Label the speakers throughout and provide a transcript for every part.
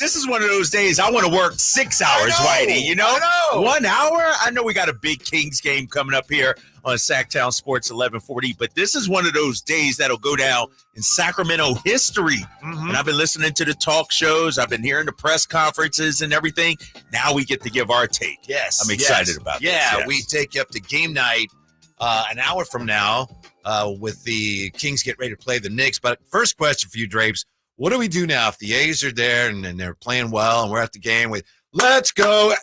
Speaker 1: this is one of those days I want to work 6 hours, Whitey. You know? 1 hour? I know we got a big Kings game coming up here on Sactown Sports 1140, but this is one of those days that'll go down in Sacramento history. Mm-hmm. And I've been listening to the talk shows. I've been hearing the press conferences and everything. Now we get to give our take.
Speaker 2: Yes.
Speaker 1: I'm excited about this.
Speaker 2: Yeah,
Speaker 1: yes.
Speaker 2: We take you up to game night an hour from now with the Kings get ready to play the Knicks. But first question for you, Drapes. What do we do now if the A's are there and they're playing well and we're at the game with let's go?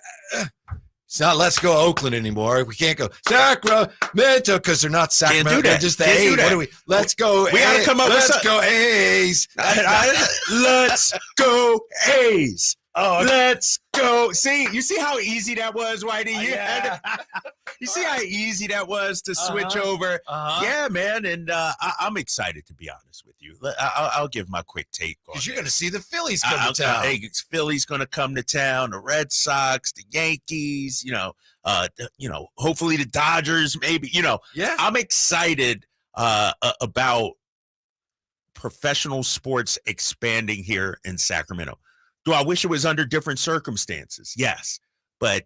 Speaker 2: It's not let's go Oakland anymore. We can't go Sacramento because they're not Sacramento.
Speaker 1: Can't do that.
Speaker 2: They're just the A's. What do we? Let's go.
Speaker 1: We got to come up with
Speaker 2: let's go A's.
Speaker 1: Let's go A's. Oh, let's go. See, you see how easy that was, Whitey?
Speaker 2: Yeah.
Speaker 1: You see how easy that was to switch over? Yeah, man. And I'm excited, to be honest with you. I'll give my quick take on
Speaker 2: because you're going to see the Phillies come to town.
Speaker 1: Hey, Phillies going to come to town. The Red Sox, the Yankees, hopefully the Dodgers, maybe,
Speaker 2: Yeah.
Speaker 1: I'm excited about professional sports expanding here in Sacramento. Do I wish it was under different circumstances? Yes. But,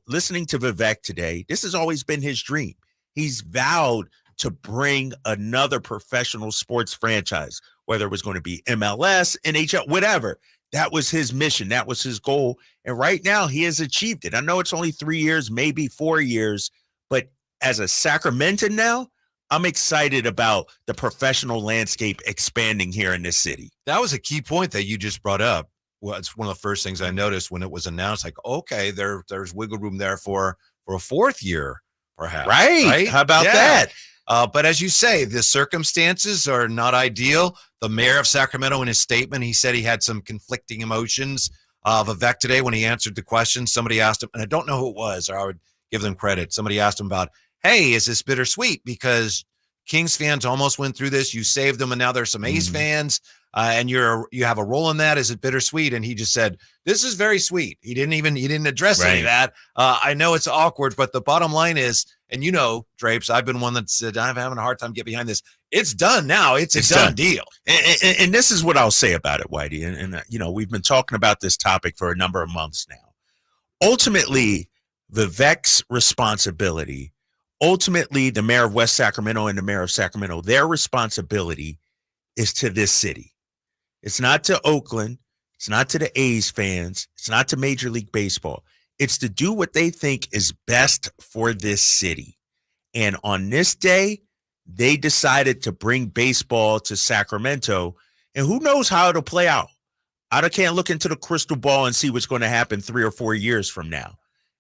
Speaker 1: listening to Vivek today, this has always been his dream. He's vowed to bring another professional sports franchise, whether it was going to be MLS, NHL, whatever. That was his mission. That was his goal. And right now he has achieved it. I know it's only 3 years, maybe 4 years, but as a Sacramentan now, I'm excited about the professional landscape expanding here in this city.
Speaker 2: That was a key point that you just brought up. Well, it's one of the first things I noticed when it was announced, like, okay, there's wiggle room there for a fourth year, perhaps.
Speaker 1: Right? How about that?
Speaker 2: But as you say, the circumstances are not ideal. The mayor of Sacramento, in his statement, he said he had some conflicting emotions. Vivek today, when he answered the question, somebody asked him, and I don't know who it was, or I would give them credit. Somebody asked him about, hey, is this bittersweet? Because Kings fans almost went through this. You saved them, and now there's some A's fans. And you have a role in that. Is it bittersweet? And he just said, this is very sweet. He didn't address any of that. I know it's awkward, but the bottom line is, and Drapes, I've been one that said, I'm having a hard time getting behind this. It's done now. It's a done deal.
Speaker 1: And this is what I'll say about it, Whitey. And we've been talking about this topic for a number of months now. Ultimately, Vivek's responsibility, ultimately the mayor of West Sacramento and the mayor of Sacramento, their responsibility is to this city. It's not to Oakland. It's not to the A's fans. It's not to Major League Baseball. It's to do what they think is best for this city. And on this day, they decided to bring baseball to Sacramento. And who knows how it'll play out? I can't look into the crystal ball and see what's going to happen 3 or 4 years from now.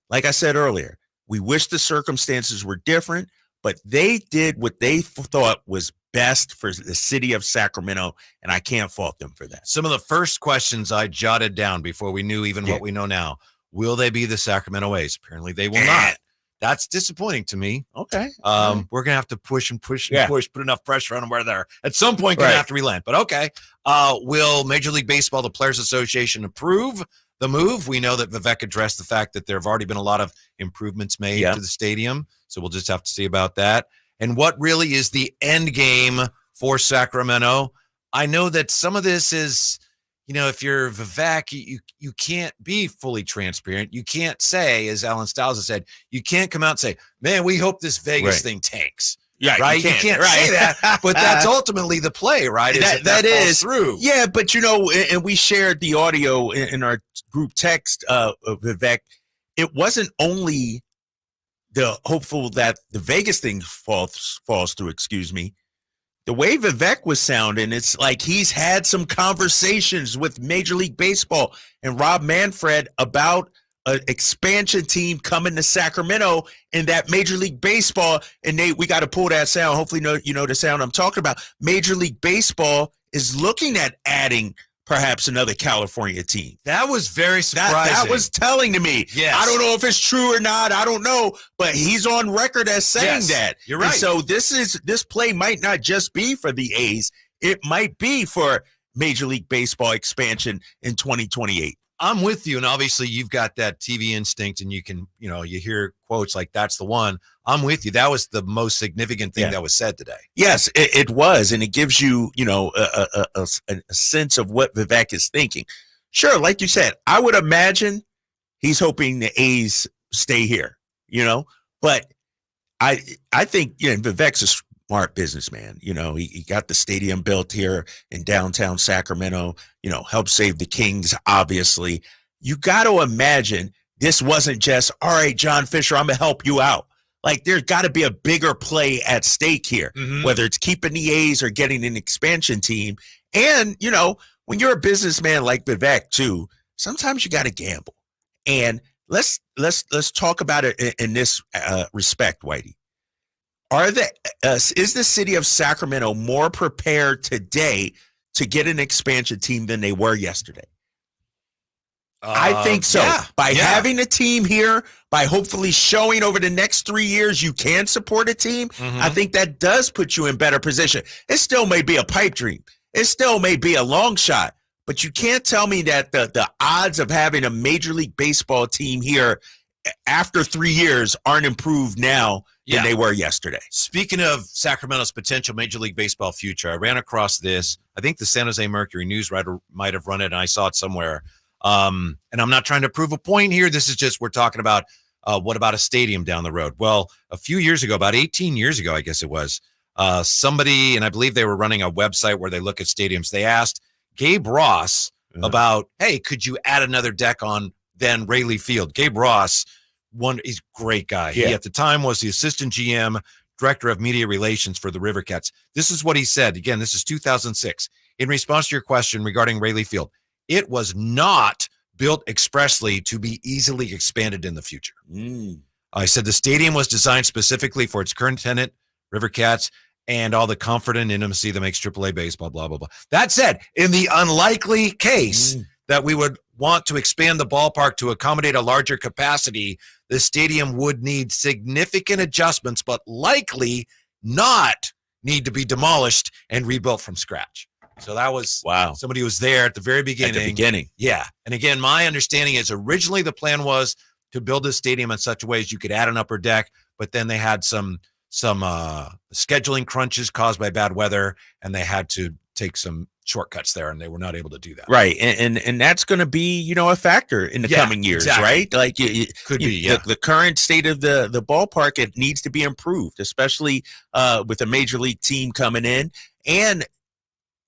Speaker 1: Like I said earlier, we wish the circumstances were different, but they did what they thought was best for the city of Sacramento, and I can't fault them for that.
Speaker 2: Some of the first questions I jotted down before we knew even what we know now. Will they be the Sacramento A's? Apparently they will not. That's disappointing to me.
Speaker 1: Okay.
Speaker 2: We're going to have to push and push and push, put enough pressure on them where they're at some point going to have to relent. But okay. Will Major League Baseball, the Players Association, approve the move? We know that Vivek addressed the fact that there have already been a lot of improvements made to the stadium. So we'll just have to see about that. And what really is the end game for Sacramento? I know that some of this is, if you're Vivek, you can't be fully transparent. You can't say, as Alan Stiles has said, you can't come out and say, man, we hope this Vegas thing tanks.
Speaker 1: Yeah,
Speaker 2: right. You can't say that, but that's ultimately the play, right?
Speaker 1: That is
Speaker 2: through.
Speaker 1: Yeah, but and we shared the audio in our group text of Vivek. It wasn't only the hopeful that the Vegas thing falls through, excuse me. The way Vivek was sounding, it's like he's had some conversations with Major League Baseball and Rob Manfred about an expansion team coming to Sacramento, and that Major League Baseball, and Nate, we got to pull that sound. Hopefully you know the sound I'm talking about. Major League Baseball is looking at adding perhaps another California team.
Speaker 2: That was very surprising.
Speaker 1: That was telling to me.
Speaker 2: Yes.
Speaker 1: I don't know if it's true or not. I don't know, but he's on record as saying that.
Speaker 2: You're right.
Speaker 1: And so this play might not just be for the A's. It might be for Major League Baseball expansion in 2028.
Speaker 2: I'm with you. And obviously you've got that TV instinct and you can, you hear quotes like that's the one. I'm with you. That was the most significant thing that was said today.
Speaker 1: Yes, it was. And it gives you, a sense of what Vivek is thinking. Sure, like you said, I would imagine he's hoping the A's stay here, but I I think Vivek's a smart businessman. He got the stadium built here in downtown Sacramento, helped save the Kings, obviously. You got to imagine this wasn't just, all right, John Fisher, I'm going to help you out. Like, there's got to be a bigger play at stake here, whether it's keeping the A's or getting an expansion team. And, when you're a businessman like Vivek, too, sometimes you got to gamble. And let's talk about it in this respect, Whitey. Is the city of Sacramento more prepared today to get an expansion team than they were yesterday? I think so. By having a team here, by hopefully showing over the next 3 years you can support a team, I think that does put you in better position. It still may be a pipe dream. It still may be a long shot. But you can't tell me that the odds of having a Major League Baseball team here after 3 years aren't improved now than they were yesterday.
Speaker 2: Speaking of Sacramento's potential Major League Baseball future, I ran across this. I think the San Jose Mercury news writer might have run it, and I saw it somewhere. And I'm not trying to prove a point here. This is just, we're talking about what about a stadium down the road? Well, a few years ago, about 18 years ago, I guess it was, somebody, and I believe they were running a website where they look at stadiums. They asked Gabe Ross about, hey, could you add another deck on then Rayleigh Field? Gabe Ross, he's a great guy.
Speaker 1: Yeah.
Speaker 2: He at the time was the assistant GM, director of media relations for the River Cats. This is what he said. Again, this is 2006. In response to your question regarding Rayleigh Field, it was not built expressly to be easily expanded in the future. I said the stadium was designed specifically for its current tenant, River Cats, and all the comfort and intimacy that makes AAA baseball, blah, blah, blah. That said, in the unlikely case that we would want to expand the ballpark to accommodate a larger capacity, the stadium would need significant adjustments, but likely not need to be demolished and rebuilt from scratch. So that was somebody who was there at the very beginning.
Speaker 1: At the beginning.
Speaker 2: Yeah. And again, my understanding is originally the plan was to build this stadium in such a way as you could add an upper deck, but then they had some scheduling crunches caused by bad weather, and they had to take some shortcuts there, and they were not able to do that.
Speaker 1: Right. And that's going to be, a factor in the coming years, right? Like the current state of the ballpark, it needs to be improved, especially with a major league team coming in. And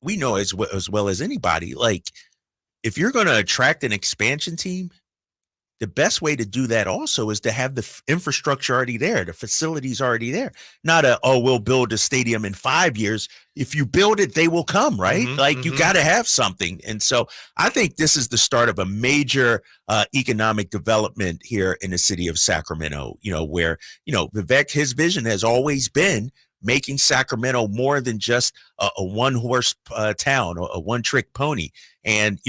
Speaker 1: we know as well as anybody, like, if you're going to attract an expansion team, the best way to do that also is to have the infrastructure already there, the facilities already there. Not we'll build a stadium in 5 years. If you build it, they will come, right? You got to have something. And so I think this is the start of a major economic development here in the city of Sacramento, where, Vivek, his vision has always been making Sacramento more than just a one-horse town, or a one-trick pony. And,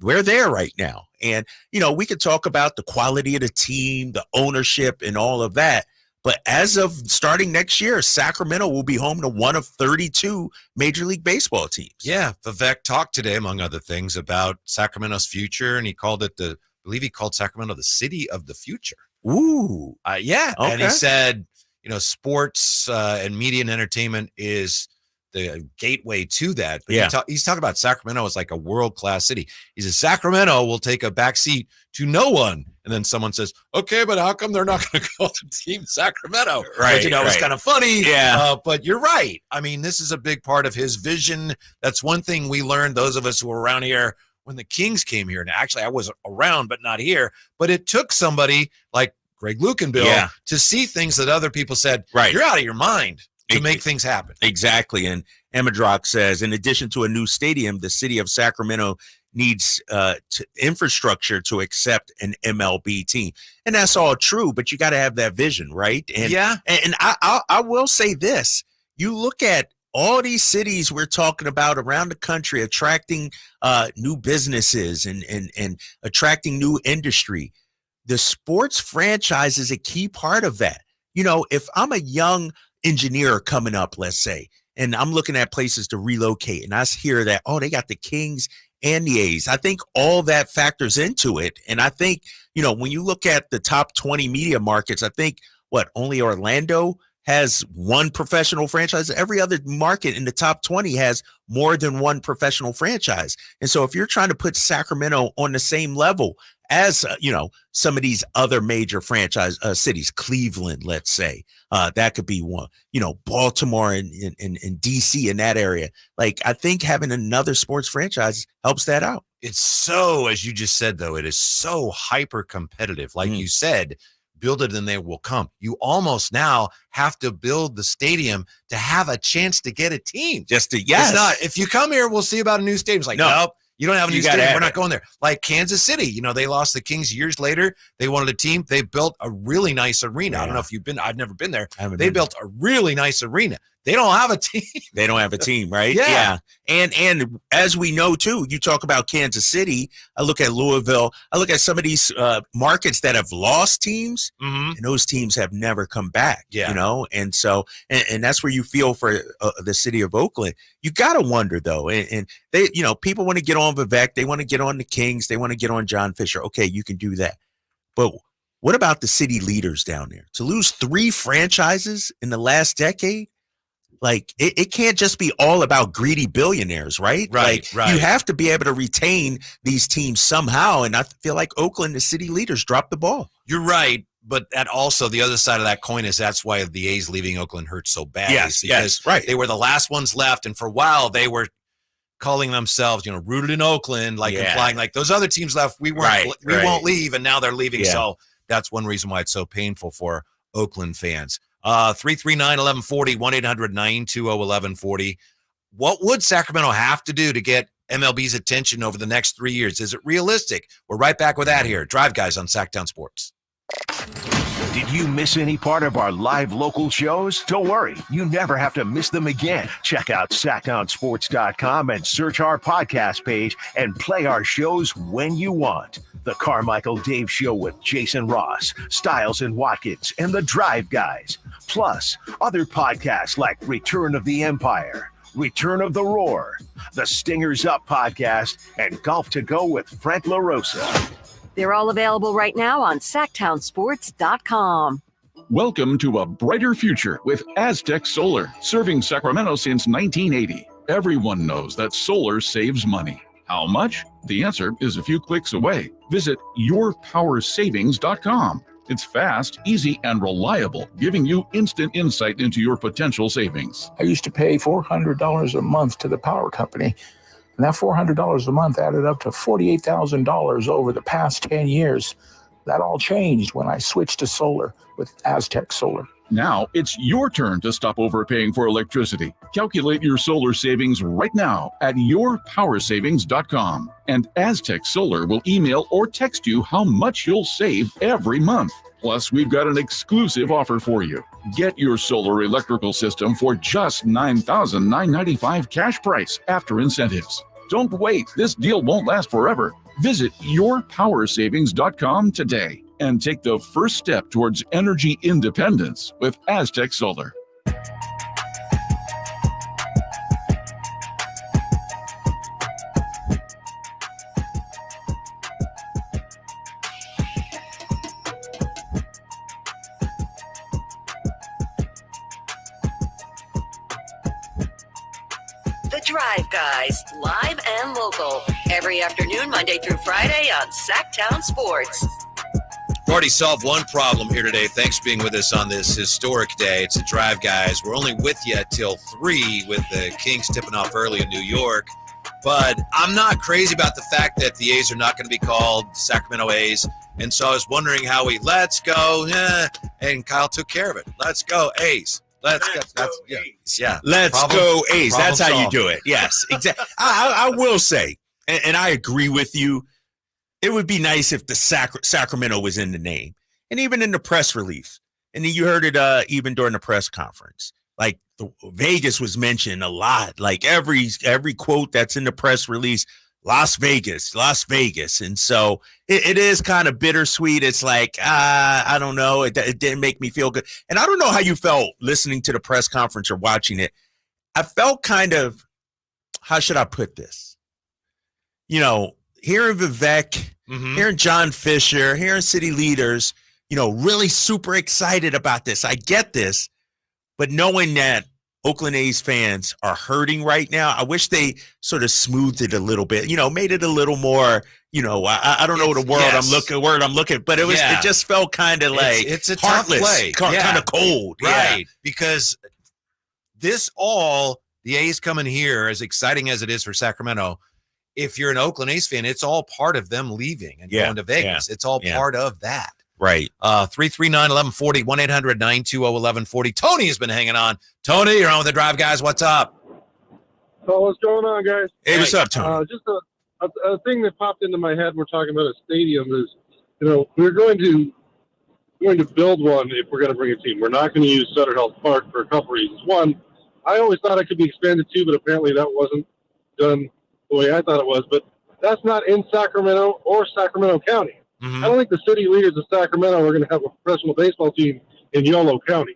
Speaker 1: we're there right now. And, we could talk about the quality of the team, the ownership, and all of that. But as of starting next year, Sacramento will be home to one of 32 Major League Baseball teams.
Speaker 2: Yeah, Vivek talked today, among other things, about Sacramento's future, and he called it I believe he called Sacramento the city of the future.
Speaker 1: Ooh.
Speaker 2: Yeah. Okay. And he said, sports and media and entertainment is the gateway to that. But he's talking about Sacramento as like a world-class city. He says Sacramento will take a back seat to no one. And then someone says, okay, but how come they're not going to call the team Sacramento?
Speaker 1: Right.
Speaker 2: Which, it's kind of funny.
Speaker 1: Yeah.
Speaker 2: But you're right. I mean, this is a big part of his vision. That's one thing we learned, those of us who were around here when the Kings came here. And actually, I was around, but not here. But it took somebody like Greg Lukenbill to see things that other people said, you're out of your mind, to make things happen.
Speaker 1: Exactly. And Emmadrock says, in addition to a new stadium, the city of Sacramento needs infrastructure to accept an MLB team. And that's all true, but you got to have that vision, right? And, and I will say this. You look at all these cities we're talking about around the country attracting new businesses and attracting new industry. The sports franchise is a key part of that. If I'm a young engineer coming up, let's say, and I'm looking at places to relocate, and I hear that, they got the Kings and the A's. I think all that factors into it. And I think, when you look at the top 20 media markets, I think only Orlando has one professional franchise. Every other market in the top 20 has more than one professional franchise. And so if you're trying to put Sacramento on the same level as, some of these other major franchise cities, Cleveland, let's say, that could be one, Baltimore and DC in that area. Like, I think having another sports franchise helps that out.
Speaker 2: It's so, as you just said, though, it is so hyper competitive. Like you said, build it and they will come. You almost now have to build the stadium to have a chance to get a team.
Speaker 1: Yes.
Speaker 2: It's not, if you come here, we'll see about a new stadium. It's like, nope, you don't have a new stadium. We're not going there. Like Kansas City, they lost the Kings years later. They wanted a team. They built a really nice arena.
Speaker 1: Yeah.
Speaker 2: I don't know if you've been, I've never been there. They built a really nice arena. They don't have a team.
Speaker 1: They don't have a team, right?
Speaker 2: Yeah.
Speaker 1: And as we know, too, you talk about Kansas City. I look at Louisville. I look at some of these markets that have lost teams, and those teams have never come back, And so, and that's where you feel for the city of Oakland. You got to wonder, though. And they, people want to get on Vivek. They want to get on the Kings. They want to get on John Fisher. Okay, you can do that. But what about the city leaders down there? To lose 3 franchises in the last decade? Like, it can't just be all about greedy billionaires, right?
Speaker 2: Right.
Speaker 1: You have to be able to retain these teams somehow. And I feel like Oakland, the city leaders, dropped the ball.
Speaker 2: You're right. But that also, the other side of that coin is that's why the A's leaving Oakland hurts so bad.
Speaker 1: Yes, right.
Speaker 2: They were the last ones left. And for a while, they were calling themselves, rooted in Oakland, implying like those other teams left. We won't leave. And now they're leaving.
Speaker 1: Yeah.
Speaker 2: So that's one reason why it's so painful for Oakland fans. 339-1140, 1-800-920-1140. What would Sacramento have to do to get MLB's attention over the next 3 years? Is it realistic? We're right back with that here. Drive Guys on Sactown Sports.
Speaker 3: Did you miss any part of our live local shows? Don't worry, you never have to miss them again. Check out SactownSports.com and search our podcast page and play our shows when you want. The Carmichael Dave Show with Jason Ross, Stiles and Watkins, and the Drive Guys. Plus, other podcasts like Return of the Empire, Return of the Roar, the Stingers Up podcast, and Golf to Go with Frank LaRosa.
Speaker 4: They're all available right now on SactownSports.com.
Speaker 5: Welcome to a brighter future with Aztec Solar, serving Sacramento since 1980. Everyone knows that solar saves money. How much? The answer is a few clicks away. Visit yourpowersavings.com. It's fast, easy, and reliable, giving you instant insight into your potential savings.
Speaker 6: I used to pay $400 a month to the power company. And that $400 a month added up to $48,000 over the past 10 years. That all changed when I switched to solar with Aztec Solar.
Speaker 5: Now it's your turn to stop overpaying for electricity. Calculate your solar savings right now at yourpowersavings.com. And Aztec Solar will email or text you how much you'll save every month. Plus, we've got an exclusive offer for you. Get your solar electrical system for just $9,995 cash price after incentives. Don't wait. This deal won't last forever. Visit yourpowersavings.com today and take the first step towards energy independence with Aztec Solar.
Speaker 4: The Drive Guys, live and local, every afternoon, Monday through Friday on Sactown Sports.
Speaker 2: We've already solved one problem here today. Thanks for being with us on this historic day. It's the Drive Guys. We're only with you till 3 with the Kings tipping off early in New York. But I'm not crazy about the fact that the A's are not going to be called Sacramento A's. And so I was wondering how let's go. And Kyle took care of it. Let's go A's. Let's go. A's. Yeah.
Speaker 1: Let's go A's. That's how you do it. Yes, exactly. I will say, and I agree with you, it would be nice if the Sacramento was in the name and even in the press release. And then you heard it even during the press conference. Like Vegas was mentioned a lot. Like every quote that's in the press release, Las Vegas. And so it is kind of bittersweet. It's like, I don't know. It didn't make me feel good. And I don't know how you felt listening to the press conference or watching it. I felt kind of, how should I put this? Hearing Vivek, hearing John Fisher, hearing city leaders, really super excited about this. I get this. But knowing that Oakland A's fans are hurting right now, I wish they sort of smoothed it a little bit, made it a little more, I don't know the word I'm looking, but it just felt kind of like
Speaker 2: it's a
Speaker 1: heartless,
Speaker 2: tough play.
Speaker 1: kind of cold.
Speaker 2: Right. Because the A's coming here, as exciting as it is for Sacramento, if you're an Oakland A's fan, it's all part of them leaving and going to Vegas. It's all part of that.
Speaker 1: Right.
Speaker 2: 339-1140, 1-800-920-1140. Tony has been hanging on. Tony, you're on with the Drive Guys. What's up?
Speaker 7: So what's going on, guys?
Speaker 1: Hey, what's up, Tony?
Speaker 7: Just a thing that popped into my head. We're talking about a stadium is, we're going to build one if we're going to bring a team. We're not going to use Sutter Health Park for a couple reasons. One, I always thought it could be expanded to, but apparently that wasn't done the way I thought it was. But that's not in Sacramento or Sacramento County.
Speaker 2: Mm-hmm.
Speaker 7: I don't think the city leaders of Sacramento are going to have a professional baseball team in Yolo County.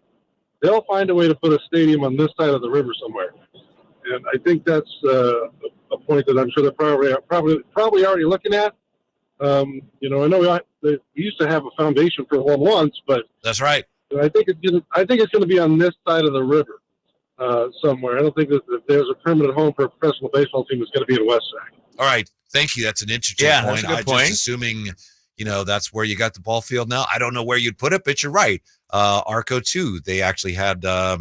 Speaker 7: They'll find a way to put a stadium on this side of the river somewhere. And I think that's a point that I'm sure they're probably already looking at. I know we used to have a foundation for one once, but
Speaker 2: that's right.
Speaker 7: I think it's going to be on this side of the river somewhere. I don't think that there's a permanent home for a professional baseball team that's going to be in West Sac.
Speaker 2: All right, thank you. That's an interesting point.
Speaker 1: That's a good point.
Speaker 2: Just assuming, that's where you got the ball field now. I don't know where you'd put it, but you're right. Arco too. They actually had, I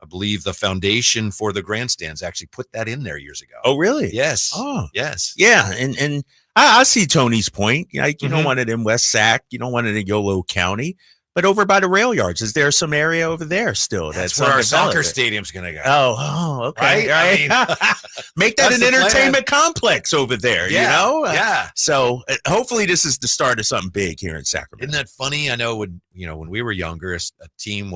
Speaker 2: believe, the foundation for the grandstands actually put that in there years ago.
Speaker 1: Oh, really?
Speaker 2: Yes.
Speaker 1: Oh,
Speaker 2: yes.
Speaker 1: Yeah, and I see Tony's point. You don't want it in West Sac. You don't want it in Yolo County. But over by the rail yards, is there some area over there still?
Speaker 2: That's where our soccer stadium's going to go.
Speaker 1: Oh, okay.
Speaker 2: Right?
Speaker 1: Make that an entertainment complex over there,
Speaker 2: Yeah.
Speaker 1: So hopefully this is the start of something big here in Sacramento.
Speaker 2: Isn't that funny? I know when we were younger, a team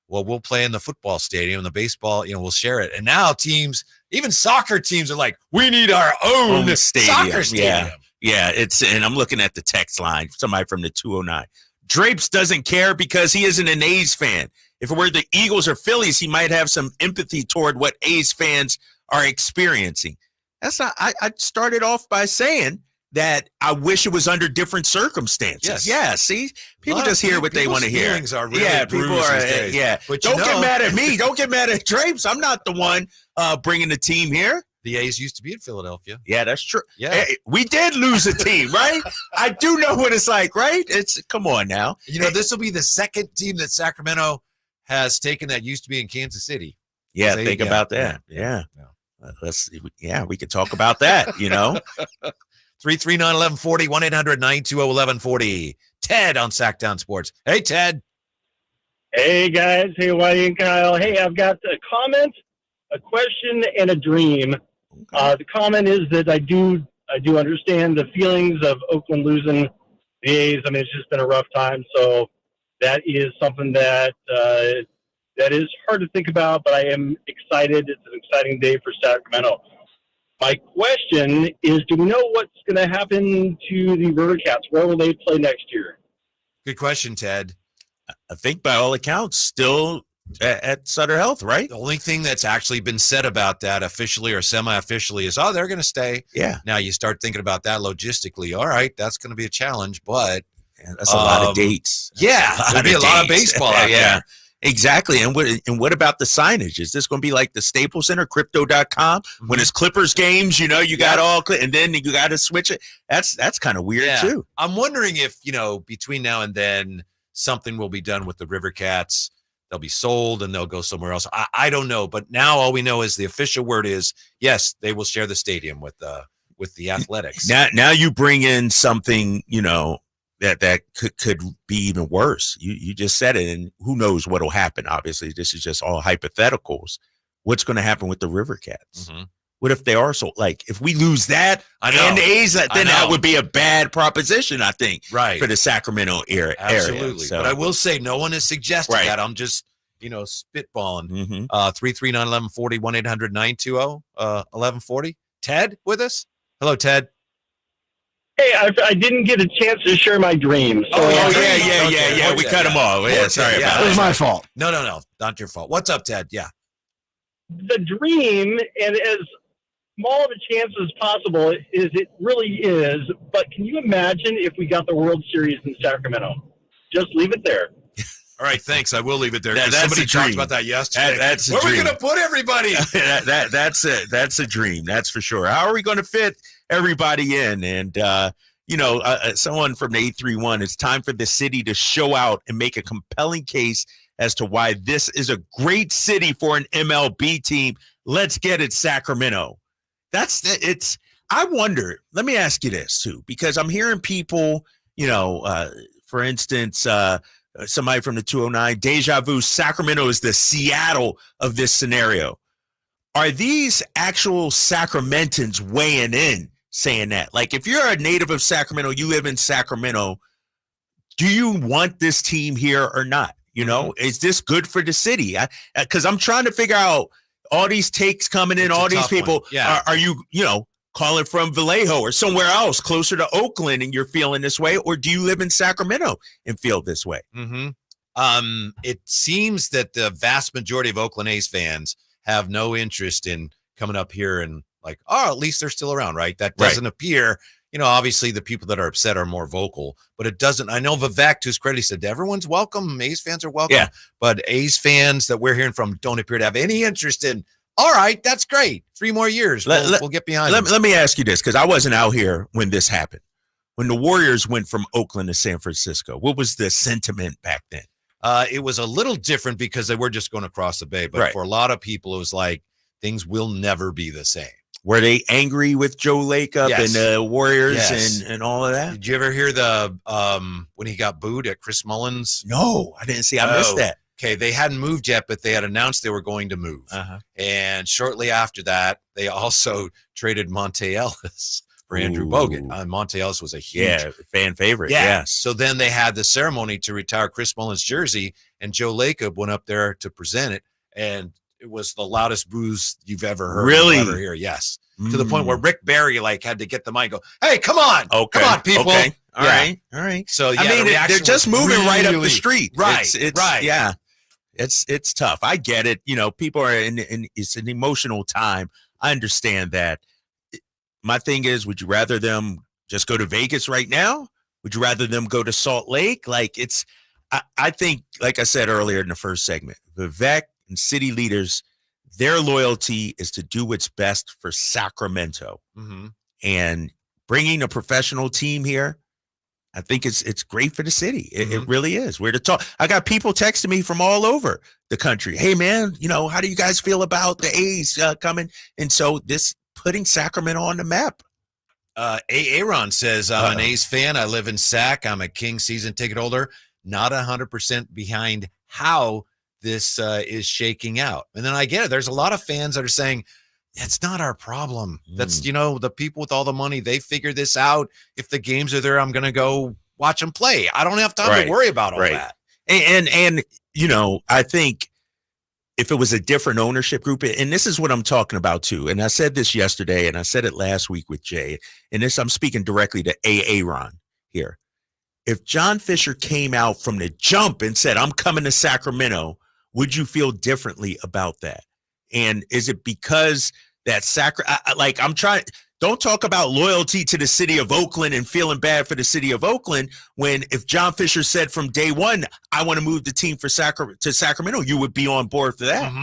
Speaker 2: we'll play in the football stadium, the baseball, we'll share it. And now teams, even soccer teams, are like, we need our own soccer stadium.
Speaker 1: Yeah. And I'm looking at the text line, somebody from the 209. Drapes doesn't care because he isn't an A's fan. If it were the Eagles or Phillies, he might have some empathy toward what A's fans are experiencing. That's not. I started off by saying that I wish it was under different circumstances.
Speaker 2: Yes.
Speaker 1: Yeah. See, people just hear what they want to hear.
Speaker 2: Feelings are really
Speaker 1: people are.
Speaker 2: these days.
Speaker 1: Yeah.
Speaker 2: But
Speaker 1: don't get mad at me. Don't get mad at Drapes. I'm not the one bringing the team here.
Speaker 2: The A's used to be in Philadelphia.
Speaker 1: Yeah, that's true.
Speaker 2: Yeah,
Speaker 1: hey, we did lose a team, right? I do know what it's like, right? Come on now.
Speaker 2: This will be the second team that Sacramento has taken that used to be in Kansas City.
Speaker 1: Yeah, think about that. Yeah. We could talk about that,
Speaker 2: 339-1140, 1-800-920-1140. Ted on Sactown Sports. Hey, Ted.
Speaker 8: Hey, guys. Hey, Whitey and Kyle. Hey, I've got a comment, a question, and a dream. The comment is that I do understand the feelings of Oakland losing the A's. I mean, it's just been a rough time, so that is something that is hard to think about, but I am excited. It's an exciting day for Sacramento. My question is, do we know what's going to happen to the River Cats? Where will they play next year?
Speaker 2: Good question, Ted.
Speaker 1: I think by all accounts, still at Sutter Health, right?
Speaker 2: The only thing that's actually been said about that officially or semi-officially is, they're going to stay.
Speaker 1: Yeah.
Speaker 2: Now you start thinking about that logistically. All right, that's going to be a challenge, but
Speaker 1: that's a lot of dates.
Speaker 2: There'll be a lot of baseball out there.
Speaker 1: Exactly. And what about the signage? Is this going to be like the Staples Center, crypto.com? When it's Clippers games, you got all, and then you got to switch it. That's kind of weird too.
Speaker 2: I'm wondering if, between now and then something will be done with the River Cats. They'll be sold and they'll go somewhere else. I don't know. But now all we know is the official word is, yes, they will share the stadium with the Athletics.
Speaker 1: Now you bring in something, that could be even worse. You just said it, and who knows what will happen. Obviously, this is just all hypotheticals. What's going to happen with the River Cats? Mm-hmm. What if they are if we lose that and the A's, then that would be a bad proposition, I think,
Speaker 2: right,
Speaker 1: for the Sacramento area.
Speaker 2: Absolutely.
Speaker 1: So,
Speaker 2: but I will say no one has suggested that. I'm just, spitballing.
Speaker 1: Mm-hmm.
Speaker 2: 339-1140, 1-800-920-1140. Ted with us? Hello, Ted.
Speaker 8: Hey, I didn't get a chance to share my dream. So
Speaker 1: yeah. We cut him off. Yeah, sorry about that.
Speaker 2: It was my fault. No, not your fault. What's up, Ted? Yeah.
Speaker 8: The dream, and as small of a chance as possible, it really is, but can you imagine if we got the World Series in Sacramento? Just leave it there.
Speaker 2: All right, thanks. I will leave it there.
Speaker 1: That's
Speaker 2: Somebody
Speaker 1: a dream.
Speaker 2: talked about that yesterday.
Speaker 1: That's a
Speaker 2: Where are we
Speaker 1: dream.
Speaker 2: going to put everybody?
Speaker 1: That's a dream. That's for sure. How are we going to fit everybody in? And someone from the 831. It's time for the city to show out and make a compelling case as to why this is a great city for an MLB team. Let's get it, Sacramento. I wonder. Let me ask you this too, because I'm hearing people. For instance. Somebody from the 209, deja vu, Sacramento is the Seattle of this scenario. Are these actual Sacramentans weighing in saying that? Like, if you're a native of Sacramento, you live in Sacramento, do you want this team here or not? Is this good for the city? Because I'm trying to figure out all these takes coming in,
Speaker 2: It's
Speaker 1: all
Speaker 2: a
Speaker 1: these
Speaker 2: tough
Speaker 1: people.
Speaker 2: one. Yeah.
Speaker 1: Are you, calling from Vallejo or somewhere else closer to Oakland and you're feeling this way? Or do you live in Sacramento and feel this way?
Speaker 2: Mm-hmm. It seems that the vast majority of Oakland A's fans have no interest in coming up here and at least they're still around, right? That doesn't appear. Obviously the people that are upset are more vocal, but it doesn't. I know Vivek, to his credit, he said everyone's welcome. A's fans are welcome.
Speaker 1: Yeah.
Speaker 2: But A's fans that we're hearing from don't appear to have any interest in. All right, that's great. 3 more years. We'll get behind it.
Speaker 1: Let me ask you this, because I wasn't out here when this happened. When the Warriors went from Oakland to San Francisco, what was the sentiment back then?
Speaker 2: It was a little different because they were just going across the bay. But for a lot of people, it was like things will never be the same.
Speaker 1: Were they angry with Joe Lacob and the Warriors and all of that?
Speaker 2: Did you ever hear when he got booed at Chris Mullins?
Speaker 1: No, I didn't see. I missed that.
Speaker 2: Okay, they hadn't moved yet, but they had announced they were going to move. And shortly after that, they also traded Monte Ellis for Andrew Bogut. Monte Ellis was a huge
Speaker 1: fan favorite.
Speaker 2: Yeah.
Speaker 1: Yes.
Speaker 2: So then they had the ceremony to retire Chris Mullins' jersey, and Joe Lacob went up there to present it, and it was the loudest boos you've ever heard.
Speaker 1: Really?
Speaker 2: Ever hear. Yes. To the point where Rick Barry had to get the mic and go, hey, come on.
Speaker 1: Okay.
Speaker 2: Come on, people.
Speaker 1: Okay. All right.
Speaker 2: So,
Speaker 1: they're just moving right up the street.
Speaker 2: Right.
Speaker 1: Right. Yeah. It's tough. I get it. People are in it's an emotional time. I understand that. My thing is, would you rather them just go to Vegas right now? Would you rather them go to Salt Lake? I think, like I said earlier in the first segment, Vivek and city leaders, their loyalty is to do what's best for Sacramento. And bringing a professional team here, I think it's great for the city. It really is. We're to talk. I got people texting me from all over the country. Hey, man, how do you guys feel about the A's coming? And so this putting Sacramento on the map.
Speaker 2: Aaron says, I'm an A's fan. I live in Sac. I'm a King season ticket holder. Not 100% behind how this is shaking out. And then I get it. There's a lot of fans that are saying, that's not our problem. That's, the people with all the money, they figure this out. If the games are there, I'm going to go watch them play. I don't have time to worry about all that.
Speaker 1: And I think if it was a different ownership group, and this is what I'm talking about too, and I said this yesterday, and I said it last week with Jay, and this I'm speaking directly to Aaron here. If John Fisher came out from the jump and said, I'm coming to Sacramento, would you feel differently about that? And is it because that I'm trying, don't talk about loyalty to the city of Oakland and feeling bad for the city of Oakland when if John Fisher said from day one, I want to move the team to Sacramento, you would be on board for that.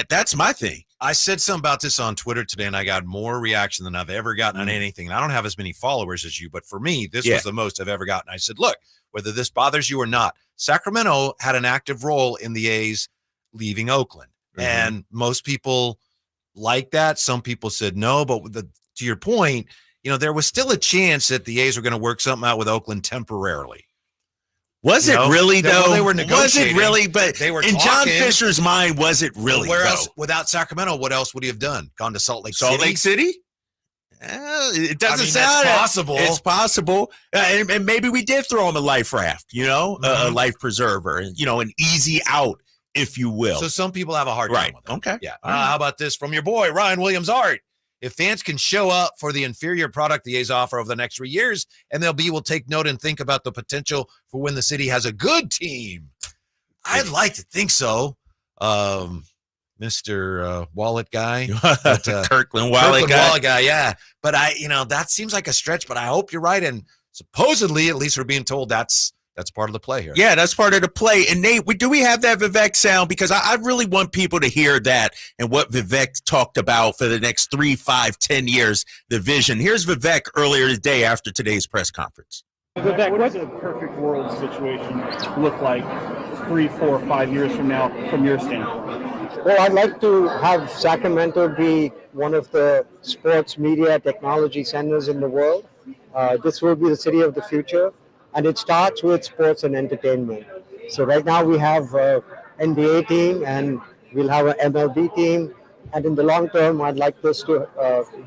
Speaker 1: That's my thing.
Speaker 2: I said something about this on Twitter today, and I got more reaction than I've ever gotten on anything. And I don't have as many followers as you, but for me, this was the most I've ever gotten. I said, look, whether this bothers you or not, Sacramento had an active role in the A's leaving Oakland. And most people like that. Some people said no, but to your point, there was still a chance that the A's were going to work something out with Oakland temporarily.
Speaker 1: Was it really though?
Speaker 2: They were negotiating.
Speaker 1: Was it really? But
Speaker 2: they were
Speaker 1: in
Speaker 2: talking.
Speaker 1: John Fisher's mind, was it really?
Speaker 2: Where else? Without Sacramento, what else would he have done? Gone to Salt Lake City?
Speaker 1: Salt Lake City? It doesn't sound
Speaker 2: that's possible.
Speaker 1: It's possible, and maybe we did throw him a life raft, a life preserver, and an easy out, if you will.
Speaker 2: So some people have a hard time with it.
Speaker 1: Okay.
Speaker 2: Yeah. How about this from your boy, Ryan Williams Art? If fans can show up for the inferior product the A's offer over the next 3 years, MLB will take note and think about the potential for when the city has a good team. I'd like to think so. Mr. Wallet guy.
Speaker 1: Kirkland Wallet
Speaker 2: guy, yeah. But that seems like a stretch, but I hope you're right. And supposedly, at least we're being told that's That's part of the play here.
Speaker 1: Yeah, that's part of the play. And Nate, do we have that Vivek sound? Because I really want people to hear that and what Vivek talked about for the next 3, 5, 10 years, the vision. Here's Vivek earlier today after today's press conference.
Speaker 9: Vivek, what does a perfect world situation look like 3, 4, 5 years from now from your standpoint?
Speaker 10: Well, I'd like to have Sacramento be one of the sports media technology centers in the world. This will be the city of the future. And it starts with sports and entertainment. So right now we have an NBA team and we'll have an MLB team. And in the long term, I'd like this to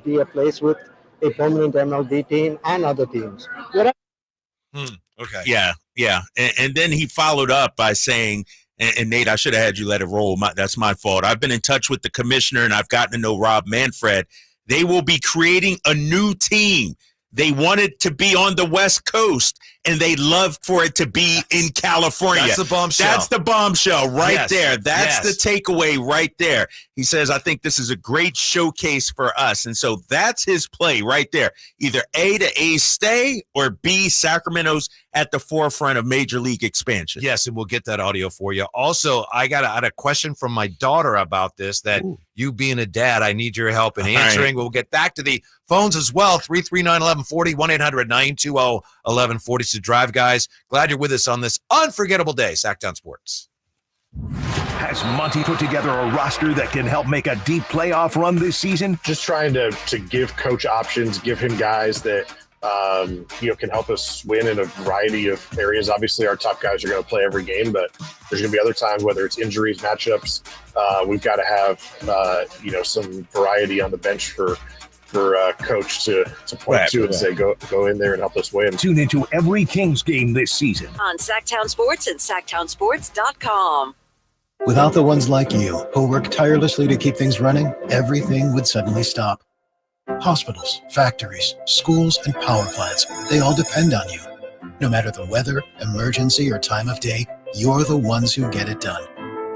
Speaker 10: be a place with a permanent MLB team and other teams.
Speaker 2: Okay.
Speaker 1: Yeah. And then he followed up by saying, and Nate, I should have had you let it roll. That's my fault. I've been in touch with the commissioner and I've gotten to know Rob Manfred. They will be creating a new team. They wanted to be on the West Coast, and they love for it to be in California.
Speaker 2: That's the bombshell.
Speaker 1: That's the bombshell right there. That's
Speaker 2: Yes.
Speaker 1: the takeaway right there. He says, I think this is a great showcase for us. And so that's his play right there. Either A, the A's stay, or B, Sacramento's at the forefront of Major League expansion.
Speaker 2: Yes, and we'll get that audio for you. Also, I had a question from my daughter about this that you being a dad, I need your help in answering. Right. We'll get back to the phones as well. 339-1140, 1-800-920-1140. So drive, guys. Glad you're with us on this unforgettable day. Sactown Sports.
Speaker 3: Has Monty put together a roster that can help make a deep playoff run this season?
Speaker 11: Just trying to give coach options, give him guys that can help us win in a variety of areas. Obviously, our top guys are going to play every game, but there's going to be other times, whether it's injuries, matchups, we've got to have some variety on the bench for coach to point to and say, go in there and help us win.
Speaker 3: Tune into every Kings game this season
Speaker 4: on Sactown Sports and SactownSports.com.
Speaker 12: Without the ones like you who work tirelessly to keep things running, everything would suddenly stop. Hospitals, factories, schools, and power plants, they all depend on you. No matter the weather, emergency, or time of day, you're the ones who get it done.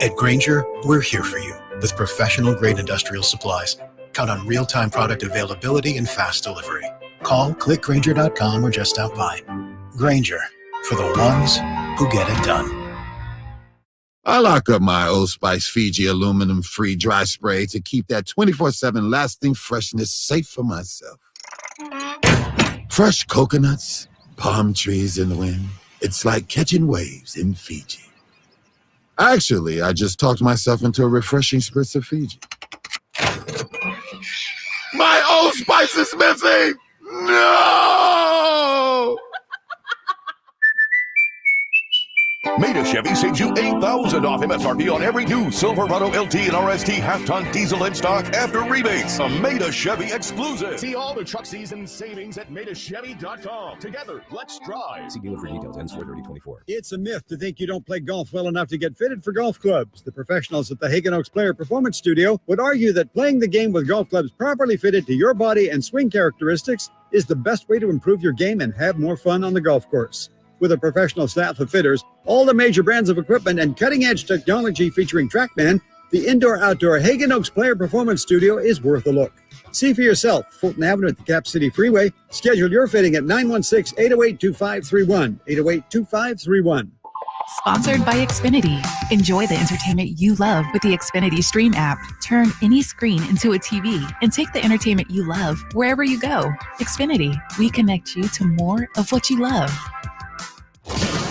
Speaker 12: At Grainger, we're here for you with professional-grade industrial supplies. Count on real-time product availability and fast delivery. Call, click Grainger.com, or just stop by. Grainger, for the ones who get it done.
Speaker 13: I lock up my Old Spice Fiji aluminum-free dry spray to keep that 24/7 lasting freshness safe for myself. Fresh coconuts, palm trees in the wind. It's like catching waves in Fiji. Actually, I just talked myself into a refreshing spritz of Fiji. My Old Spice is missing! No!
Speaker 3: Maida Chevy saves you $8,000 off MSRP on every new Silverado LT and RST half-ton diesel in stock after rebates. A Maida Chevy exclusive.
Speaker 14: See all the truck season savings at MaidaChevy.com. Together, let's drive.
Speaker 15: See dealer for details. Ends 4/30/24.
Speaker 16: It's a myth to think you don't play golf well enough to get fitted for golf clubs. The professionals at the Hagen Oaks Player Performance Studio would argue that playing the game with golf clubs properly fitted to your body and swing characteristics is the best way to improve your game and have more fun on the golf course. With a professional staff of fitters, all the major brands of equipment, and cutting-edge technology featuring TrackMan, the indoor-outdoor Hagen Oaks Player Performance Studio is worth a look. See for yourself. Fulton Avenue at the Cap City Freeway. Schedule your fitting at 916-808-2531. 808-2531.
Speaker 17: Sponsored by Xfinity. Enjoy the entertainment you love with the Xfinity Stream app. Turn any screen into a TV and take the entertainment you love wherever you go. Xfinity. We connect you to more of what you love.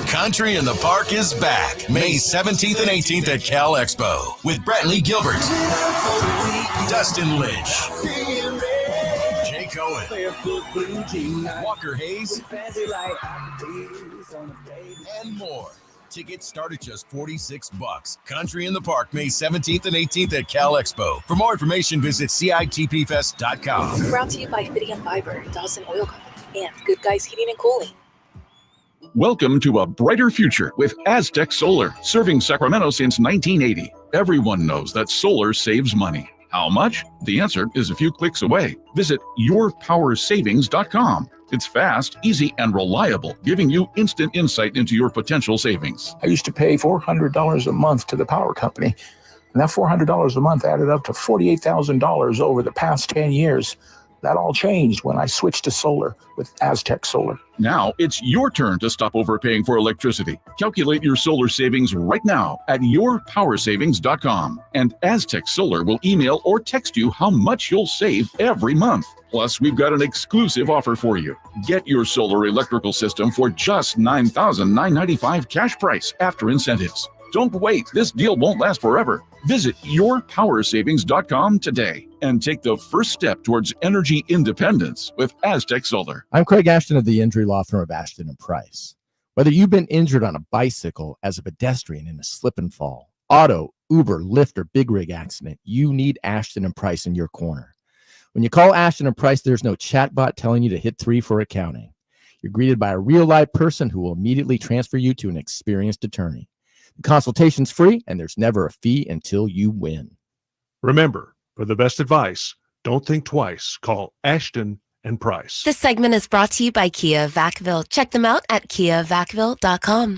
Speaker 18: Country in the Park is back May 17th and 18th at Cal Expo with Brantley Gilbert, Dustin Lynch, Jay Cohen, Walker Hayes, and more. Tickets start at just $46. Country in the Park May 17th and 18th at Cal Expo. For more information, visit CITPfest.com.
Speaker 19: Brought to you by Fidium Fiber, Dawson Oil Company, and Good Guys Heating and Cooling.
Speaker 5: Welcome to a brighter future with Aztec Solar, serving Sacramento since 1980. Everyone knows that solar saves money. How much? The answer is a few clicks away. Visit yourpowersavings.com. It's fast, easy, and reliable, giving you instant insight into your potential savings.
Speaker 6: I used to pay $400 a month to the power company, and that $400 a month added up to $48,000 over the past 10 years. That all changed when I switched to solar with Aztec Solar.
Speaker 5: Now it's your turn to stop overpaying for electricity. Calculate your solar savings right now at yourpowersavings.com. And Aztec Solar will email or text you how much you'll save every month. Plus, we've got an exclusive offer for you. Get your solar electrical system for just $9,995 cash price after incentives. Don't wait. This deal won't last forever. Visit yourpowersavings.com today and take the first step towards energy independence with Aztec Solar.
Speaker 20: I'm Craig Ashton of the injury law firm of Ashton & Price. Whether you've been injured on a bicycle, as a pedestrian in a slip and fall, auto, Uber, Lyft, or big rig accident, you need Ashton & Price in your corner. When you call Ashton & Price, there's no chatbot telling you to hit 3 for accounting. You're greeted by a real-life person who will immediately transfer you to an experienced attorney. The consultation's free, and there's never a fee until you win.
Speaker 21: Remember, for the best advice, don't think twice. Call Ashton & Price.
Speaker 22: This segment is brought to you by Kia of Vacaville. Check them out at kiavacaville.com.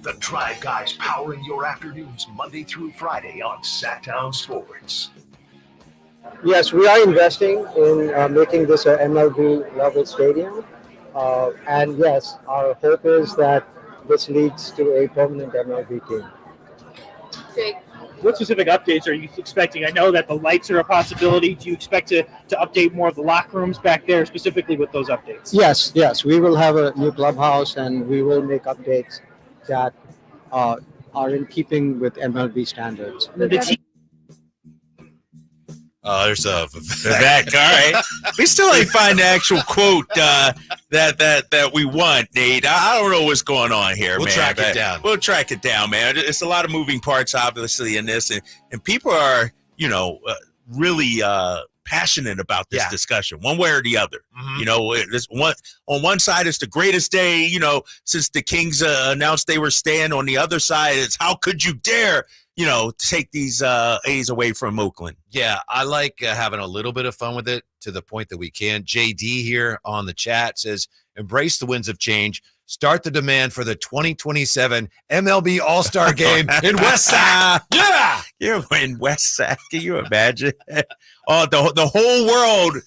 Speaker 3: The Tribe Guys powering your afternoons Monday through Friday on Sactown Sports.
Speaker 10: Yes, we are investing in making this an MLB level stadium. And yes, our hope is that this leads to a permanent MLB team.
Speaker 9: Jake, what specific updates are you expecting? I know that the lights are a possibility. Do you expect to update more of the locker rooms back there, specifically with those updates?
Speaker 10: Yes, we will have a new clubhouse and we will make updates that are in keeping with MLB standards.
Speaker 2: There's a
Speaker 1: Vivek. All right, we still ain't find the actual quote that we want, Nate. I don't know what's going on here,
Speaker 2: We'll
Speaker 1: man.
Speaker 2: track it down.
Speaker 1: We'll track it down, man. It's a lot of moving parts, obviously, in this, and people are, really passionate about this discussion, one way or the other.
Speaker 2: Mm-hmm.
Speaker 1: This one on one side, it's the greatest day, since the Kings announced they were staying. On the other side, it's how could you dare, take these A's away from Oakland.
Speaker 2: Yeah, I like having a little bit of fun with it to the point that we can. JD here on the chat says, embrace the winds of change. Start the demand for the 2027 MLB All-Star Game in West Sac. Yeah!
Speaker 1: You're in West Sac. Can you imagine? Oh, the whole world.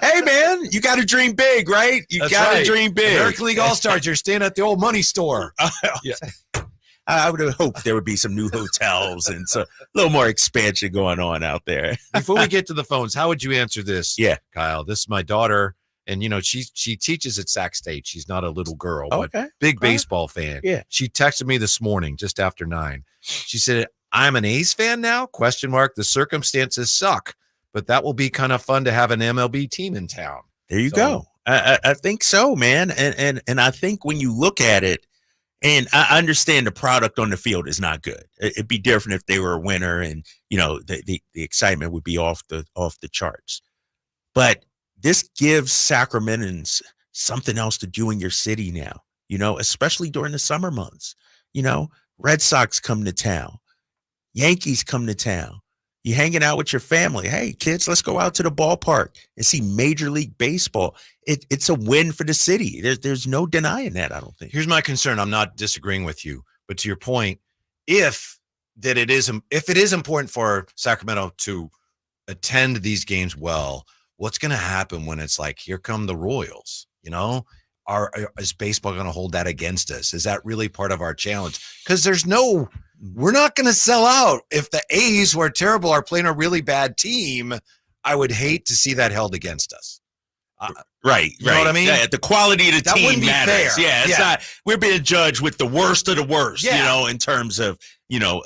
Speaker 1: Hey, man, you got to dream big, right? You got to dream big.
Speaker 2: American League All-Stars, you're staying at the old money store.
Speaker 1: Yeah. I would have hoped there would be some new hotels and a little more expansion going on out there.
Speaker 2: Before we get to the phones, how would you answer this?
Speaker 1: Yeah,
Speaker 2: Kyle, this is my daughter, and she teaches at Sac State. She's not a little girl,
Speaker 1: okay.
Speaker 2: but big baseball fan.
Speaker 1: Yeah,
Speaker 2: she texted me this morning just after 9. She said, "I'm an A's fan now? ? The circumstances suck, but that will be kind of fun to have an MLB team in town."
Speaker 1: There you go. I think so, man, and I think when you look at it. And I understand the product on the field is not good. It'd be different if they were a winner, and the excitement would be off the charts. But this gives Sacramentans something else to do in your city now. Especially during the summer months. Red Sox come to town, Yankees come to town. You're hanging out with your family. Hey, kids, let's go out to the ballpark and see Major League Baseball. It's a win for the city. There's no denying that, I don't think.
Speaker 2: Here's my concern. I'm not disagreeing with you, but to your point, if it is important for Sacramento to attend these games well, what's going to happen when it's like, here come the Royals? Is baseball going to hold that against us? Is that really part of our challenge? Because we're not going to sell out. If the A's, who are terrible, are playing a really bad team, I would hate to see that held against us.
Speaker 1: Right.
Speaker 2: You know what I mean?
Speaker 1: Yeah, the quality of the
Speaker 2: That
Speaker 1: team
Speaker 2: wouldn't be
Speaker 1: matters.
Speaker 2: fair.
Speaker 1: Yeah, it's not. We're being judged with the worst of the worst.
Speaker 2: Yeah.
Speaker 1: In terms of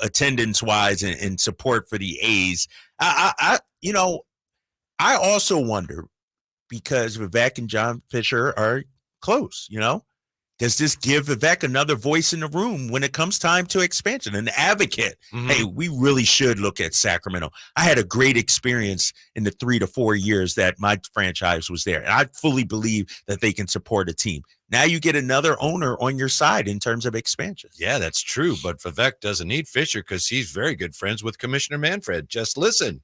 Speaker 1: attendance wise and support for the A's. I also wonder, because Vivek and John Fisher are close. Does this give Vivek another voice in the room when it comes time to expansion? An advocate.
Speaker 2: Mm-hmm.
Speaker 1: Hey, we really should look at Sacramento. I had a great experience in the 3 to 4 years that my franchise was there. And I fully believe that they can support a team. Now you get another owner on your side in terms of expansion.
Speaker 2: Yeah, that's true. But Vivek doesn't need Fisher because he's very good friends with Commissioner Manfred. Just listen.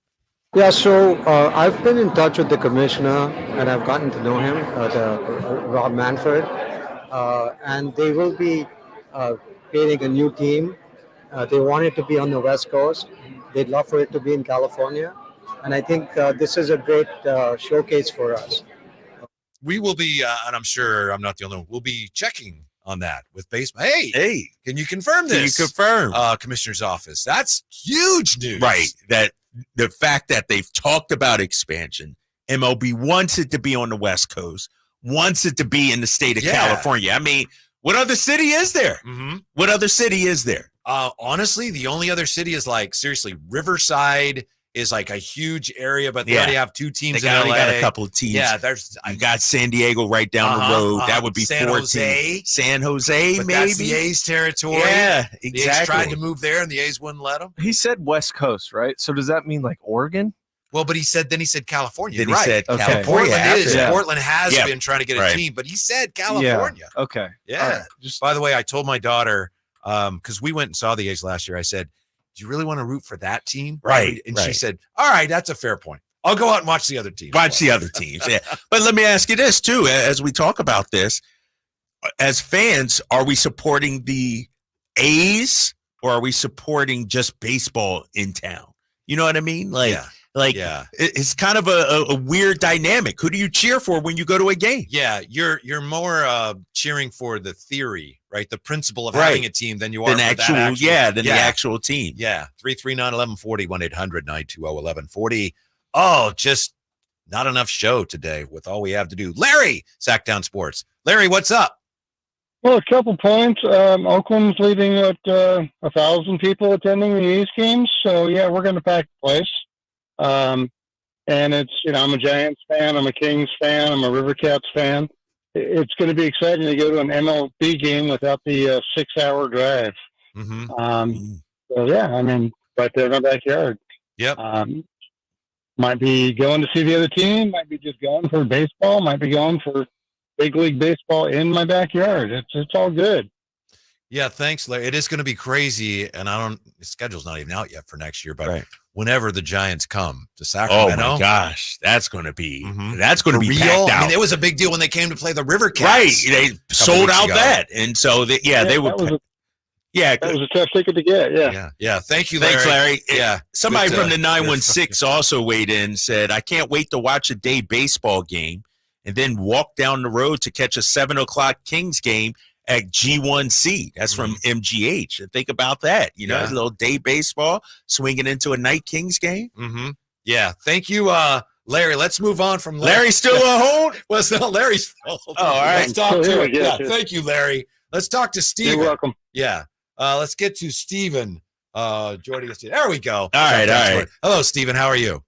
Speaker 10: Yeah, so I've been in touch with the commissioner and I've gotten to know him, Rob Manfred. and they will be creating a new team. They want it to be on the West Coast. They'd love for it to be in California. And I think this is a great showcase for us.
Speaker 2: We will be, and I'm sure I'm not the only one, we'll be checking on that with baseball. Hey, can you confirm this?
Speaker 1: Can you confirm?
Speaker 2: Commissioner's office. That's huge news.
Speaker 1: Right. That the fact that they've talked about expansion, MLB wants it to be on the West Coast, wants it to be in the state of California. I mean, what other city is there?
Speaker 2: Mm-hmm.
Speaker 1: What other city is there?
Speaker 2: Honestly, the only other city is like, seriously, Riverside is like a huge area, but they already have 2 teams
Speaker 1: they
Speaker 2: in LA.
Speaker 1: got a couple of teams.
Speaker 2: Yeah,
Speaker 1: you got San Diego right down the road. That would be
Speaker 2: San
Speaker 1: 14.
Speaker 2: Jose.
Speaker 1: San Jose,
Speaker 2: But
Speaker 1: maybe.
Speaker 2: that's the A's territory.
Speaker 1: Yeah,
Speaker 2: The A's
Speaker 1: exactly.
Speaker 2: tried to move there, and the A's wouldn't let them.
Speaker 7: He said West Coast, right? So does that mean like Oregon?
Speaker 2: Well, but he said California.
Speaker 1: Then
Speaker 2: You're
Speaker 1: he
Speaker 2: right.
Speaker 1: said California.
Speaker 2: Portland has been trying to get a team, but he said California.
Speaker 7: Yeah. Okay.
Speaker 2: Yeah.
Speaker 7: Right.
Speaker 2: By the way, I told my daughter, because we went and saw the A's last year, I said, do you really want to root for that team?
Speaker 1: Right.
Speaker 2: And she said, all right, that's a fair point. I'll go out and watch the other teams.
Speaker 1: Watch the other teams. Yeah. But let me ask you this, too, as we talk about this. As fans, are we supporting the A's or are we supporting just baseball in town? You know what I mean? It's kind of a weird dynamic. Who do you cheer for when you go to a game?
Speaker 2: Yeah, you're more cheering for the theory, right? The principle of having a team than you are for the
Speaker 1: actual team.
Speaker 2: Yeah, 339-1140, 1-800-920-1140. Oh, just not enough show today with all we have to do. Larry, Sactown Sports. Larry, what's up?
Speaker 8: Well, a couple points. Oakland's leaving with 1,000 people attending the A's games. So, yeah, we're going to pack the place. And it's, I'm a Giants fan. I'm a Kings fan. I'm a River Cats fan. It's going to be exciting to go to an MLB game without the 6-hour drive.
Speaker 2: Mm-hmm.
Speaker 8: So, yeah, right there in my backyard.
Speaker 2: Yep.
Speaker 8: Might be going to see the other team. Might be just going for baseball. Might be going for big league baseball in my backyard. It's all good.
Speaker 2: Yeah, thanks, Larry. It is going to be crazy, and the schedule's not even out yet for next year, but whenever the Giants come to Sacramento.
Speaker 1: Oh my gosh, that's going to be
Speaker 2: real.
Speaker 1: packed out.
Speaker 2: It was a big deal when they came to play the River Cats.
Speaker 1: Right, they sold out that, and so they would.
Speaker 8: That was a tough ticket to get.
Speaker 2: Yeah. Thank you, Larry.
Speaker 1: Thanks, Larry.
Speaker 2: Yeah.
Speaker 1: Somebody from the 916 also weighed in and said, I can't wait to watch a day baseball game and then walk down the road to catch a 7:00 Kings game at G1C. That's from MGH. And think about that. A little day baseball swinging into a night Kings game.
Speaker 2: Mm-hmm. Yeah. Thank you, Larry. Let's move on from Larry.
Speaker 1: Larry's still on hold?
Speaker 2: Well, it's not Larry's fault.
Speaker 1: Oh, all right.
Speaker 2: Let's talk to him. Yeah. Thank you, Larry. Let's talk to Steven.
Speaker 8: You're welcome.
Speaker 2: Yeah. Let's get to Steven. Joining us. There we go.
Speaker 1: All right.
Speaker 2: Hello, Steven. How are you?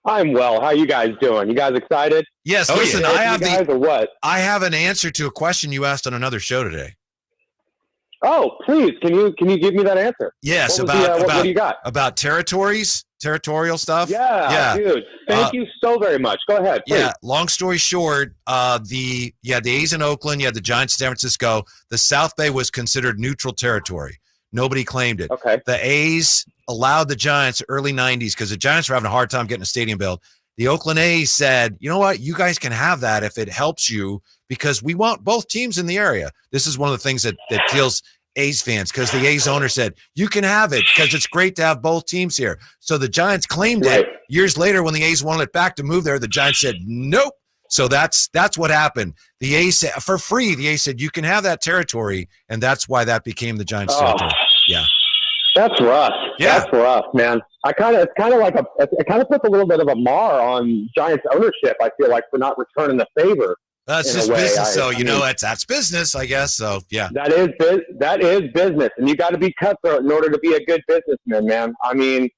Speaker 23: I'm well. How are you guys doing? You guys excited?
Speaker 2: Yes. Listen, I
Speaker 23: have
Speaker 2: an answer to a question you asked on another show today.
Speaker 23: Oh, please. Can you give me that answer?
Speaker 2: Yes.
Speaker 23: What do you got?
Speaker 2: About territorial stuff.
Speaker 23: Yeah. Dude. Thank you so very much. Go ahead. Please.
Speaker 2: Yeah. Long story short, the A's in Oakland, you had the Giants in San Francisco. The South Bay was considered neutral territory. Nobody claimed it.
Speaker 23: Okay.
Speaker 2: The A's allowed the Giants early 90s because the Giants were having a hard time getting a stadium built. The Oakland A's said, you know what? You guys can have that if it helps you because we want both teams in the area. This is one of the things that deals A's fans because the A's owner said, you can have it because it's great to have both teams here. So the Giants claimed it. Years later, when the A's wanted it back to move there, the Giants said, nope. So that's what happened. The A's said, for free, the A's said, you can have that territory, and that's why that became the Giants territory. Yeah.
Speaker 23: That's rough.
Speaker 2: Yeah.
Speaker 23: That's rough, man. It kind of puts a little bit of a mar on Giants ownership, I feel like, for not returning the favor.
Speaker 2: That's just business, so that's business, I guess. So yeah,
Speaker 23: that is business, and you got to be cutthroat in order to be a good businessman, man. I mean,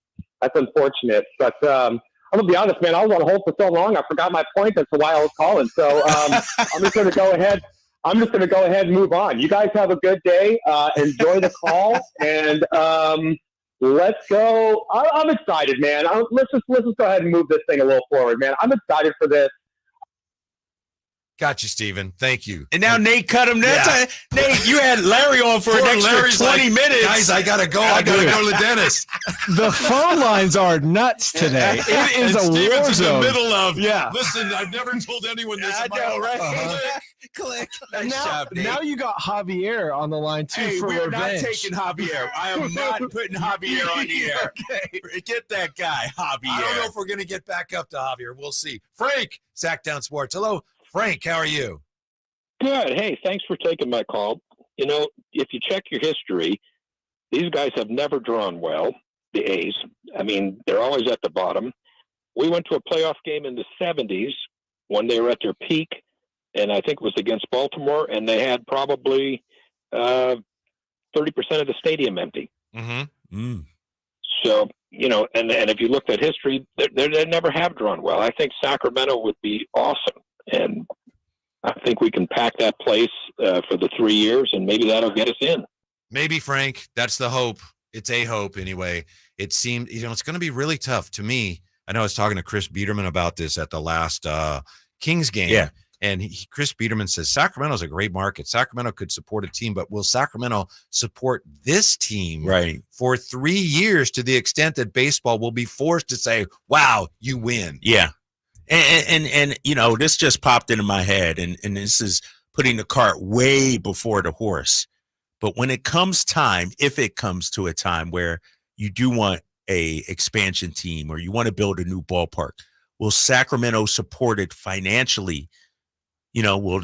Speaker 23: that's unfortunate, but I'm gonna be honest, man. I was on hold for so long, I forgot my point as to why I was calling. So I'm just gonna go ahead. And move on. You guys have a good day. Enjoy the call, and let's go. I'm excited, man. Let's just go ahead and move this thing a little forward, man. I'm excited for this.
Speaker 2: Got you, Steven. Thank you.
Speaker 1: And now Nate cut him. Nate, you had Larry on for an extra 20 minutes.
Speaker 2: Guys, I got to go. I got to go to the dentist.
Speaker 7: The phone lines are nuts today. It is a war zone.
Speaker 2: In the middle of,
Speaker 7: yeah.
Speaker 2: Listen, I've never told anyone this.
Speaker 1: I know, right? Click. Nice
Speaker 7: now,
Speaker 1: job, Dave.
Speaker 7: now you got Javier on the line too
Speaker 1: Hey,
Speaker 7: for
Speaker 1: we're
Speaker 7: revenge.
Speaker 1: not taking Javier. I am not putting Javier on the air.
Speaker 2: Okay.
Speaker 1: Get that guy, Javier.
Speaker 2: I don't know if we're going to get back up to Javier. We'll see. Frank, Sactown Sports. Hello, Frank. How are you?
Speaker 4: Good. Hey, thanks for taking my call. You know, if you check your history, these guys have never drawn well, the A's. I mean, they're always at the bottom. We went to a playoff game in the 70s when they were at their peak, and I think it was against Baltimore, and they had probably 30% of the stadium empty.
Speaker 2: Mm-hmm.
Speaker 4: So, you know, and if you looked at history, they never have drawn well. I think Sacramento would be awesome, and I think we can pack that place for the 3 years, and maybe that'll get us in.
Speaker 2: Maybe, Frank. That's the hope. It's a hope anyway. It seemed, you know, it's going to be really tough to me. I know I was talking to Chris Biederman about this at the last Kings game.
Speaker 1: Yeah.
Speaker 2: And Chris Biederman says Sacramento's a great market. Sacramento could support a team, but will Sacramento support this team for 3 years to the extent that baseball will be forced to say, wow, you win?
Speaker 1: Yeah. And you know, this just popped into my head, and this is putting the cart way before the horse. But when it comes time, if it comes to a time where you do want a expansion team or you want to build a new ballpark, will Sacramento support it financially? You know, will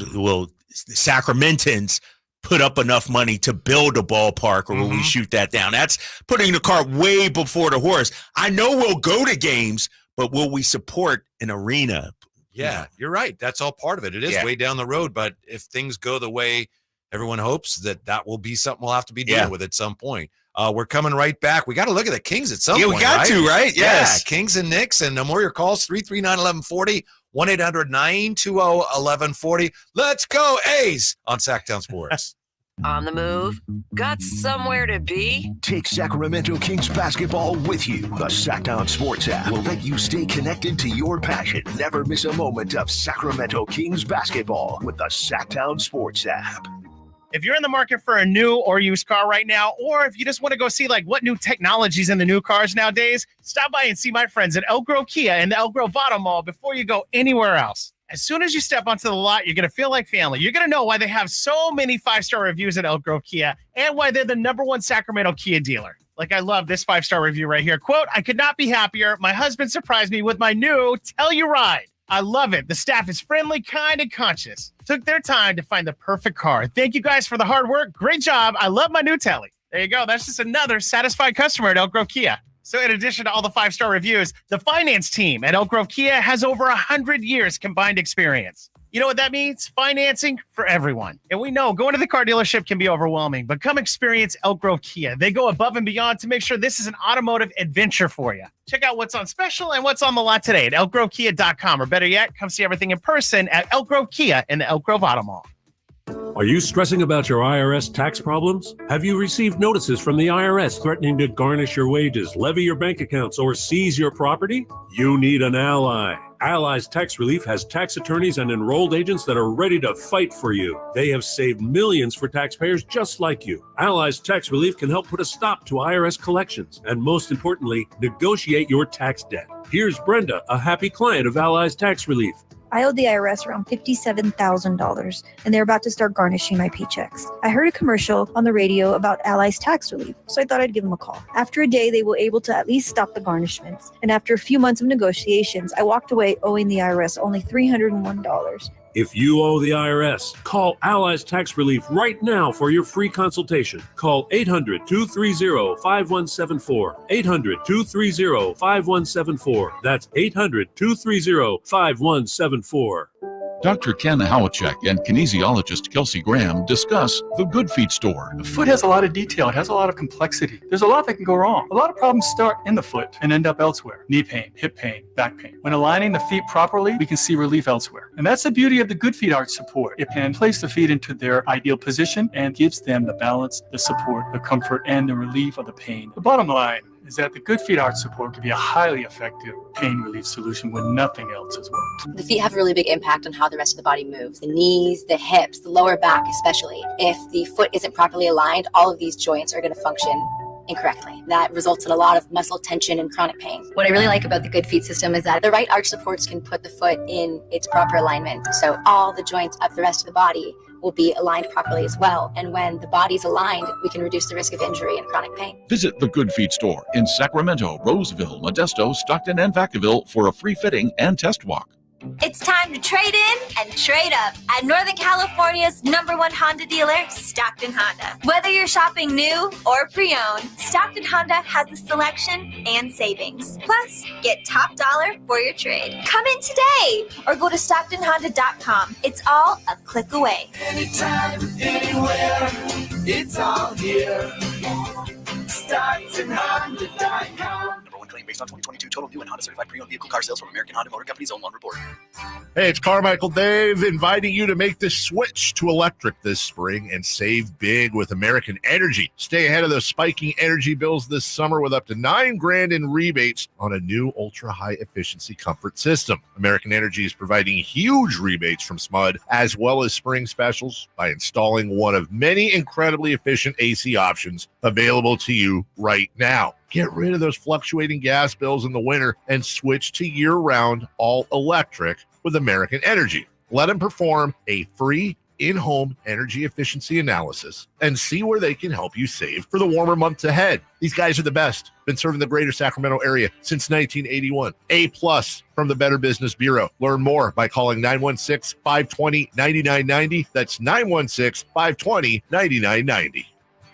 Speaker 1: Sacramentans put up enough money to build a ballpark, or will we shoot that down? That's putting the cart way before the horse. I know we'll go to games, but will we support an arena?
Speaker 2: Yeah, you're right. That's all part of it. It is way down the road, but if things go the way everyone hopes, that will be something we'll have to be dealing with at some point. We're coming right back. We got to look at the Kings at some point.
Speaker 1: We got to, right? Yes.
Speaker 2: Yeah, Kings and Knicks, and no more your calls, 339-1140, 1-800-920-1140. Let's go, A's, on Sactown Sports.
Speaker 11: On the move? Got somewhere to be?
Speaker 3: Take Sacramento Kings basketball with you. The Sactown Sports app will let you stay connected to your passion. Never miss a moment of Sacramento Kings basketball with the Sactown Sports app.
Speaker 9: If you're in the market for a new or used car right now, or if you just want to go see like what new technology's in the new cars nowadays, stop by and see my friends at Elk Grove Kia in the Elk Grove Auto Mall before you go anywhere else. As soon as you step onto the lot, you're going to feel like family. You're going to know why they have so many 5-star reviews at Elk Grove Kia and why they're the #1 Sacramento Kia dealer. Like, I love this 5-star review right here. Quote, "I could not be happier. My husband surprised me with my new Telluride. I love it. The staff is friendly, kind, and conscious. Took their time to find the perfect car. Thank you guys for the hard work. Great job. I love my new Telly." There you go. That's just another satisfied customer at Elk Grove Kia. So in addition to all the 5-star reviews, the finance team at Elk Grove Kia has over 100 years combined experience. You know what that means? Financing for everyone. And we know going to the car dealership can be overwhelming, but come experience Elk Grove Kia. They go above and beyond to make sure this is an automotive adventure for you. Check out what's on special and what's on the lot today at elkgrovekia.com, or better yet, come see everything in person at Elk Grove Kia in the Elk Grove Auto Mall.
Speaker 21: Are you stressing about your IRS tax problems? Have you received notices from the IRS threatening to garnish your wages, levy your bank accounts, or seize your property? You need an ally. Allies Tax Relief has tax attorneys and enrolled agents that are ready to fight for you. They have saved millions for taxpayers just like you. Allies Tax Relief can help put a stop to IRS collections and, most importantly, negotiate your tax debt. Here's Brenda, a happy client of Allies Tax Relief.
Speaker 12: I owed the IRS around $57,000, and they're about to start garnishing my paychecks. I heard a commercial on the radio about Allies Tax Relief, so I thought I'd give them a call. After a day, they were able to at least stop the garnishments, and after a few months of negotiations, I walked away owing the IRS only $301.
Speaker 21: If you owe the IRS, call Allies Tax Relief right now for your free consultation. Call 800-230-5174. 800-230-5174. That's 800-230-5174.
Speaker 5: Dr. Ken Howachek and kinesiologist Kelsey Graham discuss the Good Feet store.
Speaker 24: The foot has a lot of detail. It has a lot of complexity. There's a lot that can go wrong. A lot of problems start in the foot and end up elsewhere. Knee pain, hip pain, back pain. When aligning the feet properly, we can see relief elsewhere. And that's the beauty of the Good Feet Arch support. It can place the feet into their ideal position and gives them the balance, the support, the comfort, and the relief of the pain. The bottom line is that the Good Feet Arch support can be a highly effective pain relief solution when nothing else has worked.
Speaker 25: The feet have a really big impact on how the rest of the body moves. The knees, the hips, the lower back especially. If the foot isn't properly aligned, all of these joints are going to function incorrectly. That results in a lot of muscle tension and chronic pain. What I really like about the Good Feet system is that the right arch supports can put the foot in its proper alignment. So all the joints up the rest of the body will be aligned properly as well. And when the body's aligned, we can reduce the risk of injury and chronic pain.
Speaker 5: Visit the Good Feet store in Sacramento, Roseville, Modesto, Stockton, and Vacaville for a free fitting and test walk.
Speaker 13: It's time to trade in and trade up at Northern California's #1 Honda dealer, Stockton Honda. Whether you're shopping new or pre-owned, Stockton Honda has the selection and savings. Plus, get top dollar for your trade. Come in today or go to StocktonHonda.com. It's all a click away.
Speaker 14: Anytime, anywhere, it's all here. StocktonHonda.com.
Speaker 15: Claim based on 2022 total new and Honda certified pre-owned vehicle car sales from American Honda Motor Company's own loan report.
Speaker 16: Hey, it's Carmichael Dave inviting you to make the switch to electric this spring and save big with American Energy. Stay ahead of the spiking energy bills this summer with up to $9,000 in rebates on a new ultra-high efficiency comfort system. American Energy is providing huge rebates from SMUD as well as spring specials by installing one of many incredibly efficient AC options available to you right now. Get rid of those fluctuating gas bills in the winter and switch to year-round all-electric with American Energy. Let them perform a free in-home energy efficiency analysis and see where they can help you save for the warmer months ahead. These guys are the best. Been serving the greater Sacramento area since 1981. A+ from the Better Business Bureau. Learn more by calling 916-520-9990. That's 916-520-9990.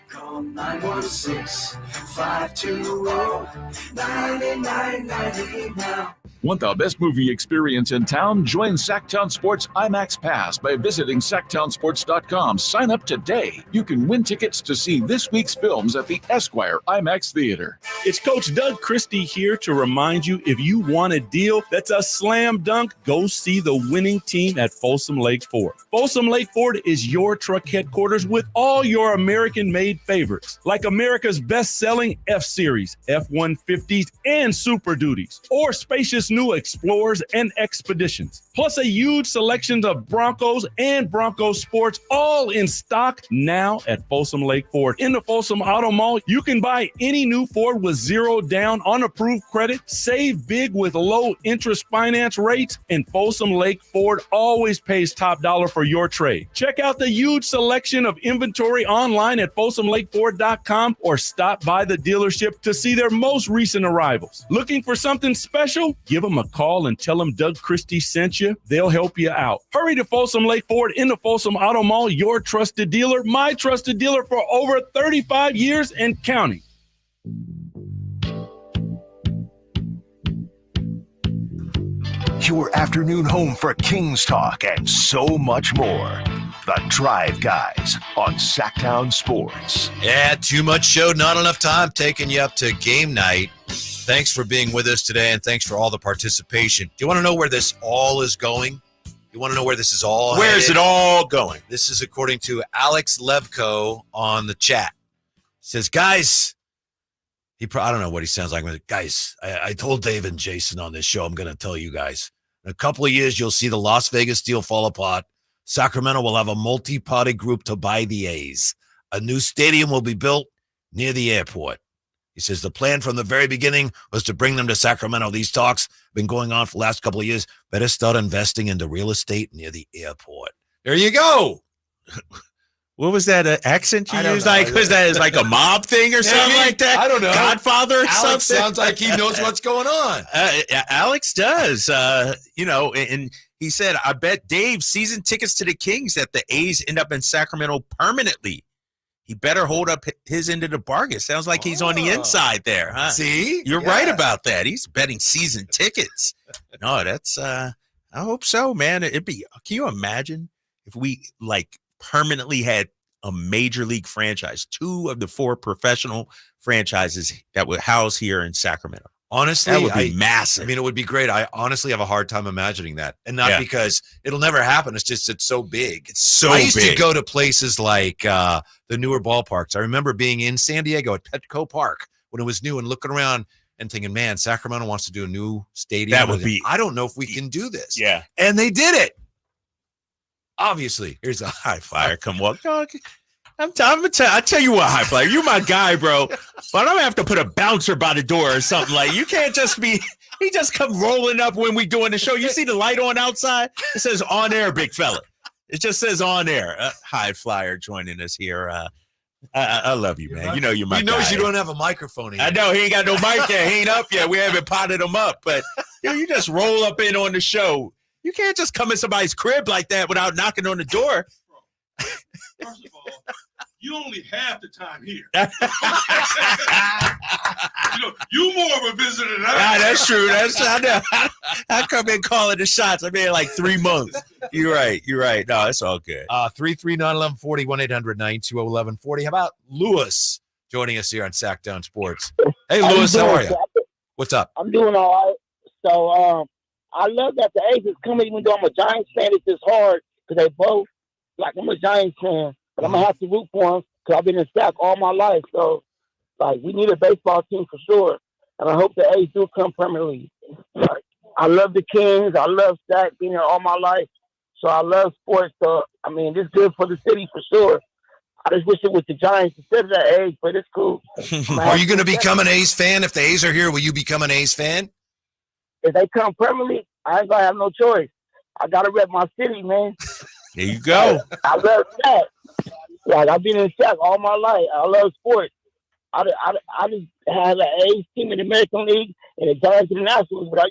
Speaker 14: Call 916-520-9990 now.
Speaker 5: Want the best movie experience in town? Join Sactown Sports IMAX Pass by visiting SactownSports.com. Sign up today. You can win tickets to see this week's films at the Esquire IMAX Theater.
Speaker 17: It's Coach Doug Christie here to remind you, if you want a deal that's a slam dunk, go see the winning team at Folsom Lake Ford. Folsom Lake Ford is your truck headquarters with all your American-made favorites, like America's best-selling F-Series, F-150s, and Super Duties, or spacious new Explorers and Expeditions, plus a huge selection of Broncos and Bronco Sports, all in stock now at Folsom Lake Ford. In the Folsom Auto Mall, you can buy any new Ford with zero down on approved credit, save big with low interest finance rates, and Folsom Lake Ford always pays top dollar for your trade. Check out the huge selection of inventory online at FolsomLakeFord.com or stop by the dealership to see their most recent arrivals. Looking for something special? Give them a call and tell them Doug Christie sent you. They'll help you out. Hurry to Folsom Lake Ford in the Folsom Auto Mall, your trusted dealer, my trusted dealer for over 35 years and counting.
Speaker 3: Your afternoon home for Kings Talk and so much more. The Drive Guys on Sactown Sports.
Speaker 2: Yeah, too much show, not enough time, taking you up to game night. Thanks for being with us today, and thanks for all the participation. Do you want to know where this all is going? You want to know where this is all
Speaker 1: Where is
Speaker 2: headed?
Speaker 1: it all going?
Speaker 2: This is according to Alex Levko on the chat. He says, guys, I don't know what he sounds like. But guys, I told Dave and Jason on this show, I'm going to tell you guys. In a couple of years, you'll see the Las Vegas deal fall apart. Sacramento will have a multi-party group to buy the A's. A new stadium will be built near the airport. He says the plan from the very beginning was to bring them to Sacramento. These talks have been going on for the last couple of years. Better start investing into real estate near the airport. There you go.
Speaker 1: What was that accent you used?
Speaker 2: know.
Speaker 1: Like, was that like a mob thing or something like that?
Speaker 2: I don't know.
Speaker 1: Godfather or
Speaker 2: Alex
Speaker 1: something?
Speaker 2: sounds like he knows what's going on.
Speaker 1: Alex does. And he said, I bet Dave season tickets to the Kings that the A's end up in Sacramento permanently. He better hold up his end of the bargain. Sounds like he's on the inside there, huh?
Speaker 2: See?
Speaker 1: You're right about that. He's betting season tickets. No, that's I hope so, man. Can you imagine if we permanently had a major league franchise, 2 of the 4 professional franchises that would house here in Sacramento?
Speaker 2: Honestly,
Speaker 1: that would be massive.
Speaker 2: I mean, it would be great. I honestly have a hard time imagining that. And not because it'll never happen. It's just it's so big.
Speaker 1: It's so big.
Speaker 2: I used to go to places like the newer ballparks. I remember being in San Diego at Petco Park when it was new and looking around and thinking, man, Sacramento wants to do a new stadium.
Speaker 1: That would be.
Speaker 2: I don't know if we can do this.
Speaker 1: Yeah.
Speaker 2: And they did it. Obviously. Here's a high flyer.
Speaker 1: Come walk. I tell you what, High Flyer, you my guy, bro. But I'm gonna have to put a bouncer by the door or something. Like, you can't just be. He just come rolling up when we doing the show. You see the light on outside? It says on air, big fella. It just says on air. High Flyer joining us here. I love you, man. You know you're my
Speaker 2: He knows
Speaker 1: guy.
Speaker 2: you don't have a microphone here.
Speaker 1: I know he ain't got no mic yet. He ain't up yet. We haven't potted him up. But you just roll up in on the show. You can't just come in somebody's crib like that without knocking on the door.
Speaker 17: First of all, you only half the time here. You more of a visitor than I am.
Speaker 1: That's true. I know. I come in calling the shots. I've been here like 3 months. You're right. No, it's all good.
Speaker 2: 339-1140, 1-800-920-1140. How about Lewis joining us here on Sactown Sports? Hey, Lewis, how are you? What's up?
Speaker 6: I'm doing all right. So I love that the A's is coming, even though I'm a Giants fan. It's just hard because they both, like, I'm a Giants fan, but I'm going to have to root for them because I've been in Sac all my life. So, like, we need a baseball team for sure. And I hope the A's do come Premier League. Like, I love the Kings. I love Sac, being here all my life. So I love sports. So, I mean, it's good for the city for sure. I just wish it was the Giants instead of the A's, but it's cool.
Speaker 2: Are you going to become an A's fan? If the A's are here, will you become an A's fan?
Speaker 6: If they come Premier League, I ain't going to have no choice. I got to rep my city, man.
Speaker 1: There you go.
Speaker 6: I love Sac. Like, I've been in Sac all my life. I love sports. I just had an A's team in the American League and the Giants in the National League, but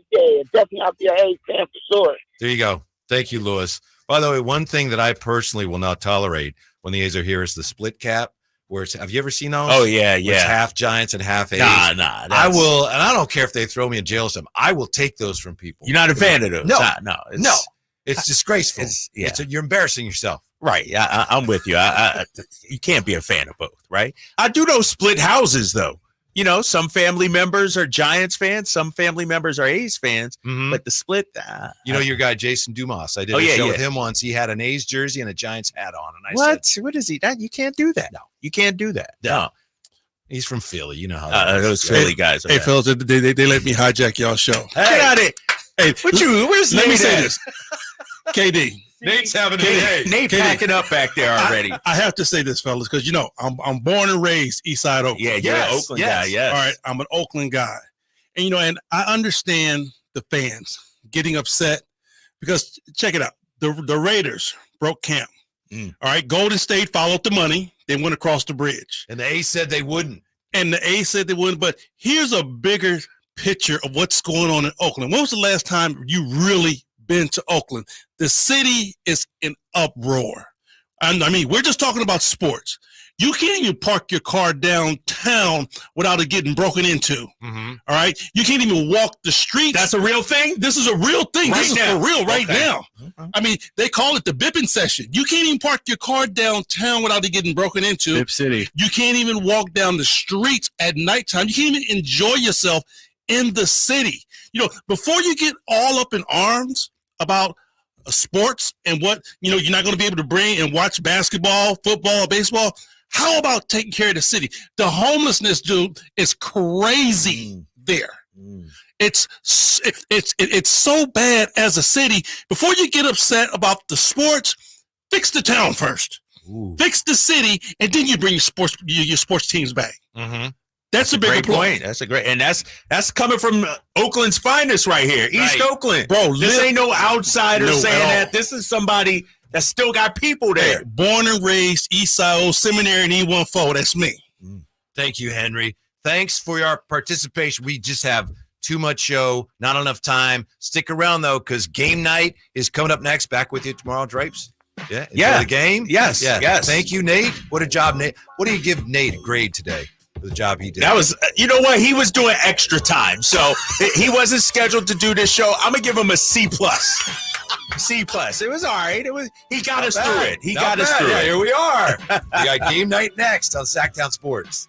Speaker 6: definitely I'll be an A's fan for sure.
Speaker 2: There you go. Thank you, Lewis. By the way, one thing that I personally will not tolerate when the A's are here is the split cap. Where it's, have you ever seen those?
Speaker 1: Oh, yeah.
Speaker 2: Where it's half Giants and half A's.
Speaker 1: Nah.
Speaker 2: I will, and I don't care if they throw me in jail or something. I will take those from people.
Speaker 1: You're not a fan of those?
Speaker 2: No. It's disgraceful. You're embarrassing yourself.
Speaker 1: Right. I'm with you. You can't be a fan of both, right? I do know split houses, though. You know, some family members are Giants fans, some family members are A's fans, but the split.
Speaker 2: You know your guy Jason Dumas. I did a show with him once. He had an A's jersey and a Giants hat on, and I said,
Speaker 1: "What is he? You can't do that. No, you can't do that. No."
Speaker 2: He's from Philly. You know how
Speaker 1: those Philly guys.
Speaker 18: Hey, fellas, they let me hijack y'all show.
Speaker 1: Get out of it. Hey, where's
Speaker 18: let
Speaker 1: Nate
Speaker 18: me say
Speaker 1: at?
Speaker 18: this, KD.
Speaker 2: Nate's having a day.
Speaker 1: Nate packing up back there already.
Speaker 18: I have to say this, fellas, because I'm born and raised East Side Oakland.
Speaker 1: Yeah, you're an Oakland guy. Yes.
Speaker 18: All right, I'm an Oakland guy, and and I understand the fans getting upset because check it out, the Raiders broke camp. All right, Golden State followed the money. They went across the bridge,
Speaker 2: and the A's said they wouldn't.
Speaker 18: But here's a bigger picture of what's going on in Oakland. When was the last time you really been to Oakland? The city is in uproar. I mean, we're just talking about sports. You can't even park your car downtown without it getting broken into. All right? You can't even walk the streets.
Speaker 1: That's a real thing?
Speaker 18: This is a real thing. This is for real right now. I mean, they call it the bipping session. You can't even park your car downtown without it getting broken into.
Speaker 7: Bip City.
Speaker 18: You can't even walk down the streets at nighttime. You can't even enjoy yourself in the city. Before you get all up in arms about sports and what you're not going to be able to bring and watch basketball, football, baseball, how about taking care of the city? The homelessness, dude, is crazy there. It's so bad as a city. Before you get upset about the sports, fix the town first. Fix the city, and then you bring your sports teams back. That's a bigger
Speaker 1: point. That's a great, and that's coming from Oakland's finest right here, East Oakland,
Speaker 18: bro.
Speaker 1: This ain't no outsider saying that. This is somebody that still got people there.
Speaker 18: Hey, born and raised East Side Old Seminary and E14. That's me.
Speaker 2: Thank you, Henry. Thanks for your participation. We just have too much show, not enough time. Stick around though, because game night is coming up next. Back with you tomorrow, Drapes. Yeah. The game.
Speaker 1: Yes.
Speaker 2: Thank you, Nate. What a job, Nate. What do you give Nate a grade today? The job he did.
Speaker 1: That was, you know what? He was doing extra time, so he wasn't scheduled to do this show. I'm gonna give him a C+. C+. It was all right. He got us through it. He got us through it.
Speaker 2: Here we are. We got game night next on Sactown Sports.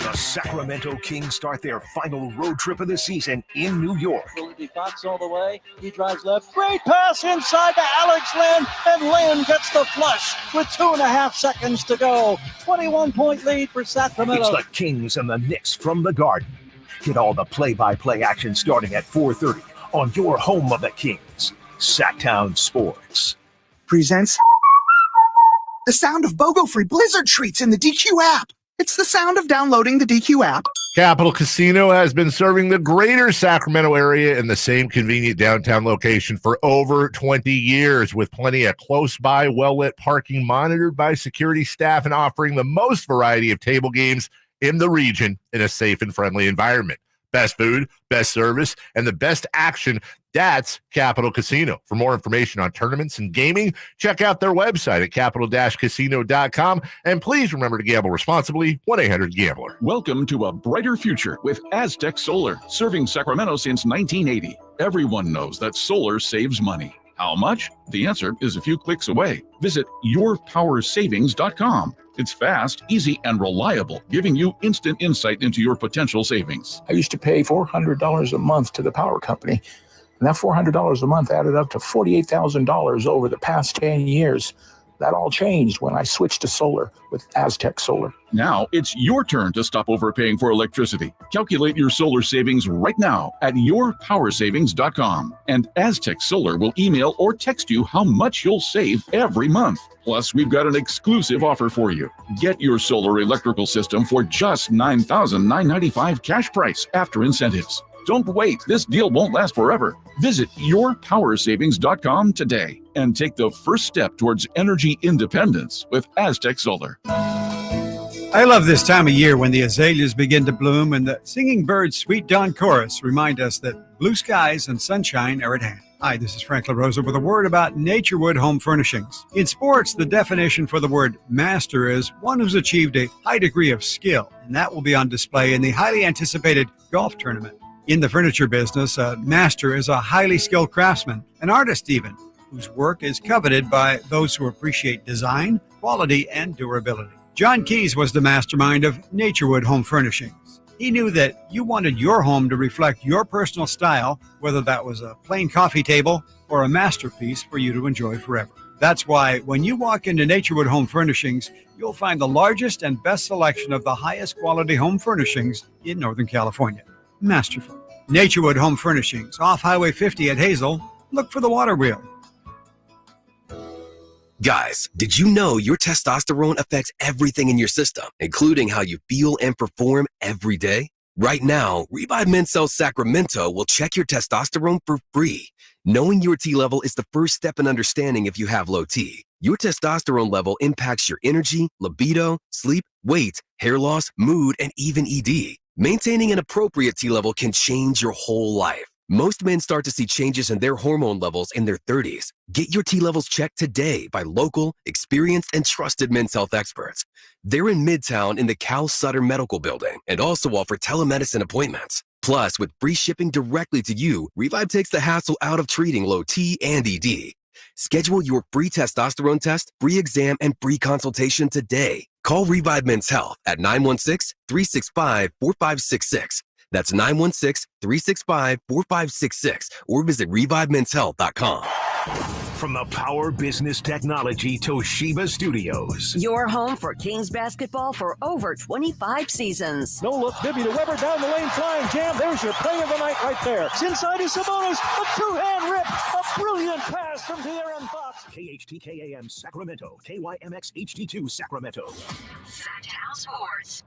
Speaker 3: The Sacramento Kings start their final road trip of the season in New York.
Speaker 8: Anthony Fox all the way. He drives left. Great pass inside to Alex Lynn, and Lynn gets the flush with 2.5 seconds to go. 21-point lead for Sacramento.
Speaker 3: It's the Kings and the Knicks from the Garden. Get all the play-by-play action starting at 4:30 on your home of the Kings, Sactown Sports.
Speaker 10: Presents the sound of BOGO-free Blizzard treats in the DQ app. It's the sound of downloading the DQ app.
Speaker 16: Capital Casino has been serving the greater Sacramento area in the same convenient downtown location for over 20 years, with plenty of close-by, well-lit parking monitored by security staff and offering the most variety of table games in the region in a safe and friendly environment. Best food, best service, and the best action. That's Capital Casino. For more information on tournaments and gaming, check out their website at capital-casino.com. And please remember to gamble responsibly. 1-800-GAMBLER.
Speaker 5: Welcome to a brighter future with Aztec Solar, serving Sacramento since 1980. Everyone knows that solar saves money. How much? The answer is a few clicks away. Visit yourpowersavings.com. It's fast, easy, and reliable, giving you instant insight into your potential savings.
Speaker 19: I used to pay $400 a month to the power company, and that $400 a month added up to $48,000 over the past 10 years. That all changed when I switched to solar with Aztec Solar.
Speaker 5: Now it's your turn to stop overpaying for electricity. Calculate your solar savings right now at yourpowersavings.com. And Aztec Solar will email or text you how much you'll save every month. Plus, we've got an exclusive offer for you. Get your solar electrical system for just $9,995 cash price after incentives. Don't wait. This deal won't last forever. Visit yourpowersavings.com today and take the first step towards energy independence with Aztec Solar.
Speaker 20: I love this time of year when the azaleas begin to bloom and the singing birds' sweet dawn chorus remind us that blue skies and sunshine are at hand. Hi, this is Frank LaRosa with a word about Naturewood Home Furnishings. In sports, the definition for the word master is one who's achieved a high degree of skill, and that will be on display in the highly anticipated golf tournament. In the furniture business, a master is a highly skilled craftsman, an artist even, whose work is coveted by those who appreciate design, quality, and durability. John Keyes was the mastermind of Naturewood Home Furnishings. He knew that you wanted your home to reflect your personal style, whether that was a plain coffee table or a masterpiece for you to enjoy forever. That's why when you walk into Naturewood Home Furnishings, you'll find the largest and best selection of the highest quality home furnishings in Northern California. Masterful. Naturewood Home Furnishings, off Highway 50 at Hazel. Look for the water wheel.
Speaker 22: Guys, did you know your testosterone affects everything in your system, including how you feel and perform every day? Right now, Revive Men's Health Sacramento will check your testosterone for free. Knowing your T level is the first step in understanding if you have low T. Your testosterone level impacts your energy, libido, sleep, weight, hair loss, mood, and even ED. Maintaining an appropriate T level can change your whole life. Most men start to see changes in their hormone levels in their 30s. Get your T levels checked today by local, experienced, and trusted men's health experts. They're in Midtown in the Cal Sutter Medical Building and also offer telemedicine appointments. Plus, with free shipping directly to you, Revive takes the hassle out of treating low T and ED. Schedule your free testosterone test, free exam, and free consultation today. Call Revive Men's Health at 916-365-4566. That's 916-365-4566 or visit ReviveMen'sHealth.com.
Speaker 3: From the Power Business Technology Toshiba Studios.
Speaker 11: Your home for Kings basketball for over 25 seasons.
Speaker 8: No look, Bibby to Weber down the lane, flying jam. There's your play of the night right there. It's inside is Sabonis, a two-hand rip, a brilliant pass from De'Aaron Fox.
Speaker 3: KHTKAM Sacramento, KYMX HD2 Sacramento.
Speaker 11: Sactown Sports.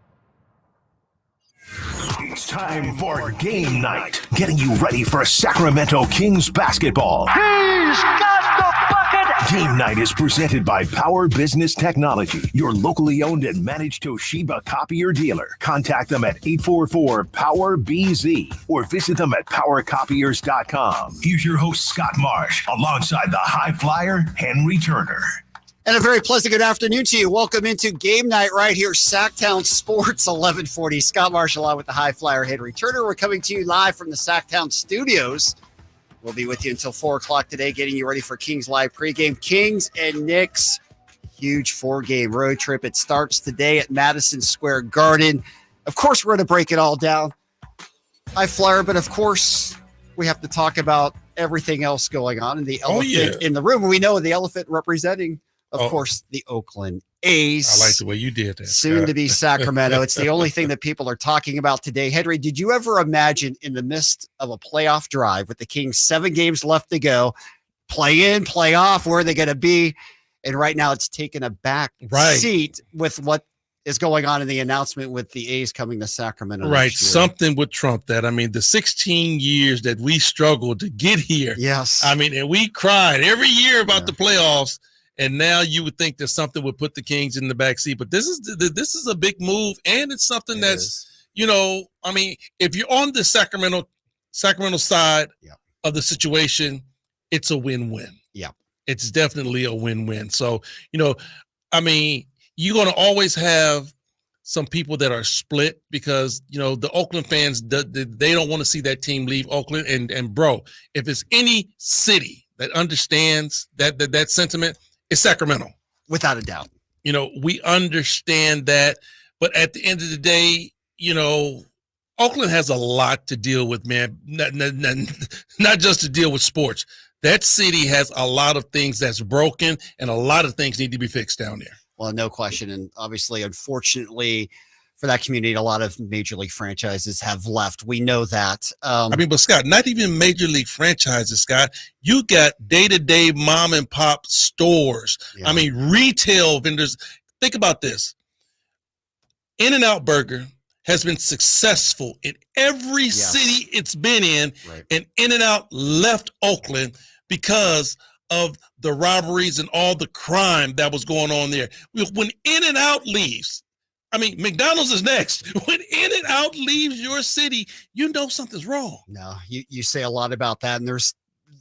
Speaker 3: It's time for game night, getting you ready for Sacramento Kings basketball.
Speaker 8: He's got the bucket!
Speaker 3: Game night is presented by Power Business Technology, your locally owned and managed Toshiba copier dealer. Contact them at 844-POWER-BZ or visit them at powercopiers.com. Here's your host, Scott Marsh, alongside the high flyer, Henry Turner.
Speaker 26: And a very pleasant good afternoon to you. Welcome into game night right here, Sactown Sports 1140. Scott Marshall along with the high flyer, Henry Turner. We're coming to you live from the Sactown Studios. We'll be with you until 4 o'clock today, getting you ready for Kings Live pregame. Kings and Knicks, huge 4-game road trip. It starts today at Madison Square Garden. Of course, we're going to break it all down. High flyer, but of course, we have to talk about everything else going on and the
Speaker 18: Oh,
Speaker 26: elephant
Speaker 18: yeah.
Speaker 26: in the room. We know the elephant representing, of course, the Oakland A's.
Speaker 18: I like the way you did that.
Speaker 26: Soon
Speaker 18: Scott.
Speaker 26: to be Sacramento. It's the only thing that people are talking about today. Henry, did you ever imagine in the midst of a playoff drive with the Kings 7 games left to go, play in, play off, where are they going to be? And right now it's taken a back seat with what is going on in the announcement with the A's coming to Sacramento.
Speaker 18: Right.
Speaker 26: next year.
Speaker 18: Something would trump that. I mean, the 16 years that we struggled to get here.
Speaker 26: Yes.
Speaker 18: I mean, and we cried every year about the playoffs. And now you would think that something would put the Kings in the backseat. But this is a big move. And it's something that's, you know, I mean, if you're on the Sacramento side of the situation, it's a win-win.
Speaker 26: Yeah.
Speaker 18: It's definitely a win-win. So, you know, I mean, you're going to always have some people that are split because, you know, the Oakland fans, they don't want to see that team leave Oakland. And bro, if it's any city that understands that sentiment, it's Sacramento.
Speaker 26: Without a doubt.
Speaker 18: You know, we understand that. But at the end of the day, you know, Oakland has a lot to deal with, man. Not just to deal with sports. That city has a lot of things that's broken and a lot of things need to be fixed down there.
Speaker 26: Well, no question. And obviously, unfortunately, for that community, a lot of major league franchises have left. We know that.
Speaker 18: I mean, but Scott, not even major league franchises, Scott. You got day-to-day mom and pop stores. I mean, retail vendors. Think about this. In-N-Out Burger has been successful in every city it's been in, and In-N-Out left Oakland because of the robberies and all the crime that was going on there. When In-N-Out leaves, I mean, McDonald's is next. When In-N-Out leaves your city, you know something's wrong.
Speaker 26: No, you say a lot about that, and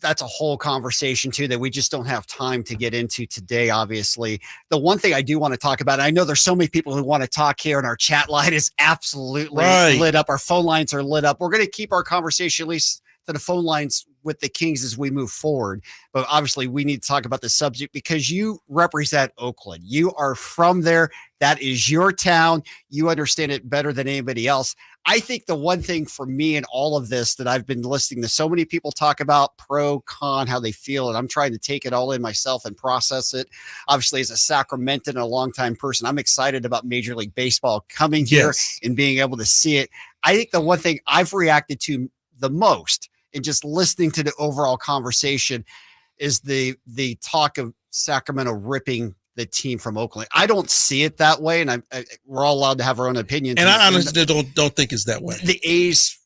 Speaker 26: that's a whole conversation too that we just don't have time to get into today. Obviously, the one thing I do want to talk about, I know there's so many people who want to talk here, and our chat line is absolutely lit up. Our phone lines are lit up. We're going to keep our conversation at least to the phone lines with the Kings as we move forward. But obviously, we need to talk about the subject because you represent Oakland. You are from there. That is your town. You understand it better than anybody else. I think the one thing for me in all of this that I've been listening to so many people talk about, pro, con, how they feel, and I'm trying to take it all in myself and process it. Obviously, as a Sacramentan and a longtime person, I'm excited about Major League Baseball coming here and being able to see it. I think the one thing I've reacted to the most and just listening to the overall conversation is the talk of Sacramento ripping the team from Oakland. I don't see it that way, and we're all allowed to have our own opinions.
Speaker 18: And I honestly don't think it's that way.
Speaker 26: The A's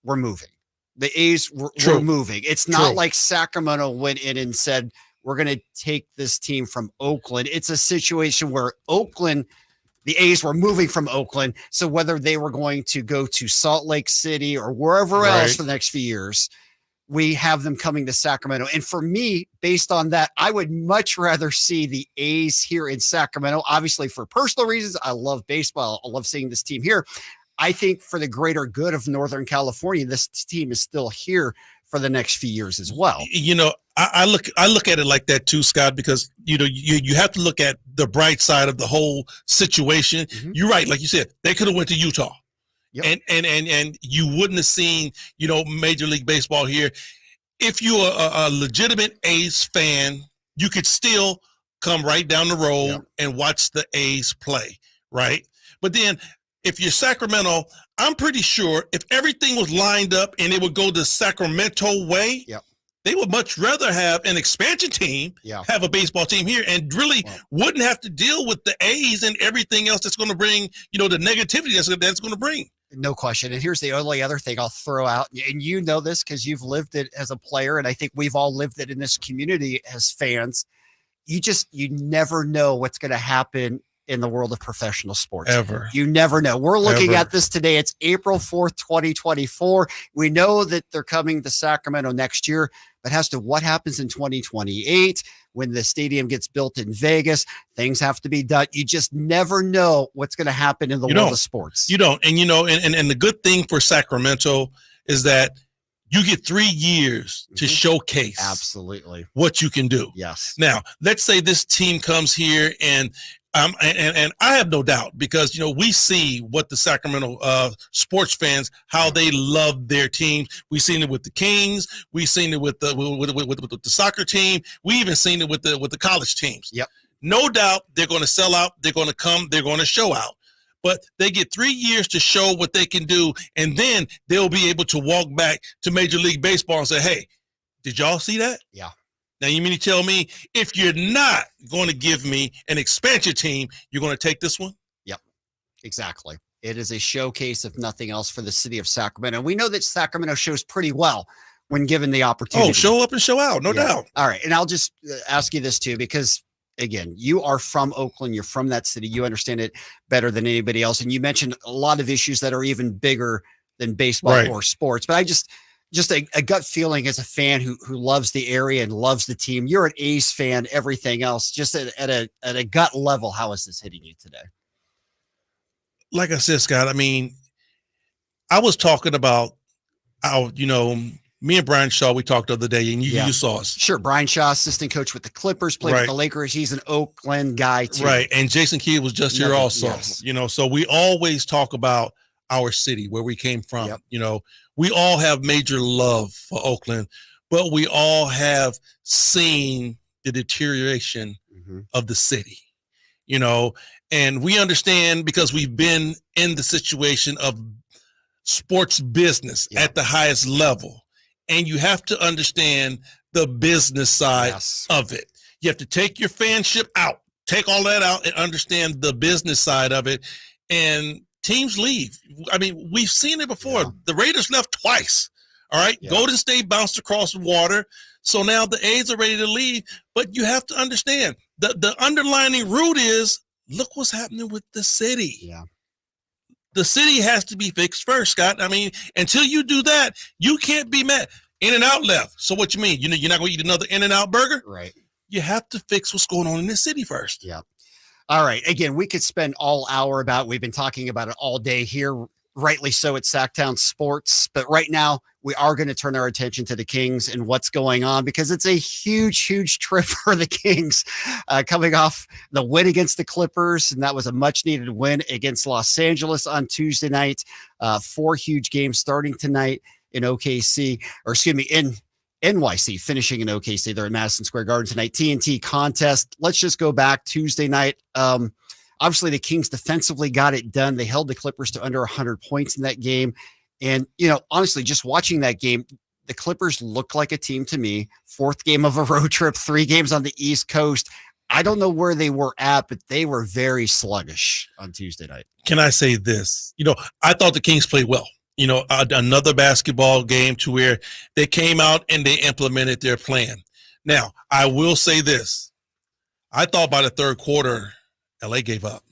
Speaker 26: were moving. The A's were moving. It's not like Sacramento went in and said, we're going to take this team from Oakland. It's a situation where the A's were moving from Oakland. So whether they were going to go to Salt Lake City or wherever else for the next few years, we have them coming to Sacramento. And for me, based on that, I would much rather see the A's here in Sacramento. Obviously, for personal reasons, I love baseball. I love seeing this team here. I think for the greater good of Northern California, this team is still here for the next few years as well.
Speaker 18: You know, I look at it like that too, Scott, because you know you have to look at the bright side of the whole situation. You're right, like you said, they could have went to Utah. And you wouldn't have seen, you know, Major League Baseball here. If you're a legitimate A's fan, you could still come right down the road and watch the A's play, right? But then if you're Sacramento, I'm pretty sure if everything was lined up and it would go the Sacramento way, they would much rather have an expansion team, have a baseball team here, and really wouldn't have to deal with the A's and everything else that's going to bring, you know, the negativity that's going to bring.
Speaker 26: No question. And here's the only other thing I'll throw out. And you know this because you've lived it as a player. And I think we've all lived it in this community as fans. You never know what's going to happen in the world of professional sports.
Speaker 18: Ever.
Speaker 26: You never know. We're looking at this today. It's April 4th, 2024. We know that they're coming to Sacramento next year, but as to what happens in 2028 when the stadium gets built in Vegas, things have to be done. You just never know what's going to happen in the world of sports.
Speaker 18: You don't. And, you know, and the good thing for Sacramento is that you get 3 years to showcase
Speaker 26: absolutely
Speaker 18: what you can do.
Speaker 26: Yes.
Speaker 18: Now, let's say this team comes here and And I have no doubt because, we see what the Sacramento sports fans, how they love their team. We've seen it with the Kings. We've seen it with the soccer team. We even seen it with the college teams.
Speaker 26: Yep.
Speaker 18: No doubt they're going to sell out. They're going to come. They're going to show out. But they get 3 years to show what they can do, and then they'll be able to walk back to Major League Baseball and say, hey, did y'all see that?
Speaker 26: Yeah.
Speaker 18: Now, you mean to tell me if you're not going to give me an expansion team, you're going to take this one?
Speaker 26: Yep, exactly. It is a showcase, if nothing else, for the city of Sacramento. We know that Sacramento shows pretty well when given the opportunity.
Speaker 18: Oh, show up and show out, no doubt.
Speaker 26: All right, and I'll just ask you this, too, because again, you are from Oakland. You're from that city. You understand it better than anybody else. And you mentioned a lot of issues that are even bigger than baseball or sports. But I just a gut feeling as a fan who loves the area and loves the team. You're an A's fan, everything else. Just at a gut level, how is this hitting you today?
Speaker 18: Like I said, Scott, I mean, I was talking about how, me and Brian Shaw, we talked the other day, and you saw us.
Speaker 26: Sure. Brian Shaw, assistant coach with the Clippers, played with the Lakers. He's an Oakland guy, too.
Speaker 18: Right. And Jason Kidd was just here also. Yes. So we always talk about our city, where we came from. Yep. We all have major love for Oakland, but we all have seen the deterioration of the city, and we understand because we've been in the situation of sports business at the highest level. And you have to understand the business side of it. You have to take your fanship out, take all that out, and understand the business side of it. And teams leave. I mean, we've seen it before. Yeah. The Raiders left twice. All right. Yeah. Golden State bounced across the water. So now the A's are ready to leave. But you have to understand the underlining root is look what's happening with the city.
Speaker 26: Yeah.
Speaker 18: The city has to be fixed first, Scott. I mean, until you do that, you can't be mad. In-N-Out left. So what you mean? You're not going to eat another In-N-Out burger?
Speaker 26: Right.
Speaker 18: You have to fix what's going on in the city first.
Speaker 26: Yeah. All right. Again, we could spend all hour about, we've been talking about it all day here, rightly so at Sactown Sports. But right now, we are going to turn our attention to the Kings and what's going on because it's a huge, huge trip for the Kings coming off the win against the Clippers. And that was a much needed win against Los Angeles on Tuesday night. 4 huge games starting tonight in OKC, in NYC, finishing in OKC. They're at Madison Square Garden tonight. TNT contest. Let's just go back Tuesday night. Obviously, the Kings defensively got it done. They held the Clippers to under 100 points in that game. And, honestly, just watching that game, the Clippers looked like a team to me. 4th game of a road trip, 3 games on the East Coast. I don't know where they were at, but they were very sluggish on Tuesday night.
Speaker 18: Can I say this? I thought the Kings played well. Another basketball game to where they came out and they implemented their plan. Now, I will say this. I thought by the 3rd quarter, LA gave up.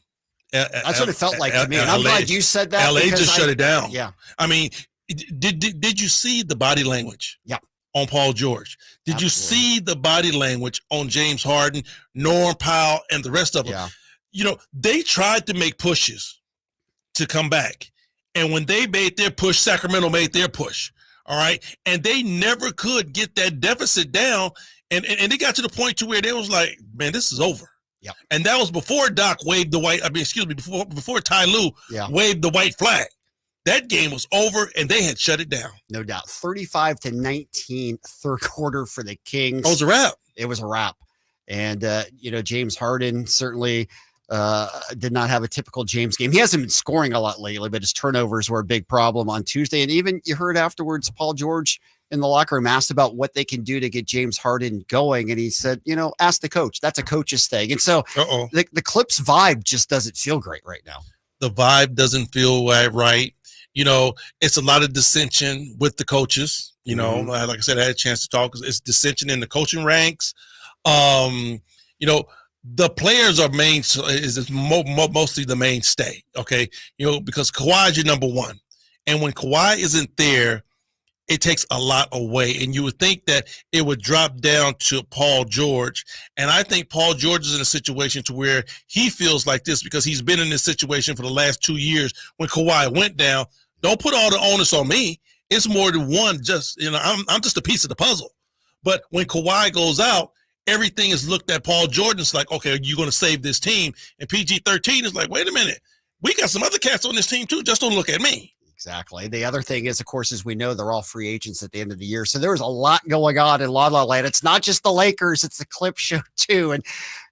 Speaker 26: That's what it felt like to me. And I'm glad you said that.
Speaker 18: LA just shut it down.
Speaker 26: Yeah.
Speaker 18: I mean, did you see the body language?
Speaker 26: Yeah.
Speaker 18: On Paul George? Did you see the body language on James Harden, Norm Powell, and the rest of them? Yeah. They tried to make pushes to come back. And when they made their push, Sacramento made their push. All right. And they never could get that deficit down. And they got to the point to where they was like, man, this is over.
Speaker 26: Yep.
Speaker 18: And that was before Doc waved the white, before Ty Lue waved the white flag. That game was over and they had shut it down.
Speaker 26: No doubt. 35-19 3rd quarter for the Kings.
Speaker 18: It was a wrap.
Speaker 26: It was a wrap. And, James Harden certainly did not have a typical James game. He hasn't been scoring a lot lately, but his turnovers were a big problem on Tuesday. And even you heard afterwards, Paul George in the locker room asked about what they can do to get James Harden going. And he said, ask the coach. That's a coach's thing. And so the Clips vibe just doesn't feel great right now.
Speaker 18: The vibe doesn't feel right. It's a lot of dissension with the coaches. Like I said, I had a chance to talk. It's dissension in the coaching ranks. The players are mostly the mainstay. Okay. Because Kawhi is your number one. And when Kawhi isn't there, it takes a lot away. And you would think that it would drop down to Paul George. And I think Paul George is in a situation to where he feels like this because he's been in this situation for the last 2 years. When Kawhi went down, don't put all the onus on me. It's more than one. I'm just a piece of the puzzle. But when Kawhi goes out, everything is looked at. Paul George's like, okay, you're going to save this team. And PG-13 is like, wait a minute. We got some other cats on this team too. Just don't look at me.
Speaker 26: Exactly. The other thing is, of course, as we know, they're all free agents at the end of the year. So there's a lot going on in La La Land. It's not just the Lakers, it's the Clip Show too. And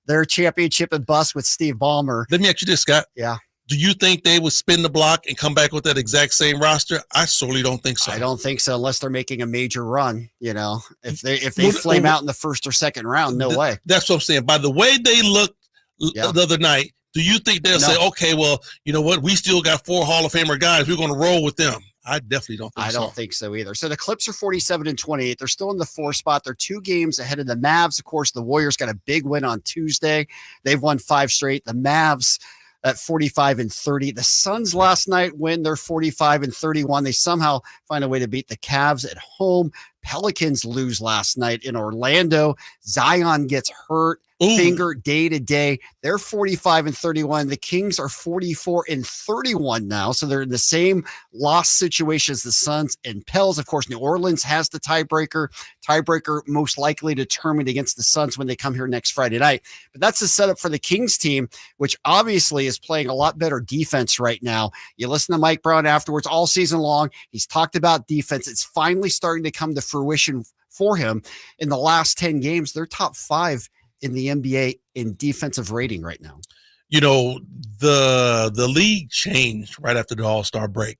Speaker 26: their championship and bust with Steve Ballmer.
Speaker 18: Let me ask you this, Scott.
Speaker 26: Yeah.
Speaker 18: Do you think they would spin the block and come back with that exact same roster? I certainly don't think so.
Speaker 26: I don't think so, unless they're making a major run. If they flame out in the first or second round, no way.
Speaker 18: That's what I'm saying. By the way they looked the other night, do you think they'll say, okay, well, you know what? We still got 4 Hall of Famer guys. We're going to roll with them. I definitely don't think so.
Speaker 26: I don't think so either. So the Clips are 47-28. They're still in the 4 spot. They're 2 games ahead of the Mavs. Of course, the Warriors got a big win on Tuesday. They've won 5 straight. The Mavs at 45-30. The Suns last night win. They're 45-31. They somehow find a way to beat the Cavs at home. Pelicans lose last night in Orlando. Zion gets hurt. Finger day to day. They're 45-31. The Kings are 44-31 now. So they're in the same loss situation as the Suns and Pels. Of course, New Orleans has the tiebreaker. Tiebreaker most likely determined against the Suns when they come here next Friday night. But that's the setup for the Kings team, which obviously is playing a lot better defense right now. You listen to Mike Brown afterwards all season long. He's talked about defense. It's finally starting to come to fruition for him. In the last 10 games, they're top 5 in the NBA in defensive rating right now.
Speaker 18: You know, the league changed right after the All-Star break,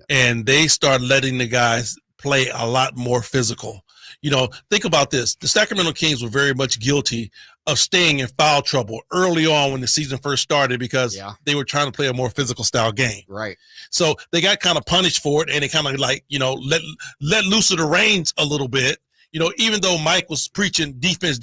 Speaker 18: and they started letting the guys play a lot more physical. You know, think about this. The Sacramento Kings were very much guilty of staying in foul trouble early on when the season first started because they were trying to play a more physical style game.
Speaker 26: Right.
Speaker 18: So they got kind of punished for it, and they kind of like, you know, let loose of the reins a little bit. You know, even though Mike was preaching defense,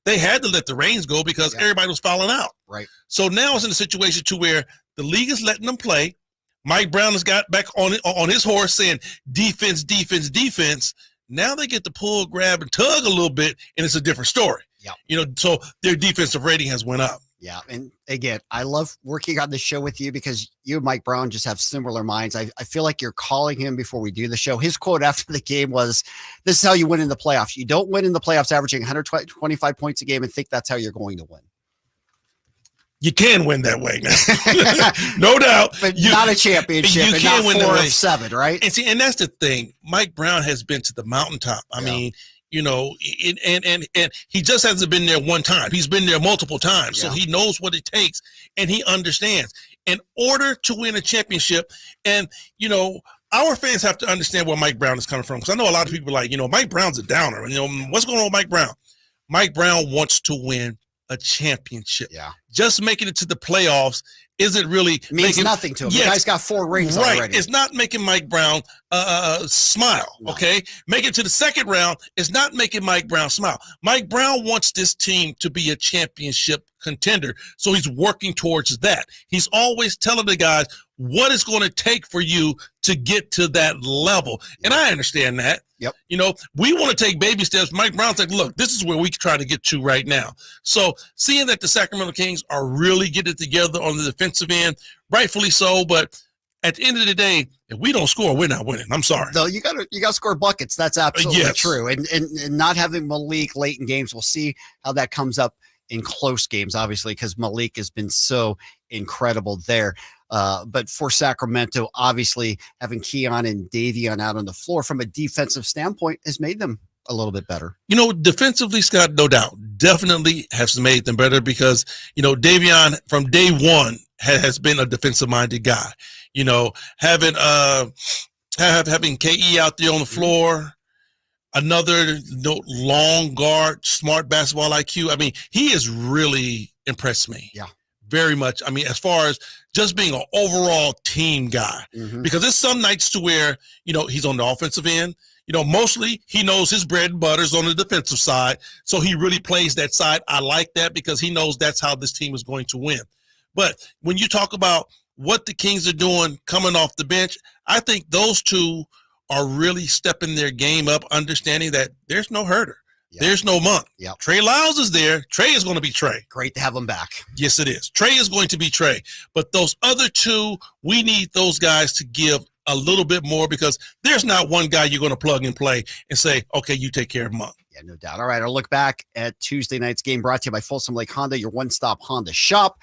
Speaker 18: they had to let the reins go because everybody was fouling out.
Speaker 26: Right.
Speaker 18: So now it's in a situation to where the league is letting them play. Mike Brown has got back on his horse saying defense. Now they get to pull, grab, and tug a little bit, and it's a different story.
Speaker 26: Yeah.
Speaker 18: You know, so their defensive rating has went up.
Speaker 26: Yeah. And again, I love working on the show with you because you and Mike Brown just have similar minds. I feel like you're calling him before we do the show. His quote after the game was, "This is how you win in the playoffs. You don't win in the playoffs averaging 125 points a game and think that's how you're going to win."
Speaker 18: You can win that way now. No doubt.
Speaker 26: But not a championship.
Speaker 18: You
Speaker 26: and
Speaker 18: can
Speaker 26: not
Speaker 18: win
Speaker 26: 4
Speaker 18: that
Speaker 26: of
Speaker 18: way.
Speaker 26: 7, right?
Speaker 18: And see, and that's the thing. Mike Brown has been to the mountaintop. I mean, you know, and he just hasn't been there one time. He's been there multiple times. So he knows what it takes and he understands. In order to win a championship, and, you know, our fans have to understand where Mike Brown is coming from. Because I know a lot of people are like, you know, Mike Brown's a downer. You know, what's going on with Mike Brown? Mike Brown wants to win a championship.
Speaker 26: Yeah.
Speaker 18: Just making it to the playoffs isn't really
Speaker 26: Means nothing to him. The guy's got 4 rings already.
Speaker 18: It's not making Mike Brown smile. No. Okay. Make it to the second round is not making Mike Brown smile. Mike Brown wants this team to be a championship contender. So he's working towards that. He's always telling the guys what it's going to take for you to get to that level. And I understand that.
Speaker 26: Yep.
Speaker 18: You know, we want to take baby steps. Mike Brown's like, look, this is where we try to get to right now. So seeing that the Sacramento Kings are really getting it together on the defensive end, rightfully so, but at the end of the day, if we don't score, we're not winning. I'm sorry.
Speaker 26: No, you gotta score buckets. That's absolutely
Speaker 18: Yes.
Speaker 26: true. And not having Malik late in games, we'll see how that comes up in close games, obviously, because Malik has been so incredible there. But for Sacramento, obviously having Keon and Davion out on the floor from a defensive standpoint has made them a little bit better.
Speaker 18: You know, defensively, Scott, no doubt, definitely has made them better because, you know, Davion from day one has been a defensive-minded guy. You know, having KE out there on the floor, another long guard, smart basketball IQ. I mean, he has really impressed me.
Speaker 26: Yeah.
Speaker 18: Very much. I mean, as far as just being an overall team guy, because there's some nights to where, you know, he's on the offensive end. You know, mostly he knows his bread and butter is on the defensive side. So he really plays that side. I like that because he knows that's how this team is going to win. But when you talk about what the Kings are doing coming off the bench, I think those two are really stepping their game up, understanding that there's no herder. Yeah. There's no Monk.
Speaker 26: Yep.
Speaker 18: Trey Lyles is there. Trey is going to be Trey.
Speaker 26: Great to have him back.
Speaker 18: Yes, it is. Trey is going to be Trey. But those other two, we need those guys to give a little bit more because there's not one guy you're going to plug and play and say, okay, you take care of Monk.
Speaker 26: Yeah, no doubt. All right, our look back at Tuesday night's game brought to you by Folsom Lake Honda, your one-stop Honda shop.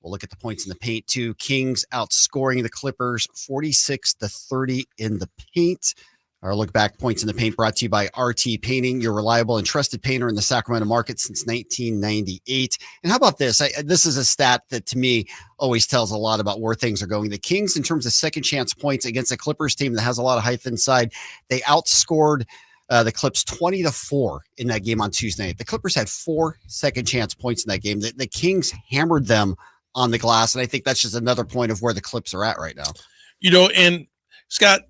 Speaker 26: We'll look at the points in the paint, too. Kings outscoring the Clippers 46-30 in the paint. Our look back points in the paint brought to you by RT Painting, your reliable and trusted painter in the Sacramento market since 1998. And how about this? This is a stat that to me always tells a lot about where things are going. The Kings, in terms of second chance points against a Clippers team that has a lot of height inside, they outscored the Clips 20-4 in that game on Tuesday night. The Clippers had 4 second chance points in that game. The Kings hammered them on the glass, and I think that's just another point of where the Clips are at right now.
Speaker 18: And Scott,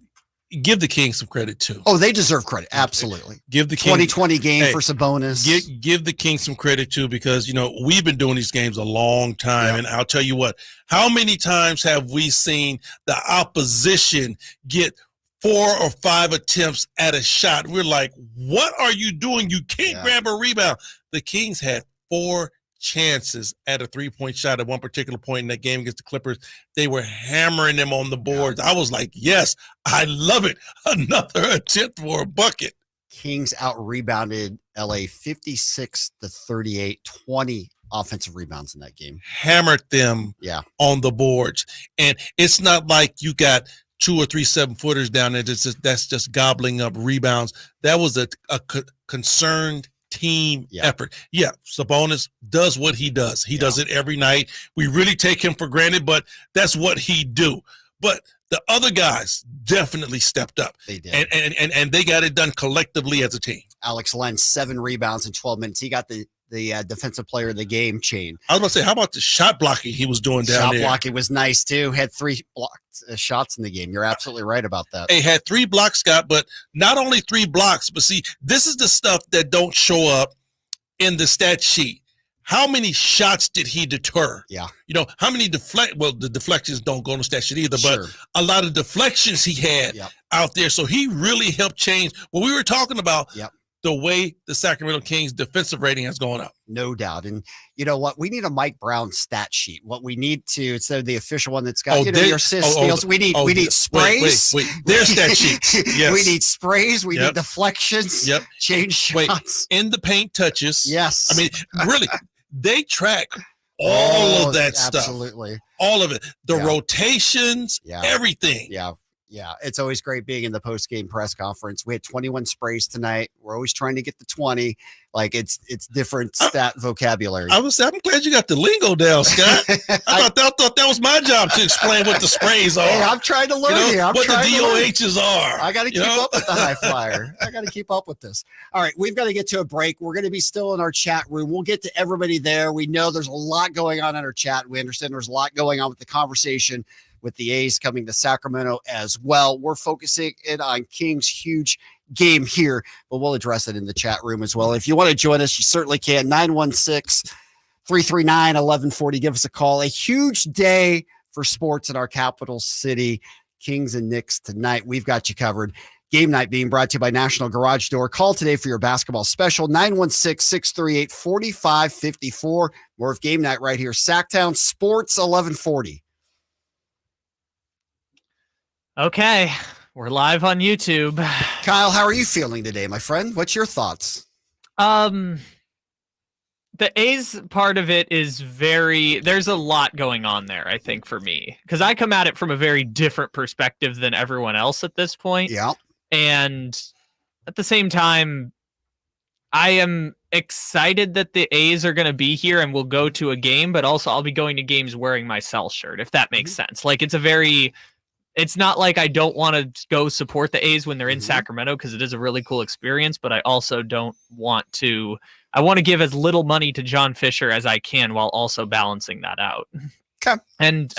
Speaker 18: give the Kings some credit too.
Speaker 26: Oh, they deserve credit. Absolutely.
Speaker 18: Give the Kings
Speaker 26: 2020 game for Sabonis.
Speaker 18: Give the Kings some credit too, because we've been doing these games a long time, and I'll tell you what, how many times have we seen the opposition get 4 or 5 attempts at a shot? We're like, what are you doing? You can't grab a rebound. The Kings had 4 chances at a 3-point shot at one particular point in that game against the Clippers. They were hammering them on the boards. I was like, yes, I love it. Another attempt for a bucket.
Speaker 26: Kings out-rebounded LA 56-38, 20 offensive rebounds in that game.
Speaker 18: Hammered them on the boards. And it's not like you got 2 or 3 7-footers down there that's just gobbling up rebounds. That was a concerned team effort. Yeah, Sabonis does what he does. He does it every night. We really take him for granted, but that's what he do. But the other guys definitely stepped up.
Speaker 26: They did.
Speaker 18: And they got it done collectively as a team.
Speaker 26: Alex Len, 7 rebounds in 12 minutes. He got the defensive player of the game chain.
Speaker 18: I was going to say, how about the shot blocking he was doing down there?
Speaker 26: Shot blocking was nice, too. Had 3 blocked shots in the game. You're absolutely right about that.
Speaker 18: Hey, had 3 blocks, Scott, but not only 3 blocks, but see, this is the stuff that don't show up in the stat sheet. How many shots did he deter?
Speaker 26: Yeah.
Speaker 18: How many the deflections don't go on the stat sheet either, but a lot of deflections he had out there. So he really helped change what we were talking about. The way the Sacramento Kings defensive rating has gone up.
Speaker 26: No doubt. And you know what? We need a Mike Brown stat sheet. What we need to, instead of the official one that's got, your assists, steals, we need sprays.
Speaker 18: Wait. Their stat sheets. Yes.
Speaker 26: We need sprays. We need deflections. Change shots.
Speaker 18: In the paint touches.
Speaker 26: Yes.
Speaker 18: I mean, really, they track all of that stuff.
Speaker 26: Absolutely.
Speaker 18: All of it. The rotations, everything.
Speaker 26: Yeah, it's always great being in the post-game press conference. We had 21 sprays tonight. We're always trying to get to 20. Like it's different stat vocabulary.
Speaker 18: I'm glad you got the lingo down, Scott. I thought that was my job to explain what the sprays are.
Speaker 26: Hey, I'm trying to learn here.
Speaker 18: What the DOHs are.
Speaker 26: I got to keep up with the high flyer. I got to keep up with this. All right, we've got to get to a break. We're going to be still in our chat room. We'll get to everybody there. We know there's a lot going on in our chat. We understand there's a lot going on with the conversation with the A's coming to Sacramento as well. We're focusing in on Kings' huge game here, but we'll address it in the chat room as well. If you want to join us, you certainly can. 916-339-1140. Give us a call. A huge day for sports in our capital city. Kings and Knicks tonight. We've got you covered. Game night being brought to you by National Garage Door. Call today for your basketball special, 916-638-4554. More of Game Night right here. Sactown Sports 1140.
Speaker 4: Okay, we're live on YouTube.
Speaker 26: Kyle, how are you feeling today, my friend? What's your thoughts?
Speaker 4: The A's part of it is there's a lot going on there, I think, for me. Because I come at it from a very different perspective than everyone else at this point.
Speaker 26: Yeah.
Speaker 4: And at the same time, I am excited that the A's are going to be here and we'll go to a game, but also I'll be going to games wearing my Cell shirt, if that makes sense. Like, it's not like I don't want to go support the A's when they're in Sacramento, because it is a really cool experience, but I also don't want to. I want to give as little money to John Fisher as I can while also balancing that out.
Speaker 26: Okay.
Speaker 4: And,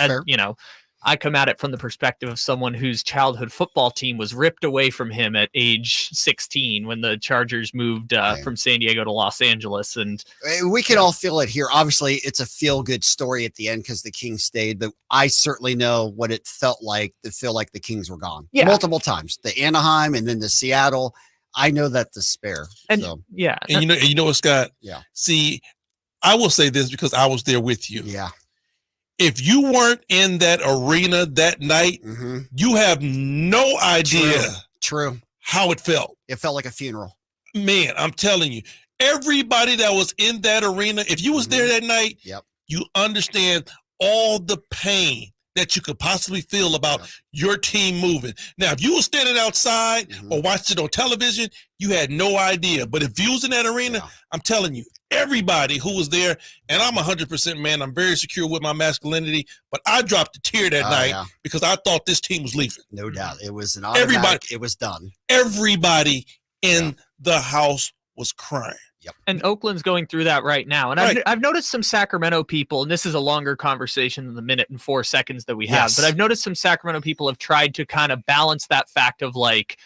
Speaker 4: I come at it from the perspective of someone whose childhood football team was ripped away from him at age 16 when the Chargers moved from San Diego to Los Angeles. And
Speaker 26: we can all feel it here. Obviously, it's a feel-good story at the end because the Kings stayed, but I certainly know what it felt like to feel like the Kings were gone multiple times. The Anaheim and then the Seattle. I know that despair.
Speaker 4: And
Speaker 18: you know what, Scott?
Speaker 26: Yeah.
Speaker 18: See, I will say this because I was there with you.
Speaker 26: Yeah.
Speaker 18: If you weren't in that arena that night, you have no idea
Speaker 26: True.
Speaker 18: how it felt.
Speaker 26: It felt like a funeral.
Speaker 18: Man, I'm telling you, everybody that was in that arena, if you was there that night, you understand all the pain that you could possibly feel about your team moving. Now, if you were standing outside or watched it on television, you had no idea. But if you was in that arena, I'm telling you, everybody who was there, and I'm 100% man, I'm very secure with my masculinity, but I dropped a tear that night because I thought this team was leaving.
Speaker 26: No doubt. It was an automatic. It was done.
Speaker 18: Everybody in the house was crying.
Speaker 4: And Oakland's going through that right now. And I've noticed some Sacramento people, and this is a longer conversation than the minute and 4 seconds that we have, but I've noticed some Sacramento people have tried to kind of balance that fact of like,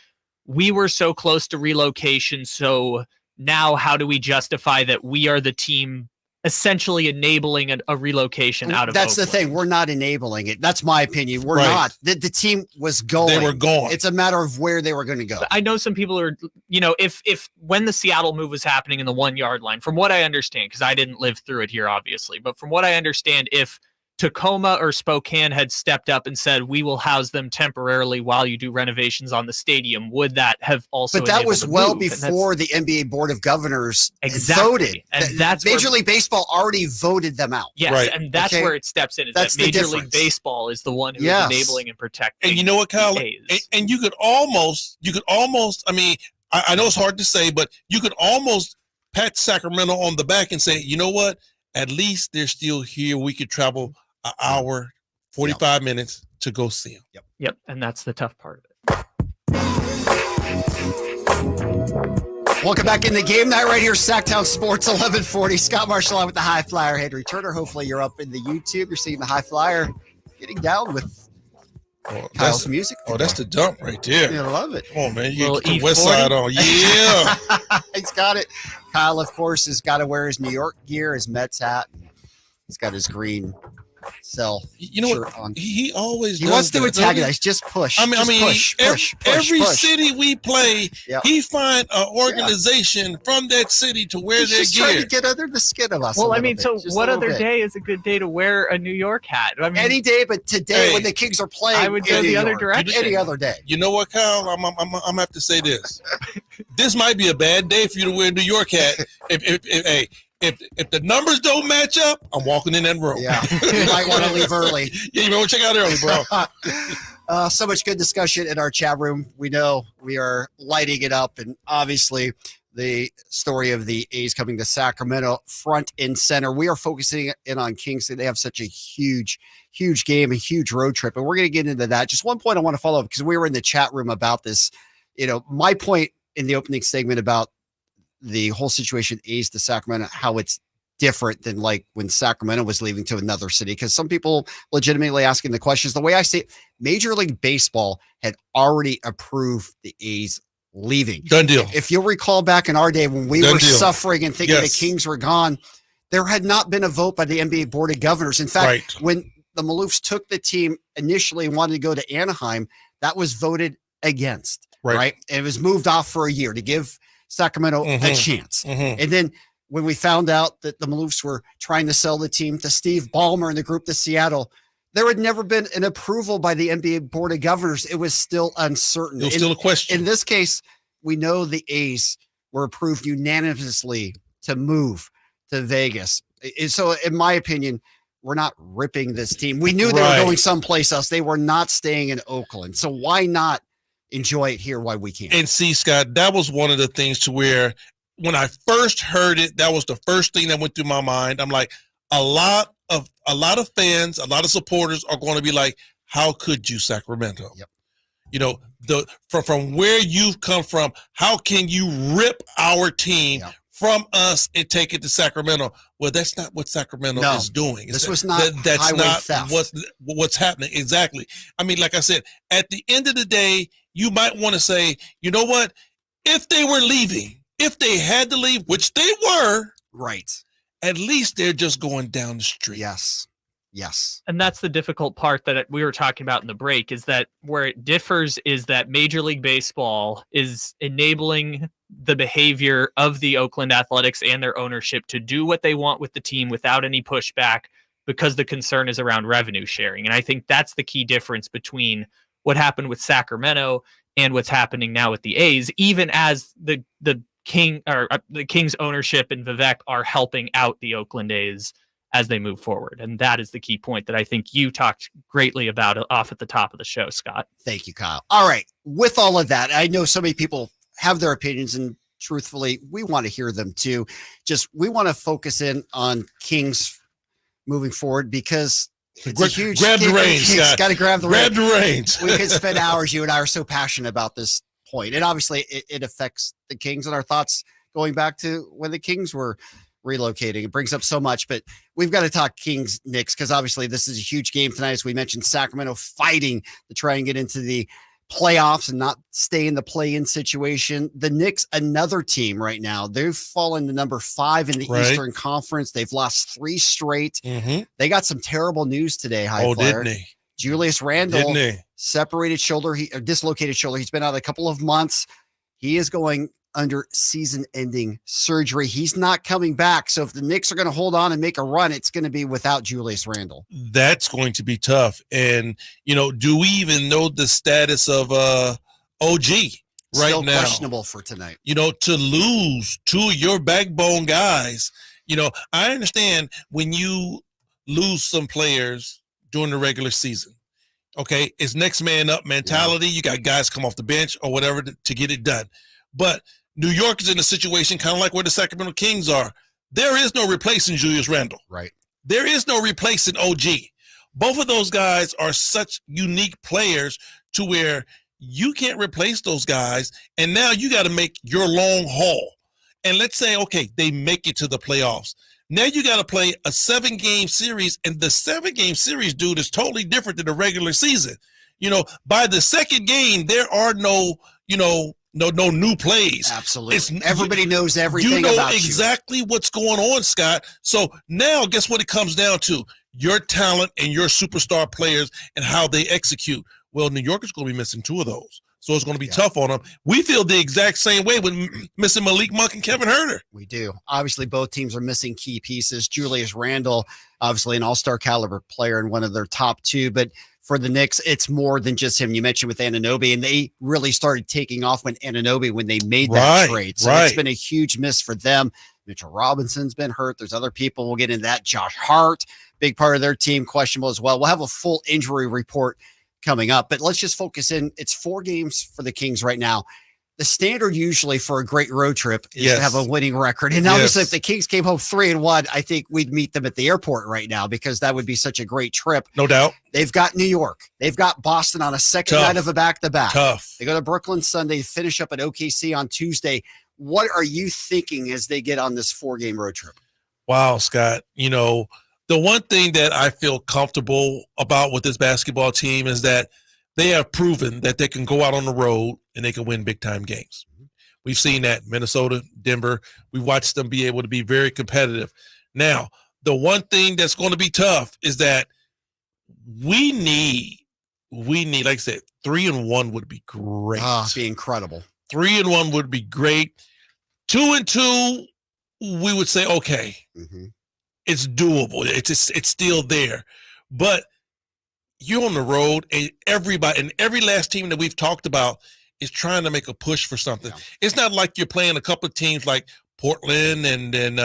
Speaker 4: we were so close to relocation, so now how do we justify that we are the team essentially enabling a relocation out of
Speaker 26: That's
Speaker 4: Oakland?
Speaker 26: the thing. We're not enabling it. That's my opinion. We're not. The team was going.
Speaker 18: They were going.
Speaker 26: It's a matter of where they were going to go.
Speaker 4: I know some people are, if when the Seattle move was happening in the 1 yard line, from what I understand, because I didn't live through it here, obviously, but from what I understand, if Tacoma or Spokane had stepped up and said, we will house them temporarily while you do renovations on the stadium, would that have also
Speaker 26: But that was
Speaker 4: enabled the
Speaker 26: well
Speaker 4: move?
Speaker 26: before the NBA Board of Governors
Speaker 4: Exactly.
Speaker 26: voted.
Speaker 4: And that's
Speaker 26: Major
Speaker 4: where-
Speaker 26: League Baseball already voted them out.
Speaker 4: Yes, and that's where it steps in. Is
Speaker 26: That's
Speaker 4: that
Speaker 26: the
Speaker 4: Major League
Speaker 26: difference.
Speaker 4: Baseball is the one who is
Speaker 26: Yes.
Speaker 4: enabling and protecting.
Speaker 18: And you know what, Kyle?
Speaker 4: the A's.
Speaker 18: And you could almost, I mean, I know it's hard to say, but you could almost pat Sacramento on the back and say, you know what? At least they're still here. We could travel an hour, 45 minutes to go see them.
Speaker 4: Yep, and that's the tough part of it.
Speaker 26: Welcome back in the game night right here, Sactown Sports 1140. Scott Marshall with the High Flyer head returner. Hopefully you're up in the YouTube. You're seeing the High Flyer getting down with Kyle's music.
Speaker 18: Oh, that's the dump right there.
Speaker 26: I love it.
Speaker 18: Come on, man. You
Speaker 4: Little
Speaker 18: get the West Side on. Yeah.
Speaker 26: He's got it. Kyle, of course, has got to wear his New York gear, his Mets hat. He's got his green cell shirt on.
Speaker 18: He always
Speaker 26: He wants to
Speaker 18: does that,
Speaker 26: antagonize. Just push.
Speaker 18: Every city we play,
Speaker 26: Yep.
Speaker 18: he find an organization from that city to wear
Speaker 26: He's
Speaker 18: their
Speaker 26: just trying
Speaker 18: gear.
Speaker 26: to get under the skin of us.
Speaker 4: Well,
Speaker 26: a
Speaker 4: I
Speaker 26: little
Speaker 4: mean,
Speaker 26: bit,
Speaker 4: so
Speaker 26: just a
Speaker 4: what
Speaker 26: little
Speaker 4: other
Speaker 26: bit.
Speaker 4: day is a good day to wear a New York hat? I mean,
Speaker 26: Any day, but today
Speaker 18: Hey,
Speaker 26: when the Kings are playing,
Speaker 4: I would go
Speaker 26: in
Speaker 4: the
Speaker 26: New
Speaker 4: other
Speaker 26: York.
Speaker 4: direction.
Speaker 26: Any other day.
Speaker 18: You know what, Kyle? I'm gonna have to say this. This might be a bad day for you to wear a New York hat. If the numbers don't match up, I'm walking in that room.
Speaker 26: Yeah, you might want to leave early.
Speaker 18: Yeah, you might want to check out early, bro.
Speaker 26: So much good discussion in our chat room. We know we are lighting it up, and obviously the story of the A's coming to Sacramento front and center. We are focusing in on Kings. They have such a huge game, a huge road trip, and we're going to get into that. Just one point I want to follow up because we were in the chat room about this. My point in the opening segment about the whole situation, A's to Sacramento, how it's different than like when Sacramento was leaving to another city. Because some people legitimately asking the questions. The way I see it, Major League Baseball had already approved the A's leaving.
Speaker 18: Done deal.
Speaker 26: If you'll recall back in our day when we
Speaker 18: Done
Speaker 26: were
Speaker 18: deal.
Speaker 26: suffering and thinking
Speaker 18: Yes.
Speaker 26: the Kings were gone, there had not been a vote by the NBA Board of Governors. In fact,
Speaker 18: Right.
Speaker 26: when the Maloofs took the team initially and wanted to go to Anaheim, that was voted against. Right. And it was moved off for a year to give Sacramento a chance. And then when we found out that the Maloofs were trying to sell the team to Steve Ballmer and the group to Seattle, there had never been an approval by the NBA Board of Governors. It was still uncertain.
Speaker 18: It was still a question.
Speaker 26: In this case, we know the A's were approved unanimously to move to Vegas. So in my opinion, we're not ripping this team. We knew they were going someplace else. They were not staying in Oakland. So why not enjoy it here while we can?
Speaker 18: And see, Scott, that was one of the things to where when I first heard it, that was the first thing that went through my mind. I'm like, a lot of fans, a lot of supporters are going to be like, how could you, Sacramento?
Speaker 26: Yep.
Speaker 18: From where you've come from, how can you rip our team from us and take it to Sacramento? Well, that's not what Sacramento is doing.
Speaker 26: This was not
Speaker 18: that's
Speaker 26: highway
Speaker 18: not
Speaker 26: theft.
Speaker 18: what's happening. Exactly. I mean, like I said, at the end of the day, you might want to say, you know what? If they were leaving, if they had to leave, which they were,
Speaker 26: right,
Speaker 18: at least they're just going down the street.
Speaker 26: Yes.
Speaker 4: And that's the difficult part that we were talking about in the break, is that where it differs is that Major League Baseball is enabling the behavior of the Oakland Athletics and their ownership to do what they want with the team without any pushback because the concern is around revenue sharing. And I think that's the key difference between what happened with Sacramento and what's happening now with the A's, even as the Kings ownership and Vivek are helping out the Oakland A's as they move forward. And that is the key point that I think you talked greatly about off at the top of the show, Scott.
Speaker 26: Thank you, Kyle. All right. With all of that, I know so many people have their opinions, and truthfully, we want to hear them too. We want to focus in on Kings moving forward because it's a huge
Speaker 18: grab the reins.
Speaker 26: Got to grab the
Speaker 18: reins.
Speaker 26: We could spend hours. You and I are so passionate about this point. And obviously it affects the Kings and our thoughts going back to when the Kings were relocating. It brings up so much, but we've got to talk Kings Knicks because obviously this is a huge game tonight. As we mentioned, Sacramento fighting to try and get into the playoffs and not stay in the play-in situation. The Knicks, another team right now, they've fallen to number 5 in the Eastern Conference. They've lost 3 straight. They got some terrible news today.
Speaker 18: Didn't they?
Speaker 26: Julius Randle, dislocated shoulder. He's been out a couple of months. He is going under season-ending surgery. He's not coming back. So if the Knicks are going to hold on and make a run, it's going to be without Julius Randle.
Speaker 18: That's going to be tough. And, do we even know the status of OG
Speaker 26: Still
Speaker 18: now?
Speaker 26: Questionable for tonight.
Speaker 18: To lose 2 of your backbone guys, I understand when you lose some players during the regular season. Okay, it's next man up mentality. You got guys come off the bench or whatever to get it done. But New York is in a situation kind of like where the Sacramento Kings are. There is no replacing Julius Randle.
Speaker 26: Right.
Speaker 18: There is no replacing OG. Both of those guys are such unique players to where you can't replace those guys. And now you got to make your long haul. And let's say, okay, they make it to the playoffs. Now you got to play a 7-game series, and the 7-game series, dude, is totally different than the regular season. By the second game, there are no new plays.
Speaker 26: Absolutely. Everybody knows everything
Speaker 18: you know
Speaker 26: about
Speaker 18: exactly what's going on, Scott. So now guess what it comes down to? Your talent and your superstar players and how they execute. Well, New York is going to be missing 2 of those. So it's going to be tough on them. We feel the exact same way with missing Malik Monk and Kevin Huerter.
Speaker 26: We do. Obviously, both teams are missing key pieces. Julius Randle, obviously an all-star caliber player and one of their top 2. But for the Knicks, it's more than just him. You mentioned with Anunoby, and they really started taking off when they made that trade. So it's been a huge miss for them. Mitchell Robinson's been hurt. There's other people. We'll get into that. Josh Hart, big part of their team, questionable as well. We'll have a full injury report coming up, but let's just focus in. It's 4 games for the Kings right now. The standard usually for a great road trip is to have a winning record. And obviously if the Kings came home 3-1, I think we'd meet them at the airport right now because that would be such a great trip.
Speaker 18: No doubt.
Speaker 26: They've got New York. They've got Boston on a second night of a back-to-back.
Speaker 18: Tough.
Speaker 26: They go to Brooklyn Sunday, finish up at OKC on Tuesday. What are you thinking as they get on this 4-game road trip?
Speaker 18: Wow, Scott. The one thing that I feel comfortable about with this basketball team is that they have proven that they can go out on the road and they can win big-time games. We've seen that Minnesota, Denver. We watched them be able to be very competitive. Now, the one thing that's going to be tough is that we need, like I said, 3-1 would be great.
Speaker 26: Be incredible.
Speaker 18: 3-1 would be great. 2-2, we would say, okay. It's doable. It's still there. But you're on the road, and everybody and every last team that we've talked about is trying to make a push for something. It's not like you're playing a couple of teams like Portland and then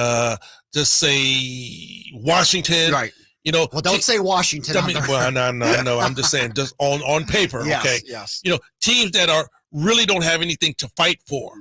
Speaker 18: just say Washington.
Speaker 26: Right. Well, don't say Washington.
Speaker 18: I know. I'm just saying, just on paper. Okay.
Speaker 26: Yes.
Speaker 18: Teams that really don't have anything to fight for.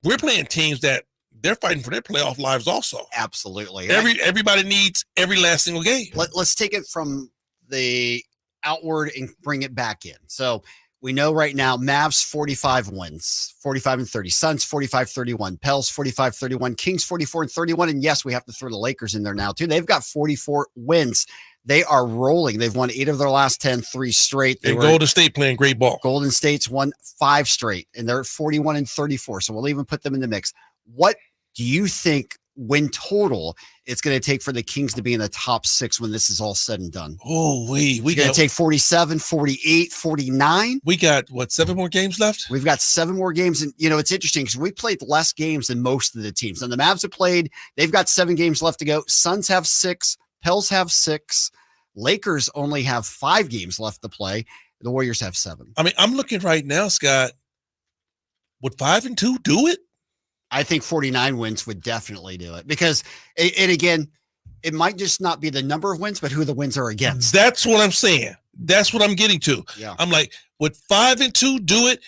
Speaker 18: We're playing teams that they're fighting for their playoff lives also.
Speaker 26: Absolutely.
Speaker 18: Everybody needs every last single game.
Speaker 26: Let's take it from the outward and bring it back in. So we know right now Mavs 45 wins, 45-30. Suns 45-31. Pels 45-31. Kings 44-31. And yes, we have to throw the Lakers in there now too. They've got 44 wins. They are rolling. They've won 8 of their last 10, 3 straight.
Speaker 18: And Golden State playing great ball.
Speaker 26: Golden State's won 5 straight, and they're at 41-34. So we'll even put them in the mix. What do you think win total it's going to take for the Kings to be in the top 6 when this is all said and done?
Speaker 18: Oh, we
Speaker 26: going to take 47, 48, 49.
Speaker 18: We got 7 more games left?
Speaker 26: We've got 7 more games. And it's interesting because we played less games than most of the teams. And the Mavs have played, they've got 7 games left to go. Suns have 6. Pels have 6. Lakers only have 5 games left to play. The Warriors have 7.
Speaker 18: I mean, I'm looking right now, Scott. Would 5-2 do it?
Speaker 26: I think 49 wins would definitely do it because, and again, it might just not be the number of wins, but who the wins are against.
Speaker 18: That's what I'm saying. That's what I'm getting to.
Speaker 26: Yeah.
Speaker 18: I'm like, would 5-2 do it?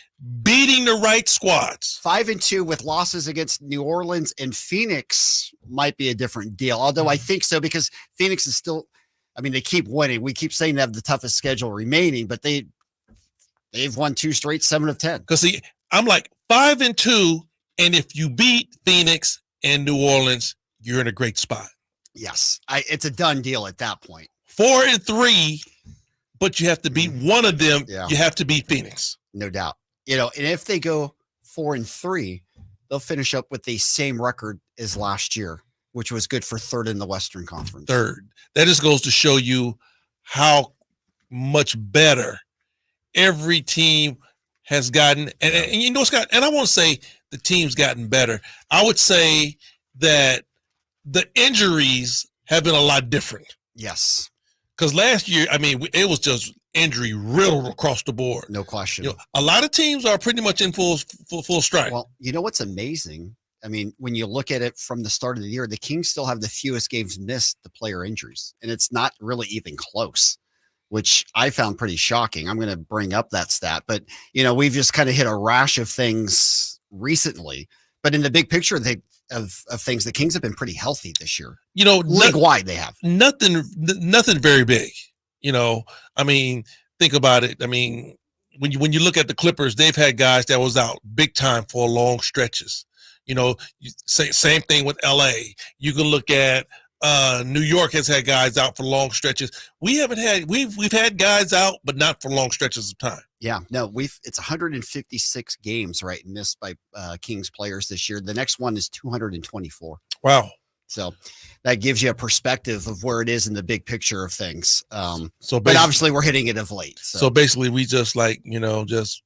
Speaker 18: Beating the right squads.
Speaker 26: 5-2 with losses against New Orleans and Phoenix might be a different deal. Although I think so because Phoenix is still, I mean, they keep winning. We keep saying they have the toughest schedule remaining, but they've won 2 straight, 7 of 10.
Speaker 18: Because see, I'm like 5-2, and if you beat Phoenix and New Orleans, you're in a great spot.
Speaker 26: Yes, it's a done deal at that point.
Speaker 18: 4-3, but you have to beat one of them.
Speaker 26: Yeah.
Speaker 18: You have to beat Phoenix.
Speaker 26: No doubt. You know, and if they go 4-3, they'll finish up with the same record as last year, which was good for 3rd in the Western Conference.
Speaker 18: 3rd. That just goes to show you how much better every team has gotten. And you know, Scott, and I won't say the team's gotten better. I would say that the injuries have been a lot different.
Speaker 26: Yes.
Speaker 18: Because last year, I mean, it was just injury riddled across the board.
Speaker 26: No question.
Speaker 18: You know, a lot of teams are pretty much in full stride.
Speaker 26: Well, you know what's amazing? I mean, when you look at it from the start of the year, the Kings still have the fewest games missed to player injuries, and it's not really even close, which I found pretty shocking. I'm going to bring up that stat, but you know, we've just kind of hit a rash of things recently, but in the big picture, of things, the Kings have been pretty healthy this year.
Speaker 18: You know,
Speaker 26: league wide, they have
Speaker 18: nothing very big. You know, I mean, think about it. I mean, when you look at the Clippers, they've had guys that was out big time for long stretches. You know, same thing with LA. You can look at New York has had guys out for long stretches. We've had guys out, but not for long stretches of time.
Speaker 26: Yeah, no, it's 156 games, right, missed by Kings players this year. The next one is 224.
Speaker 18: Wow.
Speaker 26: So that gives you a perspective of where it is in the big picture of things.
Speaker 18: But
Speaker 26: obviously we're hitting it of late.
Speaker 18: So basically we just just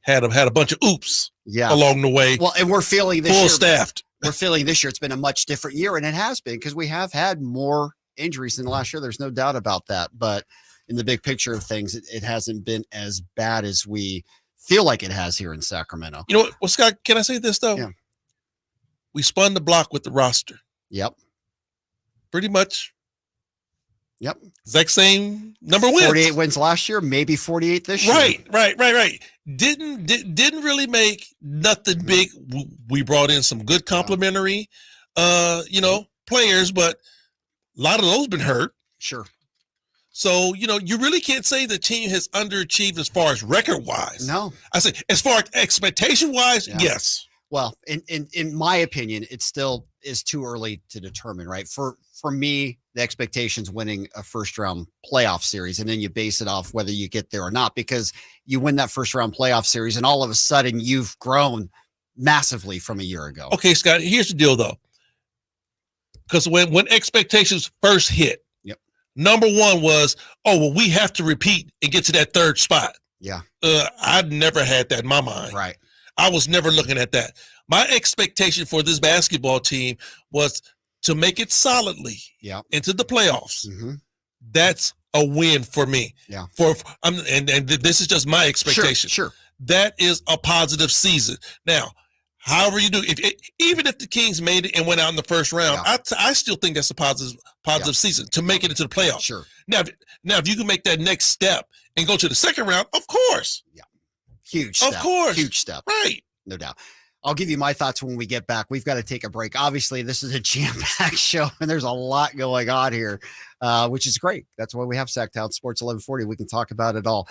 Speaker 18: had a bunch of oops along the way.
Speaker 26: Well, and we're feeling this
Speaker 18: full
Speaker 26: year,
Speaker 18: staffed.
Speaker 26: We're feeling this year it's been a much different year, and it has been because we have had more injuries than last year. There's no doubt about that. But in the big picture of things, it hasn't been as bad as we feel like it has here in Sacramento.
Speaker 18: You know what, Scott, can I say this though?
Speaker 26: Yeah.
Speaker 18: We spun the block with the roster.
Speaker 26: Yep.
Speaker 18: Pretty much.
Speaker 26: Yep.
Speaker 18: Exact same number of wins.
Speaker 26: 48 wins last year, maybe 48 this year.
Speaker 18: Right. Didn't really make nothing big. We brought in some good complimentary, players, but a lot of those been hurt.
Speaker 26: Sure.
Speaker 18: So, you really can't say the team has underachieved as far as record-wise.
Speaker 26: No.
Speaker 18: I say as far as expectation-wise, yes.
Speaker 26: Well, in my opinion, it still is too early to determine, right? For me, the expectation's winning a first-round playoff series, and then you base it off whether you get there or not, because you win that first-round playoff series, and all of a sudden you've grown massively from a year ago.
Speaker 18: Okay, Scott, here's the deal, though. Because when expectations first hit, number one was, we have to repeat and get to that 3rd spot.
Speaker 26: Yeah.
Speaker 18: I'd never had that in my mind.
Speaker 26: Right.
Speaker 18: I was never looking at that. My expectation for this basketball team was to make it solidly into the playoffs.
Speaker 26: Mm-hmm.
Speaker 18: That's a win for me.
Speaker 26: Yeah.
Speaker 18: And this is just my expectation.
Speaker 26: Sure.
Speaker 18: That is a positive season. Now, however you do, even if the Kings made it and went out in the first round, I still think that's a positive season to make it into the playoffs.
Speaker 26: Sure.
Speaker 18: Now, if you can make that next step and go to the 2nd round, of course.
Speaker 26: Yeah. Huge step.
Speaker 18: Of course.
Speaker 26: Huge step.
Speaker 18: Right.
Speaker 26: No doubt. I'll give you my thoughts when we get back. We've got to take a break. Obviously, this is a jam-packed show, and there's a lot going on here, which is great. That's why we have Sactown Sports 1140. We can talk about it all.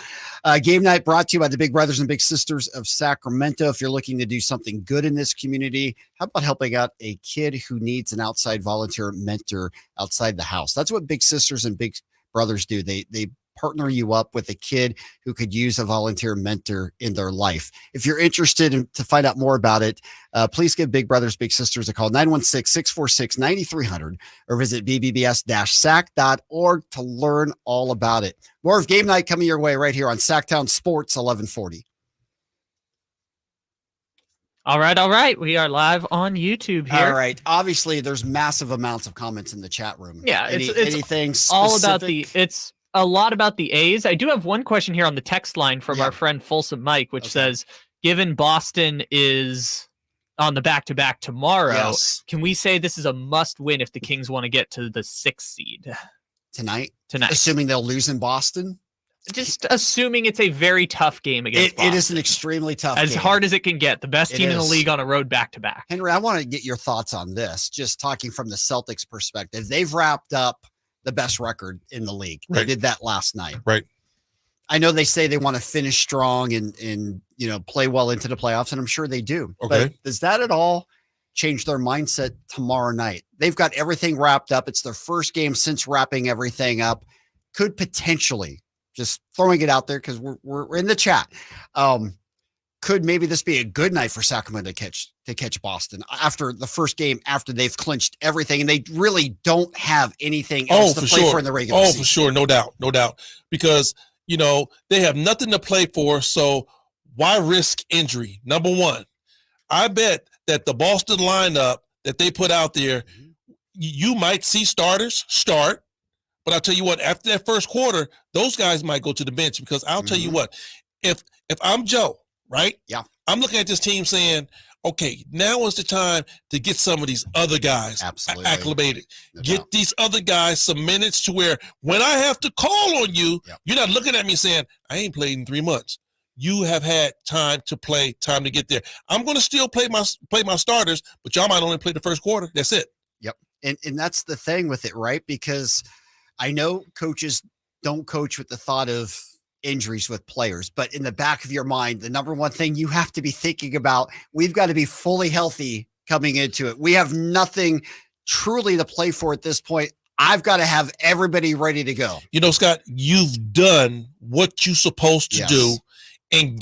Speaker 26: Game night brought to you by the Big Brothers and Big Sisters of Sacramento. If you're looking to do something good in this community, how about helping out a kid who needs an outside volunteer mentor outside the house? That's what Big Sisters and Big Brothers do. They partner you up with a kid who could use a volunteer mentor in their life. If you're interested to find out more about it, please give Big Brothers Big Sisters a call, 916-646-9300, or visit bbbs-sac.org to learn all about it. More of Game Night coming your way right here on Sactown Sports 1140.
Speaker 4: All right. We are live on YouTube here.
Speaker 26: All right. Obviously, there's massive amounts of comments in the chat room.
Speaker 4: Yeah, it's
Speaker 26: anything
Speaker 4: all about
Speaker 26: specific?
Speaker 4: it's a lot about the A's. I do have one question here on the text line from our friend Folsom Mike, which says, given Boston is on the back-to-back tomorrow, can we say this is a must-win if the Kings want to get to the 6th seed?
Speaker 26: Tonight?
Speaker 4: Tonight.
Speaker 26: Assuming they'll lose in Boston?
Speaker 4: Just assuming it's a very tough game against Boston.
Speaker 26: It is an extremely tough
Speaker 4: As
Speaker 26: game.
Speaker 4: hard as it can get. The best team in the league on a road back-to-back.
Speaker 26: Henry, I want to get your thoughts on this, just talking from the Celtics perspective. They've wrapped up the best record in the league. They did that last night.
Speaker 18: Right.
Speaker 26: I know they say they want to finish strong and play well into the playoffs, and I'm sure they do.
Speaker 18: Okay.
Speaker 26: But does that at all change their mindset tomorrow night? They've got everything wrapped up. It's their first game since wrapping everything up. Could potentially, just throwing it out there because we're in the chat, could maybe this be a good night for Sacramento to catch Boston after the first game, after they've clinched everything and they really don't have anything else to play for in the regular season?
Speaker 18: For sure. No doubt. Because, they have nothing to play for. So why risk injury? Number one, I bet that the Boston lineup that they put out there, you might see starters start. But I'll tell you what, after that first quarter, those guys might go to the bench because I'll tell you what, if I'm Joe, right?
Speaker 26: Yeah.
Speaker 18: I'm looking at this team saying, okay, now is the time to get some of these other guys acclimated. Get these other guys some minutes to where when I have to call on you, you're not looking at me saying, I ain't played in 3 months. You have had time to play, time to get there. I'm going to still play my starters, but y'all might only play the first quarter. That's it.
Speaker 26: Yep. And that's the thing with it, right? Because I know coaches don't coach with the thought of injuries with players, but in the back of your mind, the number one thing you have to be thinking about, we've got to be fully healthy coming into it. We have nothing truly to play for at this point. I've got to have everybody ready to go.
Speaker 18: Scott, you've done what you're supposed to do and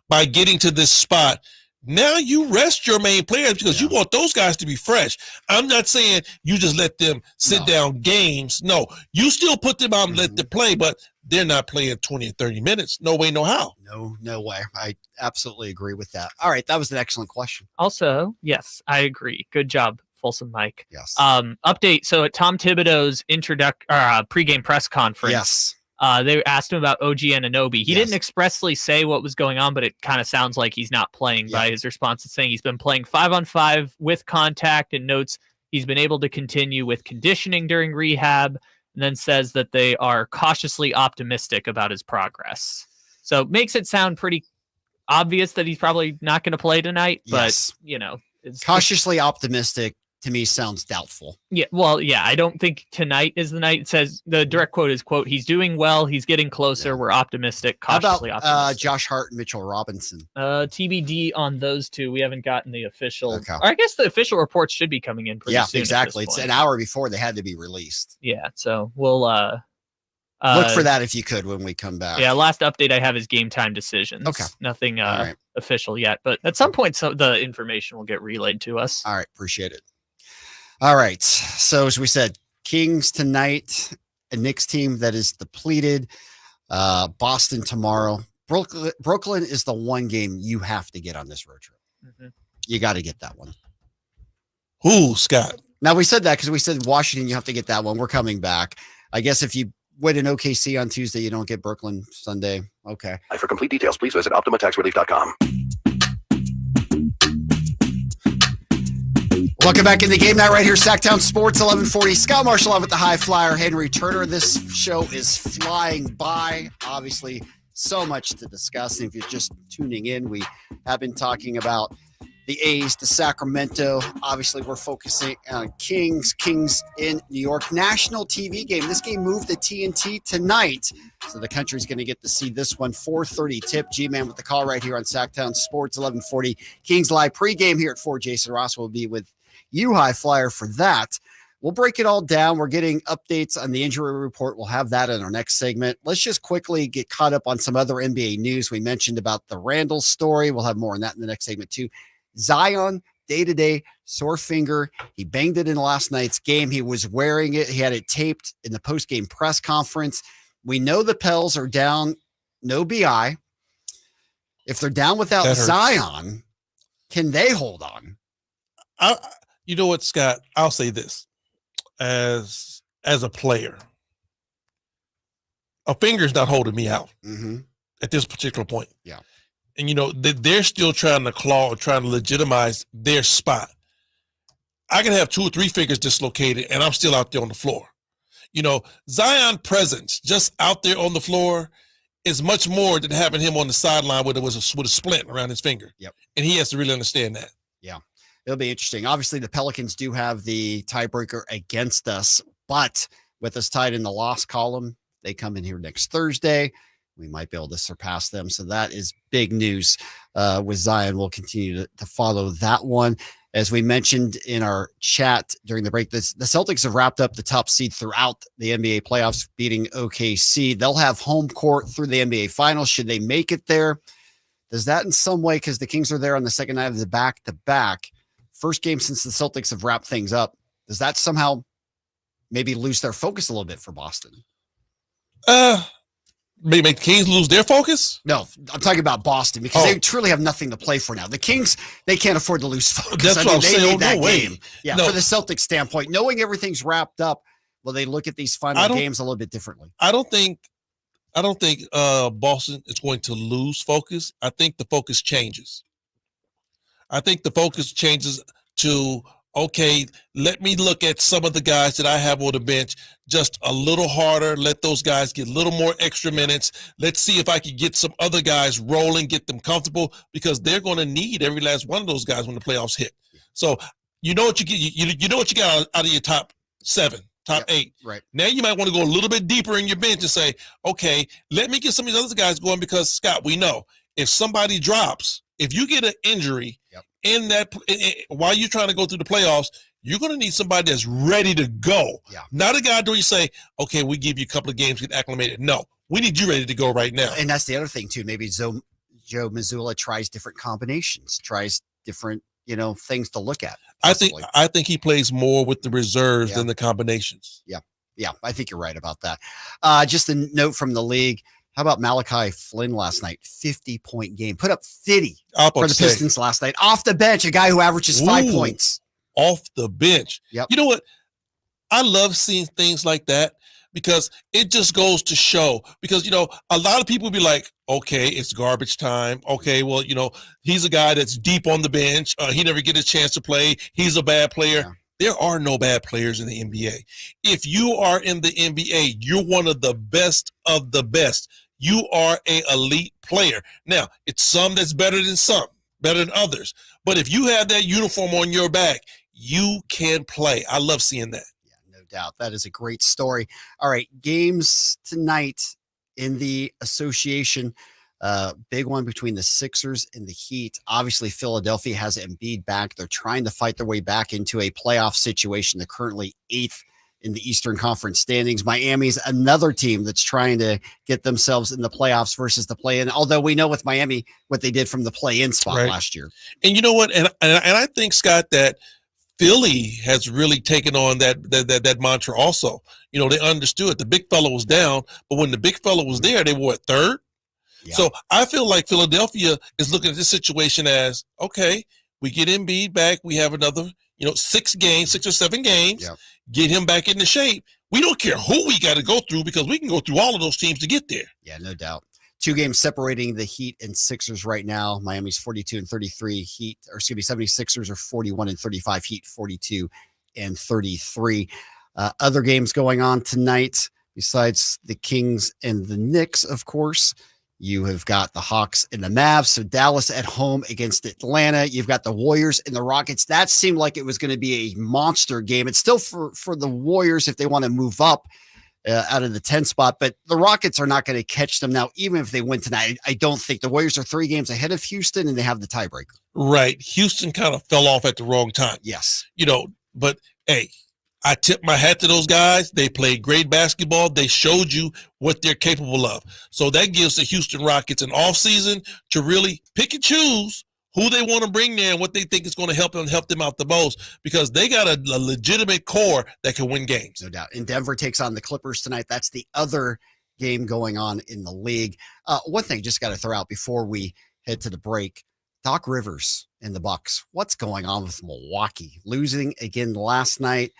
Speaker 18: by getting to this spot. Now you rest your main players because you want those guys to be fresh. I'm not saying you just let them sit down games. No, you still put them out and let them play, but they're not playing 20 or 30 minutes. No way, no how.
Speaker 26: No way. I absolutely agree with that. All right. That was an excellent question.
Speaker 4: Also, yes, I agree. Good job, Folsom Mike.
Speaker 26: Yes.
Speaker 4: Update. So at Tom Thibodeau's pregame press conference, they asked him about OG Anunoby. He didn't expressly say what was going on, but it kind of sounds like he's not playing by his response to saying he's been playing 5-on-5 with contact, and notes he's been able to continue with conditioning during rehab, and then says that they are cautiously optimistic about his progress. So it makes it sound pretty obvious that he's probably not going to play tonight, but it's
Speaker 26: cautiously optimistic. To me, sounds doubtful.
Speaker 4: Yeah, well, I don't think tonight is the night. It says, the direct quote is, quote, he's doing well, he's getting closer, we're optimistic, cautiously optimistic.
Speaker 26: Josh Hart and Mitchell Robinson?
Speaker 4: TBD on those two. We haven't gotten the official, or I guess the official reports should be coming in pretty soon.
Speaker 26: Exactly. It's an hour before they had to be released.
Speaker 4: Yeah, so we'll
Speaker 26: look for that if you could when we come back.
Speaker 4: Yeah, last update I have is game time decisions.
Speaker 26: Okay.
Speaker 4: Nothing official yet, but at some point the information will get relayed to us.
Speaker 26: All right, appreciate it. All right. So as we said, Kings tonight, a Knicks team that is depleted. Boston tomorrow. Brooklyn is the one game you have to get on this road trip. You got to get that one.
Speaker 18: Ooh, Scott.
Speaker 26: Now we said that because we said Washington, you have to get that one. We're coming back. I guess if you win in OKC on Tuesday, you don't get Brooklyn Sunday. Okay.
Speaker 22: For complete details, please visit OptimaTaxRelief.com.
Speaker 26: Welcome back in the game night right here, Sactown Sports 1140. Scott Marshall on with the high flyer, Henry Turner. This show is flying by. Obviously, so much to discuss. And if you're just tuning in, we have been talking about the A's to Sacramento. Obviously, we're focusing on Kings in New York. National TV game. This game moved to TNT tonight. So the country's going to get to see this one. 4:30 tip. G-Man with the call right here on Sactown Sports 1140. Kings live pregame here at 4. Jason Ross will be with you, high flyer, for that. We'll break it all down. We're getting updates on the injury report. We'll have that in our next segment. Let's just quickly get caught up on some other NBA news. We mentioned about the Randall story. We'll have more on that in the next segment too. Zion, day-to-day, sore finger. He banged it in last night's game. He was wearing it. He had it taped in the post-game press conference. We know the Pels are down, no BI. If they're down without Zion, Can they hold on?
Speaker 18: You know what, Scott? I'll say this. As a player, a finger's not holding me out at this particular point.
Speaker 26: Yeah.
Speaker 18: And, they're still trying to claw, trying to legitimize their spot. I can have 2 or 3 fingers dislocated, and I'm still out there on the floor. Zion presence just out there on the floor is much more than having him on the sideline with a splint around his finger.
Speaker 26: Yep.
Speaker 18: And he has to really understand that.
Speaker 26: Yeah. It'll be interesting. Obviously, the Pelicans do have the tiebreaker against us, but with us tied in the loss column, they come in here next Thursday. We might be able to surpass them. So that is big news with Zion. We'll continue to follow that one. As we mentioned in our chat during the break, the Celtics have wrapped up the top seed throughout the NBA playoffs, beating OKC. They'll have home court through the NBA Finals should they make it there. Does that in some way, because the Kings are there on the second night of the back-to-back, first game since the Celtics have wrapped things up, does that somehow maybe lose their focus a little bit for Boston?
Speaker 18: Maybe make the Kings lose their focus?
Speaker 26: No, I'm talking about Boston because they truly have nothing to play for now. The Kings, they can't afford to lose focus.
Speaker 18: That's what I'm
Speaker 26: they
Speaker 18: saying.
Speaker 26: need that
Speaker 18: No way.
Speaker 26: game. Yeah,
Speaker 18: No.
Speaker 26: for the Celtics standpoint, knowing everything's wrapped up, will they look at these final games a little bit differently?
Speaker 18: I don't think Boston is going to lose focus. I think the focus changes. I think the focus changes to, okay, let me look at some of the guys that I have on the bench just a little harder. Let those guys get a little more extra minutes. Let's see if I can get some other guys rolling, get them comfortable, because they're going to need every last one of those guys when the playoffs hit. So you know what you get. You know what you got out of your top 7, top 8.
Speaker 26: Right.
Speaker 18: Now you might want to go a little bit deeper in your bench and say, okay, let me get some of these other guys going, because Scott, we know if somebody drops, if you get an injury in that while you're trying to go through the playoffs, you're going to need somebody that's ready to go.
Speaker 26: Yeah.
Speaker 18: Not a guy where you say, okay, we give you a couple of games, get acclimated. No, we need you ready to go right now.
Speaker 26: And that's the other thing too. Maybe Joe Mazzulla tries different combinations, tries different, things to look at. Possibly.
Speaker 18: I think he plays more with the reserves than the combinations.
Speaker 26: Yeah. Yeah. I think you're right about that. Just a note from the league. How about Malachi Flynn last night? 50-point game. Put up 50 for the Pistons last night. Off the bench, a guy who averages 5 points.
Speaker 18: Off the bench.
Speaker 26: Yep.
Speaker 18: You know what? I love seeing things like that because it just goes to show. Because, a lot of people be like, okay, it's garbage time. Okay, well, he's a guy that's deep on the bench. He never get a chance to play. He's a bad player. Yeah. There are no bad players in the NBA. If you are in the NBA, you're one of the best of the best. You are an elite player. Now, it's some that's better than some, better than others. But if you have that uniform on your back, you can play. I love seeing that.
Speaker 26: Yeah, no doubt. That is a great story. All right, games tonight in the association. Big one between the Sixers and the Heat. Obviously, Philadelphia has Embiid back. They're trying to fight their way back into a playoff situation. They're currently 8th in the Eastern Conference standings. Miami's another team that's trying to get themselves in the playoffs versus the play-in. Although we know with Miami what they did from the play-in spot last year.
Speaker 18: And you know what? And I think, Scott, that Philly has really taken on that mantra also. They understood the big fella was down, but when the big fella was there, they were at 3rd. Yeah. So I feel like Philadelphia is looking at this situation as, okay, we get Embiid back. We have another, 6 or 7 games. Yep. Get him back into shape. We don't care who we got to go through because we can go through all of those teams to get there.
Speaker 26: Yeah, no doubt. 2 games separating the Heat and Sixers right now. Miami's 42-33. 76ers are 41-35. Heat 42-33. Other games going on tonight besides the Kings and the Knicks, of course. You have got the Hawks and the Mavs. So Dallas at home against Atlanta. You've got the Warriors and the Rockets. That seemed like it was going to be a monster game. It's still for the Warriors if they want to move up out of the 10 spot, but the Rockets are not going to catch them now, even if they win tonight. I don't think the Warriors are 3 games ahead of Houston and they have the tiebreaker.
Speaker 18: Right. Houston kind of fell off at the wrong time.
Speaker 26: Yes.
Speaker 18: But hey, I tip my hat to those guys. They played great basketball. They showed you what they're capable of. So that gives the Houston Rockets an offseason to really pick and choose who they want to bring there and what they think is going to help them out the most, because they got a legitimate core that can win games.
Speaker 26: No doubt. And Denver takes on the Clippers tonight. That's the other game going on in the league. One thing just got to throw out before we head to the break. Doc Rivers and the Bucks. What's going on with Milwaukee? Losing again last night.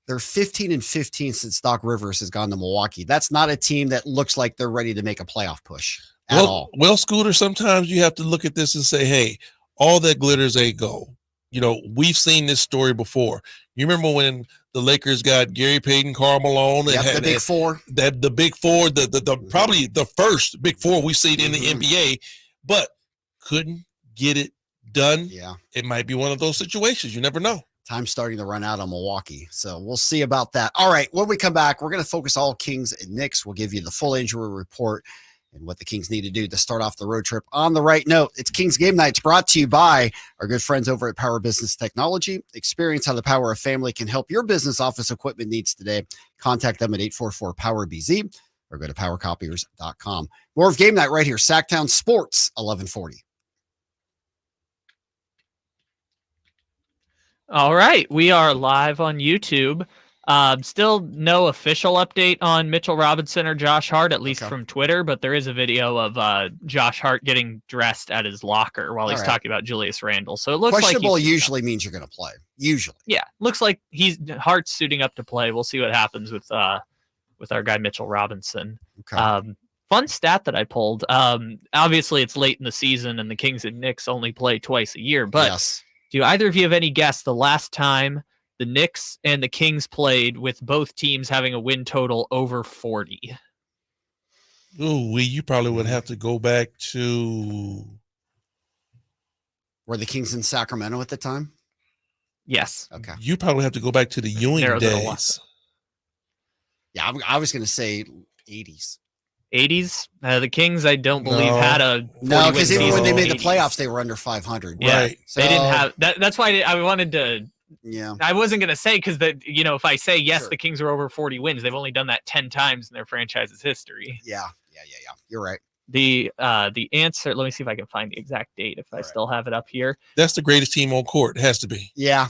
Speaker 26: They're 15-15 since Doc Rivers has gone to Milwaukee. That's not a team that looks like they're ready to make a playoff push at all.
Speaker 18: Well, Scooter, sometimes you have to look at this and say, hey, all that glitters ain't gold. You know, we've seen this story before. You remember when the Lakers got Gary Payton, Karl Malone, and
Speaker 26: the Big Four.
Speaker 18: The Big Four, the probably the first Big Four we've seen in the NBA, but couldn't get it done.
Speaker 26: Yeah.
Speaker 18: It might be one of those situations. You never know.
Speaker 26: Time's starting to run out on Milwaukee. So we'll see about that. All right. When we come back, we're going to focus all Kings and Knicks. We'll give you the full injury report and what the Kings need to do to start off the road trip on the right note. It's Kings Game Nights, brought to you by our good friends over at Power Business Technology. Experience how the power of family can help your business office equipment needs today. Contact them at 844-POWER-BZ or go to powercopiers.com. More of Game Night right here, Sactown Sports 1140.
Speaker 4: All right, we are live on YouTube. Still no official update on Mitchell Robinson or Josh Hart, at least from Twitter, but there is a video of Josh Hart getting dressed at his locker while he's talking about Julius Randle. So it looks
Speaker 26: questionable
Speaker 4: like
Speaker 26: usually means you're going to play. Usually.
Speaker 4: Yeah, looks like Hart's suiting up to play. We'll see what happens with our guy Mitchell Robinson.
Speaker 26: Okay.
Speaker 4: Fun stat that I pulled. Obviously, it's late in the season, and the Kings and Knicks only play twice a year, but do either of you have any guess the last time the Knicks and the Kings played with both teams having a win total over 40?
Speaker 18: Ooh, you probably would have to go back to...
Speaker 26: Were the Kings in Sacramento at the time?
Speaker 4: Yes.
Speaker 26: Okay.
Speaker 18: You probably have to go back to the Ewing days.
Speaker 26: Yeah, I was going to say 80s.
Speaker 4: 80s? The Kings, I don't believe, had a...
Speaker 26: No, because even when they made the playoffs, they were under 500.
Speaker 4: Yeah,
Speaker 26: Right. So,
Speaker 4: they didn't have... That's why I wanted to...
Speaker 26: Yeah.
Speaker 4: I wasn't going to say because if I say yes, the Kings are over 40 wins. They've only done that 10 times in their franchise's history.
Speaker 26: Yeah. You're right.
Speaker 4: The answer, let me see if I can find the exact date if I still have it up here.
Speaker 18: That's the greatest team on court. It has to be.
Speaker 26: Yeah.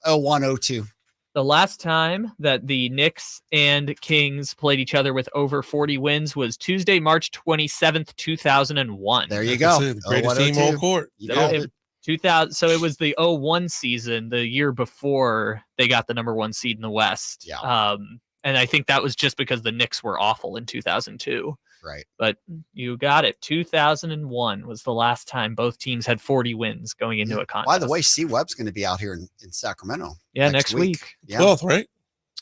Speaker 26: 01-02.
Speaker 4: The last time that the Knicks and Kings played each other with over 40 wins was Tuesday, March 27th, 2001.
Speaker 26: There you go.
Speaker 18: The greatest team on court.
Speaker 26: You called it.
Speaker 4: 2000. So it was the 01 season, the year before they got the number one seed in the West.
Speaker 26: Yeah.
Speaker 4: And I think that was just because the Knicks were awful in 2002.
Speaker 26: Right.
Speaker 4: But you got it. 2001 was the last time both teams had 40 wins going into a contest.
Speaker 26: By the way, C. Webb's going to be out here in Sacramento.
Speaker 4: Yeah, next week.
Speaker 26: Yeah.
Speaker 18: 12th, right?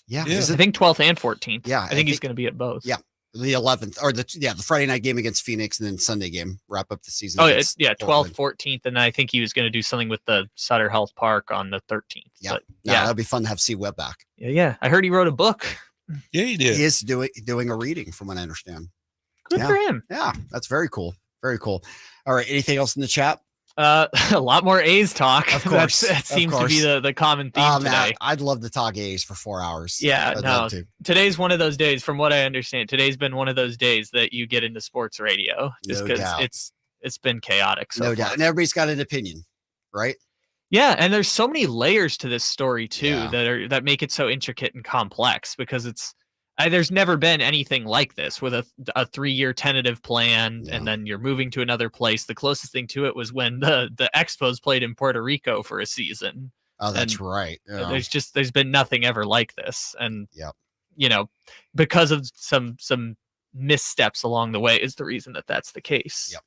Speaker 26: Yeah.
Speaker 4: I think 12th and 14th.
Speaker 26: Yeah.
Speaker 4: I think he's going to be at both.
Speaker 26: Yeah. The 11th or the Friday night game against Phoenix and then Sunday game, wrap up the season.
Speaker 4: Oh, 12th, 14th. And I think he was going to do something with the Sutter Health Park on the 13th.
Speaker 26: Yeah.
Speaker 4: But,
Speaker 26: that'd be fun to have C. Webb back.
Speaker 4: Yeah. I heard he wrote a book.
Speaker 18: Yeah, he did.
Speaker 26: He is doing a reading from what I understand.
Speaker 4: Good for him.
Speaker 26: Yeah. That's very cool. Very cool. All right. Anything else in the chat?
Speaker 4: A lot more A's talk.
Speaker 26: Of course.
Speaker 4: That seems to be the common theme today.
Speaker 26: I'd love to talk A's for 4 hours.
Speaker 4: Yeah,
Speaker 26: I'd
Speaker 4: no.
Speaker 26: love to.
Speaker 4: Today's one of those days, from what I understand. Today's been one of those days that you get into sports radio, just because it's been chaotic.
Speaker 26: No doubt, and everybody's got an opinion, right?
Speaker 4: Yeah, and there's so many layers to this story too that make it so intricate and complex because there's never been anything like this with a 3-year tentative plan and then you're moving to another place. The closest thing to it was when the Expos played in Puerto Rico for a season.
Speaker 26: Oh, that's right. Yeah.
Speaker 4: There's been nothing ever like this. And because of some missteps along the way is the reason that's the case.
Speaker 26: Yep.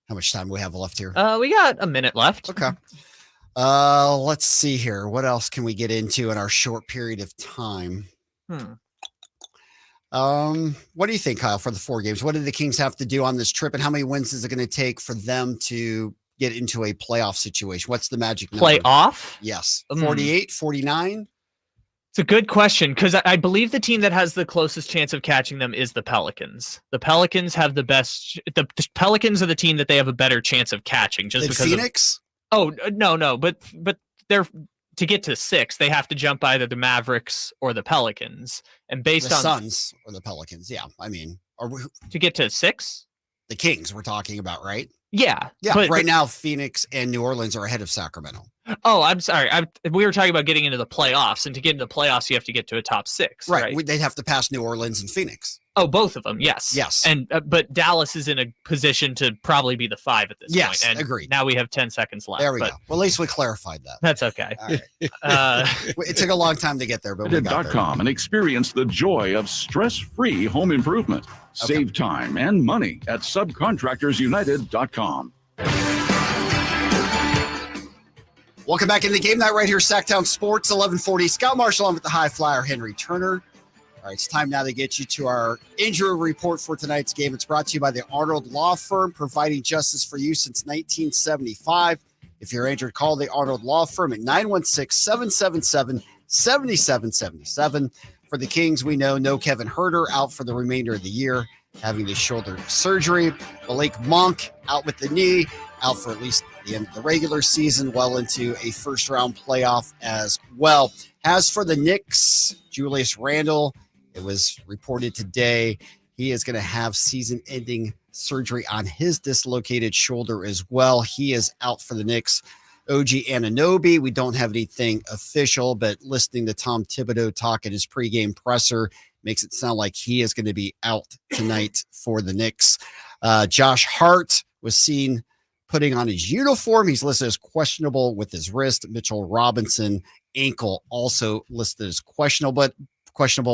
Speaker 26: How much time do we have left here?
Speaker 4: We got a minute left.
Speaker 26: Okay. Let's see here. What else can we get into in our short period of time? What do you think, Kyle, for the 4 games? What do the Kings have to do on this trip, and how many wins is it going to take for them to get into a playoff situation? What's the magic number?
Speaker 4: Playoff?
Speaker 26: Yes. 48, 49?
Speaker 4: It's a good question because I believe the team that has the closest chance of catching them is the Pelicans. The Pelicans have the best. The Pelicans are the team that they have a better chance of catching just because
Speaker 26: Phoenix?
Speaker 4: No, but they're to get to 6, they have to jump either the Mavericks or the Pelicans. And based
Speaker 26: the
Speaker 4: on
Speaker 26: Suns or the Pelicans, yeah. I mean,
Speaker 4: to get to 6,
Speaker 26: the Kings we're talking about, right?
Speaker 4: Yeah.
Speaker 26: Yeah. Right now, Phoenix and New Orleans are ahead of Sacramento.
Speaker 4: Oh, I'm sorry. We were talking about getting into the playoffs, and to get into the playoffs, you have to get to a top 6.
Speaker 26: Right. They'd have to pass New Orleans and Phoenix.
Speaker 4: Oh, both of them, yes.
Speaker 26: Yes.
Speaker 4: And but Dallas is in a position to probably be the 5 at this
Speaker 26: Yes,
Speaker 4: point. And
Speaker 26: agreed.
Speaker 4: now we have 10 seconds left.
Speaker 26: There we
Speaker 4: but
Speaker 26: go. Well, at least we clarified that.
Speaker 4: That's okay.
Speaker 26: All right. It took a long time to get there, but we got there.
Speaker 5: .com and experience the joy of stress-free home improvement. Save time and money at subcontractorsunited.com.
Speaker 26: Welcome back into Game Night right here, Sactown Sports, 1140. Scott Marshall on with the high flyer, Henry Turner. All right, it's time now to get you to our injury report for tonight's game. It's brought to you by the Arnold Law Firm, providing justice for you since 1975. If you're injured, call the Arnold Law Firm at 916-777-7777. For the Kings, we know no Kevin Huerter, out for the remainder of the year, having the shoulder surgery. Malik Monk out with the knee, out for at least the end of the regular season, well into a first-round playoff as well. As for the Knicks, Julius Randle, it was reported today he is going to have season-ending surgery on his dislocated shoulder as well. He is out for the Knicks. OG Anunoby, we don't have anything official, but listening to Tom Thibodeau talk at his pregame presser makes it sound like he is going to be out tonight for the Knicks. Josh Hart was seen putting on his uniform. He's listed as questionable with his wrist. Mitchell Robinson, ankle, also listed as questionable,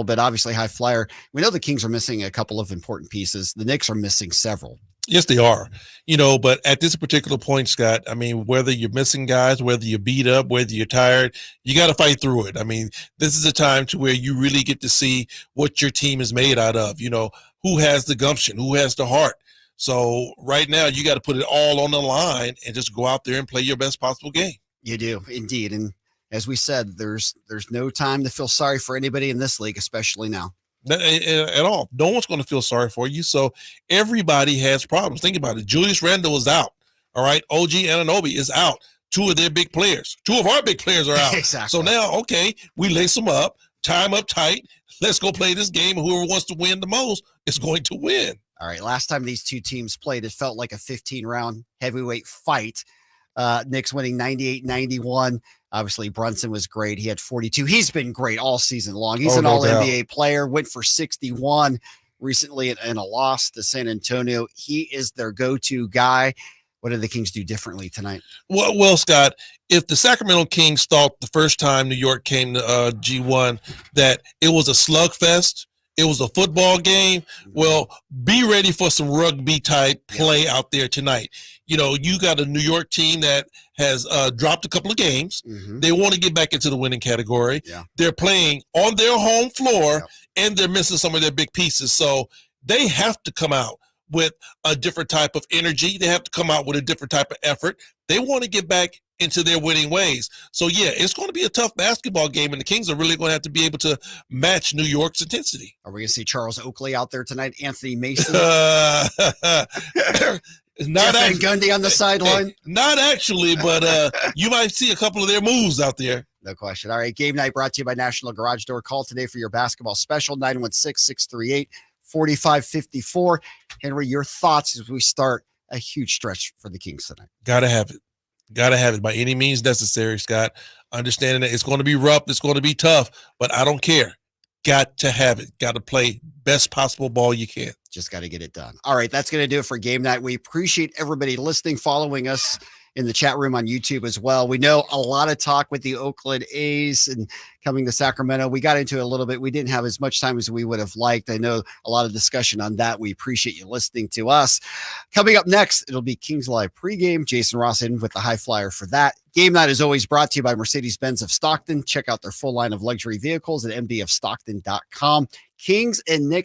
Speaker 26: but obviously high flyer. We know the Kings are missing a couple of important pieces. The Knicks are missing several.
Speaker 18: Yes, they are. But at this particular point, Scott, I mean, whether you're missing guys, whether you're beat up, whether you're tired, you got to fight through it. I mean, this is a time to where you really get to see what your team is made out of. Who has the gumption, who has the heart. So right now you got to put it all on the line and just go out there and play your best possible game.
Speaker 26: You do indeed. And as we said, there's no time to feel sorry for anybody in this league, especially now.
Speaker 18: At all. No one's going to feel sorry for you. So everybody has problems. Think about it. Julius Randle is out. All right. OG Anunoby is out. 2 of their big players. 2 of our big players are out.
Speaker 26: Exactly.
Speaker 18: So now, okay, we lace them up, tie them up tight. Let's go play this game. Whoever wants to win the most is going to win.
Speaker 26: All right. Last time these two teams played, it felt like a 15-round heavyweight fight. Knicks winning 98-91. Obviously, Brunson was great. He had 42. He's been great all season long. He's an all-NBA player. Went for 61 recently in a loss to San Antonio. He is their go-to guy. What did the Kings do differently tonight?
Speaker 18: Well, Scott, if the Sacramento Kings thought the first time New York came to G1 that it was a slugfest, it was a football game, well, be ready for some rugby-type play out there tonight. You got a New York team that has dropped a couple of games.
Speaker 26: Mm-hmm.
Speaker 18: They want to get back into the winning category.
Speaker 26: Yeah.
Speaker 18: They're playing on their home floor, and they're missing some of their big pieces. So they have to come out with a different type of energy. They have to come out with a different type of effort. They want to get back into their winning ways. So, yeah, it's going to be a tough basketball game, and the Kings are really going to have to be able to match New York's intensity.
Speaker 26: Are we going to see Charles Oakley out there tonight? Anthony Mason?
Speaker 18: Not
Speaker 26: Jeff Van Gundy on the sideline?
Speaker 18: Not actually, but you might see a couple of their moves out there.
Speaker 26: No question. All right, Game Night brought to you by National Garage Door. Call today for your basketball special, 916-638-4554. Henry, your thoughts as we start a huge stretch for the Kings tonight?
Speaker 18: Got to have it. Got to have it by any means necessary, Scott. Understanding that it's going to be rough, it's going to be tough, but I don't care. Got to have it. Got to play best possible ball you can.
Speaker 26: Just got to get it done. All right, that's going to do it for Game Night. We appreciate everybody listening, following us in the chat room on YouTube as well. We know a lot of talk with the Oakland A's and coming to Sacramento. We got into it a little bit. We didn't have as much time as we would have liked. I know a lot of discussion on that. We appreciate you listening to us. Coming up next, it'll be Kings Live pregame. Jason Ross in with the high flyer for that. Game Night is always brought to you by Mercedes-Benz of Stockton. Check out their full line of luxury vehicles at mbofstockton.com. Kings and Knicks